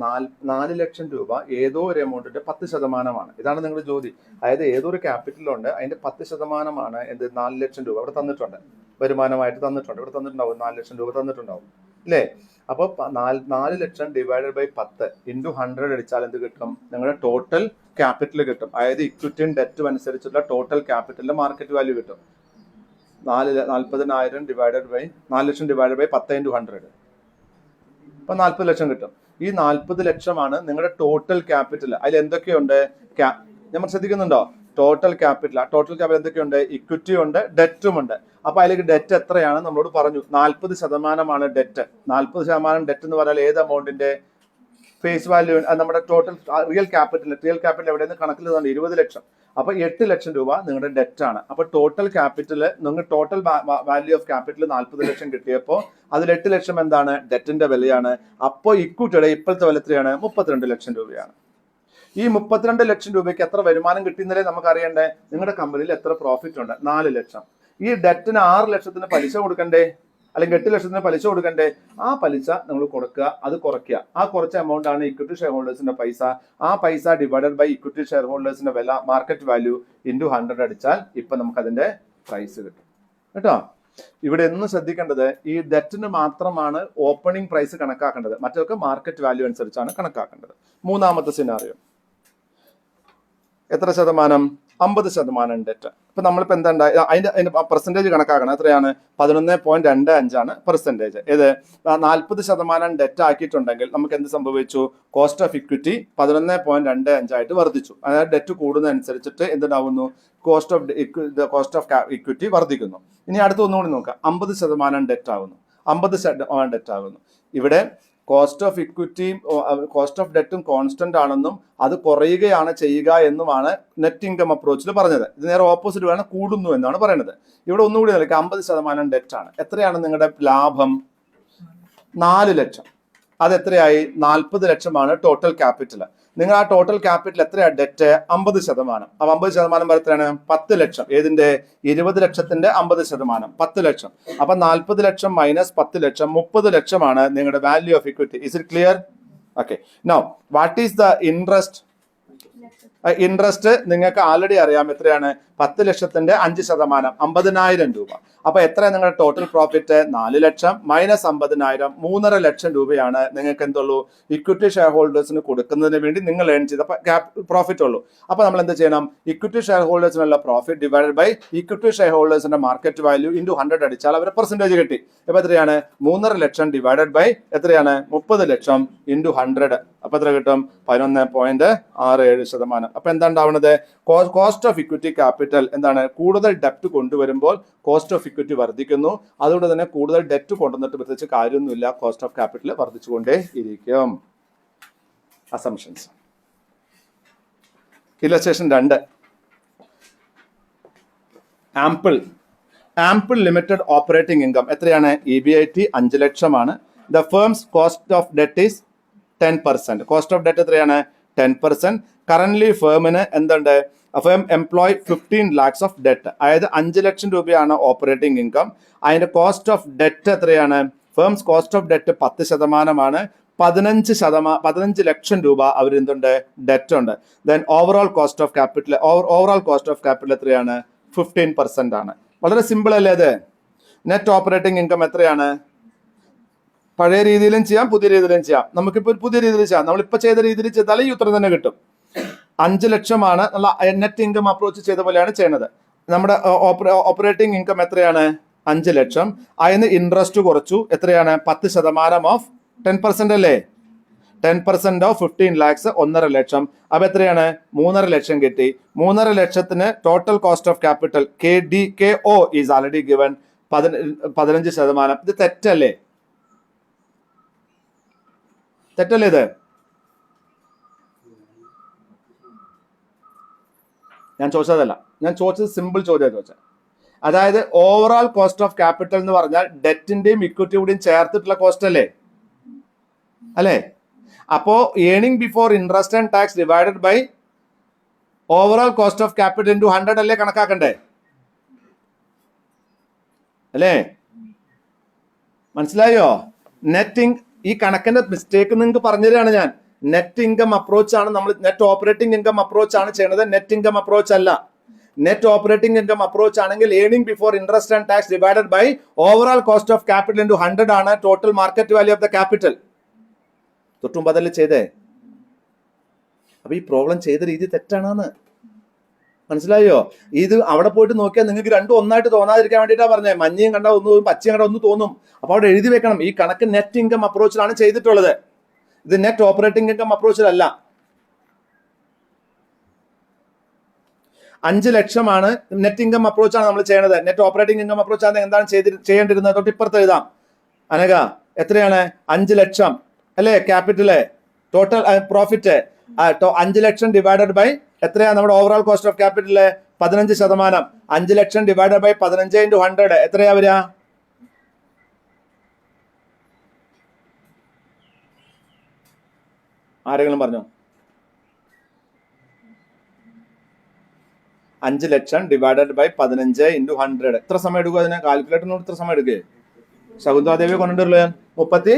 4 ലക്ഷം രൂപ ഏതോ ഒരു എമൗണ്ടിന്റെ 10%. ഇതാണ് നിങ്ങളുടെ ജോലി. അതായത് ഏതോ ഒരു ക്യാപിറ്റലുണ്ട്, അതിന്റെ 10% എന്ത്? 4 ലക്ഷം രൂപ ഇവിടെ തന്നിട്ടുണ്ട്, വരുമാനമായിട്ട് തന്നിട്ടുണ്ട്. ഇവിടെ തന്നിട്ടുണ്ടാവും 4 ലക്ഷം രൂപ തന്നിട്ടുണ്ടാവും, അല്ലേ? അപ്പൊ 4 ലക്ഷം ഡിവൈഡഡ് ബൈ 10 ഇൻറ്റു 100 അടിച്ചാൽ എന്ത് കിട്ടും? നിങ്ങളുടെ ടോട്ടൽ ക്യാപിറ്റൽ കിട്ടും. അതായത് ഇക്വിറ്റിയും ഡെറ്റും അനുസരിച്ചുള്ള ടോട്ടൽ ക്യാപിറ്റലിന്റെ മാർക്കറ്റ് വാല്യൂ കിട്ടും. 40,000 ഡിവൈഡഡ് ബൈ 4 ലക്ഷം ഡിവൈഡഡ് ബൈ 10 ഇൻറ്റു 100, അപ്പൊ 40 ലക്ഷം കിട്ടും. ഈ 40 ലക്ഷമാണ് നിങ്ങളുടെ ടോട്ടൽ ക്യാപിറ്റൽ. അതിൽ എന്തൊക്കെയുണ്ട്? നമ്മൾ ശ്രദ്ധിക്കുന്നുണ്ടോ? Total capital. ആ ടോട്ടൽ ക്യാപിറ്റൽ എന്തൊക്കെയുണ്ട്? ഇക്വിറ്റി ഉണ്ട്, ഡെറ്റും ഉണ്ട്. അപ്പൊ അതിലേക്ക് ഡെറ്റ് എത്രയാണ് നമ്മളോട് പറഞ്ഞു? 40% ഡെറ്റ്. 40% ഡെറ്റ് എന്ന് പറഞ്ഞാൽ ഏത് എമൗണ്ടിന്റെ? ഫേസ് വാല്യൂ, നമ്മുടെ total real capital. Real capital എവിടെയെന്ന് കണക്കിൽ 20 ലക്ഷം. അപ്പൊ 8 ലക്ഷം രൂപ നിങ്ങളുടെ ഡെറ്റ് ആണ്. അപ്പൊ ടോട്ടൽ ക്യാപിറ്റൽ, നിങ്ങൾ ടോട്ടൽ വാല്യൂ ഓഫ് ക്യാപിറ്റൽ 40 ലക്ഷം കിട്ടിയപ്പോൾ അതിൽ 8 ലക്ഷം എന്താണ്? ഡെറ്റിന്റെ വിലയാണ്. അപ്പോൾ ഇക്വിറ്റിയുടെ ഇപ്പോഴത്തെ വില എത്രയാണ്? 32 ലക്ഷം രൂപയാണ്. ഈ 32 ലക്ഷം രൂപയ്ക്ക് എത്ര വരുമാനം കിട്ടിയെന്നല്ലേ നമുക്ക് അറിയണ്ടേ? നിങ്ങളുടെ കമ്പനിയിൽ എത്ര പ്രോഫിറ്റ് ഉണ്ട്? 4 ലക്ഷം. ഈ ഡെറ്റിന് 6 ലക്ഷത്തിന് പലിശ കൊടുക്കണ്ടേ? അല്ലെങ്കിൽ 8 ലക്ഷത്തിന് പലിശ കൊടുക്കണ്ടേ? ആ പലിശ നിങ്ങൾ കൊടുക്കുക, അത് കുറയ്ക്കുക. ആ കുറച്ച എമൗണ്ട് ആണ് ഇക്വിറ്റി ഷെയർ ഹോൾഡേഴ്സിന്റെ പൈസ. ആ പൈസ ഡിവൈഡഡ് ബൈ ഇക്വിറ്റി ഷെയർ ഹോൾഡേഴ്സിന്റെ വില, മാർക്കറ്റ് വാല്യൂ ഇൻറ്റു 100 അടിച്ചാൽ ഇപ്പൊ നമുക്ക് അതിന്റെ പ്രൈസ് കിട്ടും കേട്ടോ. ഇവിടെ എന്ന് ശ്രദ്ധിക്കേണ്ടത്, ഈ ഡെറ്റിന് മാത്രമാണ് ഓപ്പണിംഗ് പ്രൈസ് കണക്കാക്കേണ്ടത്, മറ്റൊക്കെ മാർക്കറ്റ് വാല്യൂ അനുസരിച്ചാണ് കണക്കാക്കേണ്ടത്. മൂന്നാമത്തെ സിനാറിയോ, എത്ര ശതമാനം? 50% ഡെറ്റ്. ഇപ്പൊ നമ്മളിപ്പോ എന്താ അതിന്റെ പെർസെന്റേജ് കണക്കാക്കണം. എത്രയാണ്? 11.25 പെർസെന്റേജ്. ഏത്? 40% ഡെറ്റ് ആക്കിയിട്ടുണ്ടെങ്കിൽ നമുക്ക് എന്ത് സംഭവിച്ചു? കോസ്റ്റ് ഓഫ് ഇക്വിറ്റി 11.25 വർദ്ധിച്ചു. അതായത് ഡെറ്റ് കൂടുന്നതനുസരിച്ചിട്ട് എന്തുണ്ടാവുന്നു? കോസ്റ്റ് ഓഫ് ഇക്വിറ്റി വർദ്ധിക്കുന്നു. ഇനി അടുത്ത ഒന്നുകൂടി നോക്കാം. 50% ഡെറ്റ് ആകുന്നു. 50% ഡെറ്റ് ആകുന്നു. ഇവിടെ കോസ്റ്റ് ഓഫ് ഇക്വിറ്റിയും കോസ്റ്റ് ഓഫ് ഡെറ്റും കോൺസ്റ്റന്റ് ആണെന്നും അത് കുറയുകയാണ് ചെയ്യുക എന്നുമാണ് നെറ്റ് ഇൻകം അപ്രോച്ചിൽ പറഞ്ഞത്. ഇത് നേരെ ഓപ്പോസിറ്റ് വേണം, കൂടുന്നു എന്നാണ് പറയുന്നത്. ഇവിടെ ഒന്നുകൂടി നിൽക്കുക, 50% ഡെറ്റ് ആണ്. എത്രയാണ് നിങ്ങളുടെ ലാഭം? 4 ലക്ഷം. അതെത്രയായി? 40 ലക്ഷമാണ് ടോട്ടൽ ക്യാപിറ്റൽ. നിങ്ങൾ ആ ടോട്ടൽ ക്യാപിറ്റൽ എത്രയാണ്? ഡെറ്റ് 50%. അപ്പൊ 50% എത്രയാണ്? 10 ലക്ഷം. ഏതിന്റെ? 20 ലക്ഷത്തിന്റെ 50%, 10 ലക്ഷം. അപ്പൊ 40 ലക്ഷം മൈനസ് 10 ലക്ഷം 30 ലക്ഷമാണ് നിങ്ങളുടെ value of equity. Is it clear? Okay. Now what is the interest? Interest നിങ്ങൾക്ക് ആൾറെഡി അറിയാം. എത്രയാണ്? 10 ലക്ഷത്തിന്റെ 5%, 50,000 രൂപ. അപ്പൊ എത്രയാണ് നിങ്ങളുടെ ടോട്ടൽ പ്രോഫിറ്റ്? 4 ലക്ഷം മൈനസ് 50,000, 3.5 ലക്ഷം രൂപയാണ് നിങ്ങൾക്ക് എന്തുള്ളൂ? ഇക്വിറ്റി ഷെയർ ഹോൾഡേഴ്സിന് കൊടുക്കുന്നതിന് വേണ്ടി നിങ്ങൾ ഏൺ ചെയ്ത പ്രോഫിറ്റ് ഉള്ളൂ. അപ്പൊ നമ്മൾ എന്ത് ചെയ്യണം? ഇക്വിറ്റി ഷെയർ ഹോൾഡേഴ്സിനുള്ള profit divided by equity share ഹോൾഡേഴ്സിന്റെ മാർക്കറ്റ് വാല്യൂ ഇൻറ്റു 100 അടിച്ചാൽ അവരെ പെർസെന്റേജ് കിട്ടി. ഇപ്പൊ എത്രയാണ്? 3.5 ലക്ഷം ഡിവൈഡഡ് ബൈ എത്രയാണ്? 30 ലക്ഷം ഇൻറ്റു 100. അപ്പൊ എത്ര കിട്ടും? 11.67%. അപ്പൊ എന്താ ഉണ്ടാവുന്നത്? കോസ്റ്റ് ഓഫ് ഇക്വിറ്റി ക്യാപിറ്റൽ എന്താണ്? കൂടുതൽ ഡെപ്റ്റ് കൊണ്ടുവരുമ്പോൾ കോസ്റ്റ് ഓഫ് ഇക്വിറ്റി വർദ്ധിക്കുന്നു. അതുകൊണ്ട് തന്നെ കൂടുതൽ ഡെറ്റ് കൊണ്ടുവന്നിട്ട് പ്രത്യേകിച്ച് കാര്യമൊന്നുമില്ല, കോസ്റ്റ് ഓഫ് ക്യാപിറ്റൽ വർദ്ധിച്ചുകൊണ്ടേ ഇരിക്കും. Assumptions. Illustration 2. Ample ample limited operating income എത്രയാണ്? EBIT 5 ലക്ഷമാണ്. The firm's cost of debt is 10%. Cost of debt എത്രയാണ്? 10%. കറന്റ്ലി ഫേമിന് എന്തുണ്ട്? Firm employ 15 lakhs of debt, അതായത് 5 ലക്ഷം രൂപയാണ് ഓപ്പറേറ്റിംഗ് ഇൻകം. അതിന്റെ കോസ്റ്റ് ഓഫ് ഡെറ്റ് എത്രയാണ്? Firms cost of debt 10%. 15 ലക്ഷം രൂപ അവരെന്തുണ്ട്? Debt ഉണ്ട്. Then overall cost of capital എത്രയാണ്? 15% ആണ്. വളരെ സിമ്പിൾ അല്ലേ അത്? നെറ്റ് ഓപ്പറേറ്റിംഗ് ഇൻകം എത്രയാണ്? പഴയ രീതിയിലും ചെയ്യാം, പുതിയ രീതിയിലും ചെയ്യാം. നമുക്കിപ്പോൾ പുതിയ രീതിയിൽ ചെയ്യാം. നമ്മളിപ്പോൾ ചെയ്ത രീതിയിൽ ചെയ്താൽ ഈ ഉത്തരം തന്നെ കിട്ടും. 5 ലക്ഷമാണ്. നല്ല നെറ്റ് ഇൻകം അപ്രോച്ച് ചെയ്ത പോലെയാണ് ചെയ്യുന്നത്. നമ്മുടെ ഓപ്പറേറ്റിംഗ് ഇൻകം എത്രയാണ്? 5 ലക്ഷം. അതിന് ഇൻട്രസ്റ്റ് കുറച്ചു. എത്രയാണ്? 10% ഓഫ് 10% അല്ലേ? 10% ഓഫ് 15 lakhs 1.5 ലക്ഷം. അപ്പൊ എത്രയാണ്? 3.5 ലക്ഷം കിട്ടി. 3.5 ലക്ഷത്തിന് total cost of capital KO is already given 15%. ഇത് തെറ്റല്ലേ? തെറ്റല്ലേ ഇത്? ഞാൻ ചോദിച്ചതല്ല, ഞാൻ ചോദിച്ചത് സിമ്പിൾ ചോദ്യം ചോദിച്ചത്. അതായത് ഓവറോൾ കോസ്റ്റ് ഓഫ് ക്യാപിറ്റൽ എന്ന് പറഞ്ഞാൽ ഡെറ്റിന്റെയും ഇക്വിറ്റിയുടെയും ചേർത്തിട്ടുള്ള കോസ്റ്റ് അല്ലേ? അപ്പോ earning before interest and tax divided by overall cost of capital into 100 അല്ലേ കണക്കാക്കണ്ടേ? അല്ലേ? മനസ്സിലായോ? ഈ കണക്കിന്റെ മിസ്റ്റേക്ക് നിങ്ങൾക്ക് പറഞ്ഞു തരികയാണ് ഞാൻ. നെറ്റ് ഇൻകം അപ്രോച്ച് ആണ് നമ്മൾ, നെറ്റ് ഓപ്പറേറ്റിംഗ് ഇൻകം അപ്രോച്ച് ആണ് ചെയ്യുന്നത്, നെറ്റ് ഇൻകം അപ്രോച്ച് അല്ല. നെറ്റ് ഓപ്പറേറ്റിംഗ് ഇൻകം അപ്രോച്ച് ആണെങ്കിൽ earning before interest and tax divided by overall cost of capital into 100 ആണ് total market value of the capital. തൊട്ടും ബദല് ചെയ്തേ. അപ്പൊ ഈ പ്രോബ്ലം ചെയ്ത രീതി തെറ്റാണെന്ന് മനസ്സിലായോ? ഇത് അവിടെ പോയിട്ട് നോക്കിയാൽ നിങ്ങൾക്ക് രണ്ടും ഒന്നായിട്ട് തോന്നാതിരിക്കാൻ വേണ്ടിയിട്ടാണ് പറഞ്ഞത്. മഞ്ഞയും കണ്ട ഒന്ന് തോന്നും, പച്ചയും കണ്ട ഒന്ന് തോന്നും. അപ്പൊ അവിടെ എഴുതി വെക്കണം, ഈ കണക്ക് നെറ്റ് ഇൻകം അപ്രോച്ചിലാണ് ചെയ്തിട്ടുള്ളത്. ഇത് നെറ്റ് ഓപ്പറേറ്റിംഗ് ഇൻകം അപ്രോച്ചിലല്ല. 5 ലക്ഷമാണ് നെറ്റ് ഇൻകം അപ്രോച്ചാണ് നമ്മൾ ചെയ്യണത്. നെറ്റ് ഓപ്പറേറ്റിംഗ് ഇൻകം അപ്രോച്ച് ആണ് എന്താണ് ചെയ്യേണ്ടിരുന്നത്? തൊട്ട് ഇപ്പുറത്ത് എഴുതാം. അനഘ എത്രയാണ്? 5 ലക്ഷം അല്ലേ ക്യാപിറ്റല്? ടോട്ടൽ പ്രോഫിറ്റ് 5 ലക്ഷം ഡിവൈഡഡ് ബൈ എത്രയാണ് നമ്മുടെ ഓവറോൾ കോസ്റ്റ് ഓഫ് ക്യാപിറ്റല്? 15%. 5 ലക്ഷം ഡിവൈഡഡ് ബൈ 15 ഇൻറ്റു 100 എത്രയാ വരിക? ആരെങ്കിലും പറഞ്ഞോ? 5 ലക്ഷം ഡിവൈഡഡ് ബൈ 15 ഇൻറ്റു 100 എത്ര സമയം എടുക്കും? അതിനെ കാൽക്കുലേറ്ററിനോട് എത്ര സമയം എടുക്കേ? ശകുന്തളാദേവിയെ കൊണ്ടുവരുള്ളൂ ഞാൻ. 30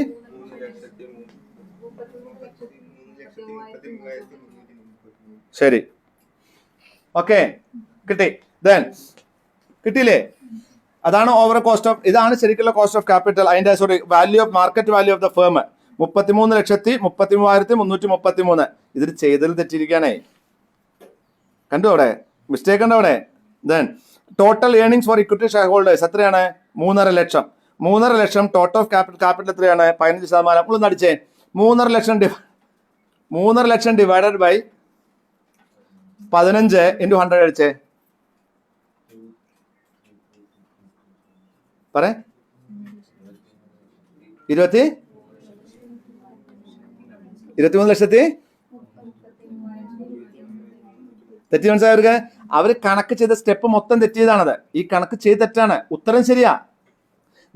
ശരി, ഓക്കെ, കിട്ടി. ദെൻ കിട്ടിയില്ലേ? അതാണ് ഓവർ കോസ്റ്റ് ഓഫ്, ഇതാണ് ശരിക്കുള്ള കോസ്റ്റ് ഓഫ് ക്യാപിറ്റൽ. അതിന്റെ value of market value of the firm 33,33,333. ഇതിൽ ചെയ്തതിൽ തെറ്റിയിരിക്കാനേ. കണ്ടു അവിടെ മിസ്റ്റേക്ക് ഉണ്ട് അവിടെ. Then total earnings for equity share holders എത്രയാണ്? 3.5 ലക്ഷം. 3.5 ലക്ഷം ടോട്ടൽ ഓഫ് ക്യാപിറ്റൽ എത്രയാണ്? 15%. അപ്പോൾ ഒന്ന് അടിച്ചേ. 3.5 ലക്ഷം ഡിവൈഡഡ് ബൈ 15 ഇൻറ്റു 100 അടിച്ചേ. പറ 23 ലക്ഷത്തി തെറ്റി. മനസ്സിലായവർക്ക്? അവര് കണക്ക് ചെയ്ത സ്റ്റെപ്പ് മൊത്തം തെറ്റിയതാണത്. ഈ കണക്ക് ചെയ്ത് തെറ്റാണ്. ഉത്തരം ശരിയാ.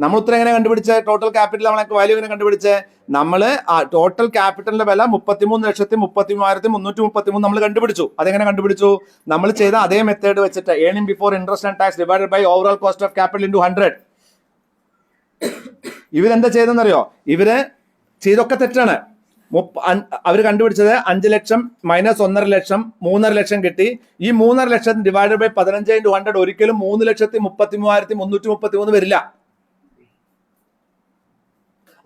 നമ്മൾ ഉത്തരം എങ്ങനെ കണ്ടുപിടിച്ചേ? ടോട്ടൽ ക്യാപിറ്റൽ നമ്മളെ വാല്യൂ എങ്ങനെ കണ്ടുപിടിച്ചേ? നമ്മള് ടോട്ടൽ ക്യാപിറ്റലിന്റെ വില 33,33,333 നമ്മൾ കണ്ടുപിടിച്ചു. അതെങ്ങനെ കണ്ടുപിടിച്ചു? നമ്മൾ ചെയ്ത അതേ മെത്തേഡ് വെച്ചിട്ട് earning before interest and tax divided by overall cost of capital into 100. ഇവരെന്താ ചെയ്തെന്നറിയോ? ഇവര് ചെയ്തൊക്കെ തെറ്റാണ്. അവർ കണ്ടുപിടിച്ചത് 5 ലക്ഷം മൈനസ് 1.5 ലക്ഷം 3.5 ലക്ഷം കിട്ടി. ഈ 3.5 ലക്ഷം ഡിവൈഡഡ് ബൈ 15 ഇൻറ്റു 100 ഒരിക്കലും 3,33,333 വരില്ല.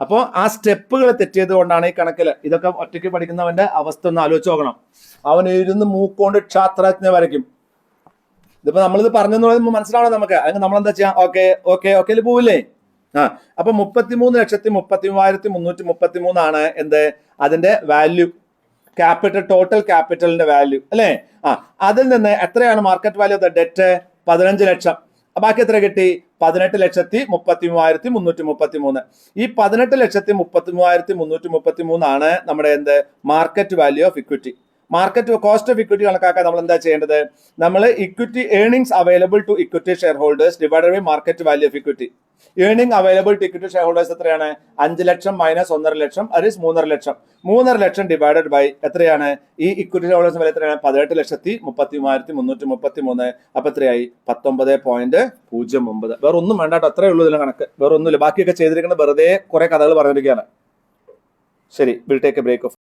അപ്പോൾ ആ സ്റ്റെപ്പുകൾ തെറ്റിയത് കൊണ്ടാണ് ഈ കണക്കിൽ. ഇതൊക്കെ ഒറ്റയ്ക്ക് പഠിക്കുന്നവന്റെ അവസ്ഥ ഒന്ന് ആലോചിച്ച് നോക്കണം. അവൻ ഇരുന്ന് മൂക്കൊണ്ട് ക്ഷാത്രജ്ഞ വരയ്ക്കും. ഇതിപ്പോ നമ്മളിത് പറഞ്ഞെന്ന് പറയുമ്പോൾ മനസ്സിലാവണം നമുക്ക്. അതിന് നമ്മളെന്താ ചെയ്യാം? ഓക്കെ പോവില്ലേ? അപ്പൊ 33,33,333 എന്ത്? അതിന്റെ വാല്യൂ, ക്യാപിറ്റൽ, ടോട്ടൽ ക്യാപിറ്റലിന്റെ വാല്യൂ അല്ലേ? അതിൽ നിന്ന് എത്രയാണ് market value of the debt? 15 ലക്ഷം. ബാക്കി എത്ര കിട്ടി? 18,33,333. ഈ 18,33,333 ആണ് നമ്മുടെ എന്ത്? Market value of equity. Market cost of equity കണക്കാക്കാൻ നമ്മൾ എന്താ ചെയ്യേണ്ടത്? നമ്മൾ equity earnings available to equity share holders divided by market value of equity. Earning available to equity share holders എത്രയാണ്? 5 ലക്ഷം മൈനസ് 1.5 ലക്ഷം, അത് 3.5 ലക്ഷം. 3.5 ലക്ഷം ഡിവൈഡഡ് ബൈ എത്രയാണ്? ഈ ഇക്വിറ്റി ഷെയർ ഹോൾഡേഴ്സ് വില എത്രയാണ്? 18,33,333. അപ്പൊ എത്രയായി? 19.09. വേറെ ഒന്നും വേണ്ട കേട്ടോ, അത്രേ ഉള്ളൂ ഇതിലെ കണക്ക്, വേറെ ഒന്നുമില്ല. ബാക്കിയൊക്കെ ചെയ്തിരിക്കുന്നത് വെറുതെ കുറെ കഥകൾ പറഞ്ഞിരിക്കുകയാണ്. ശരി, will take a break of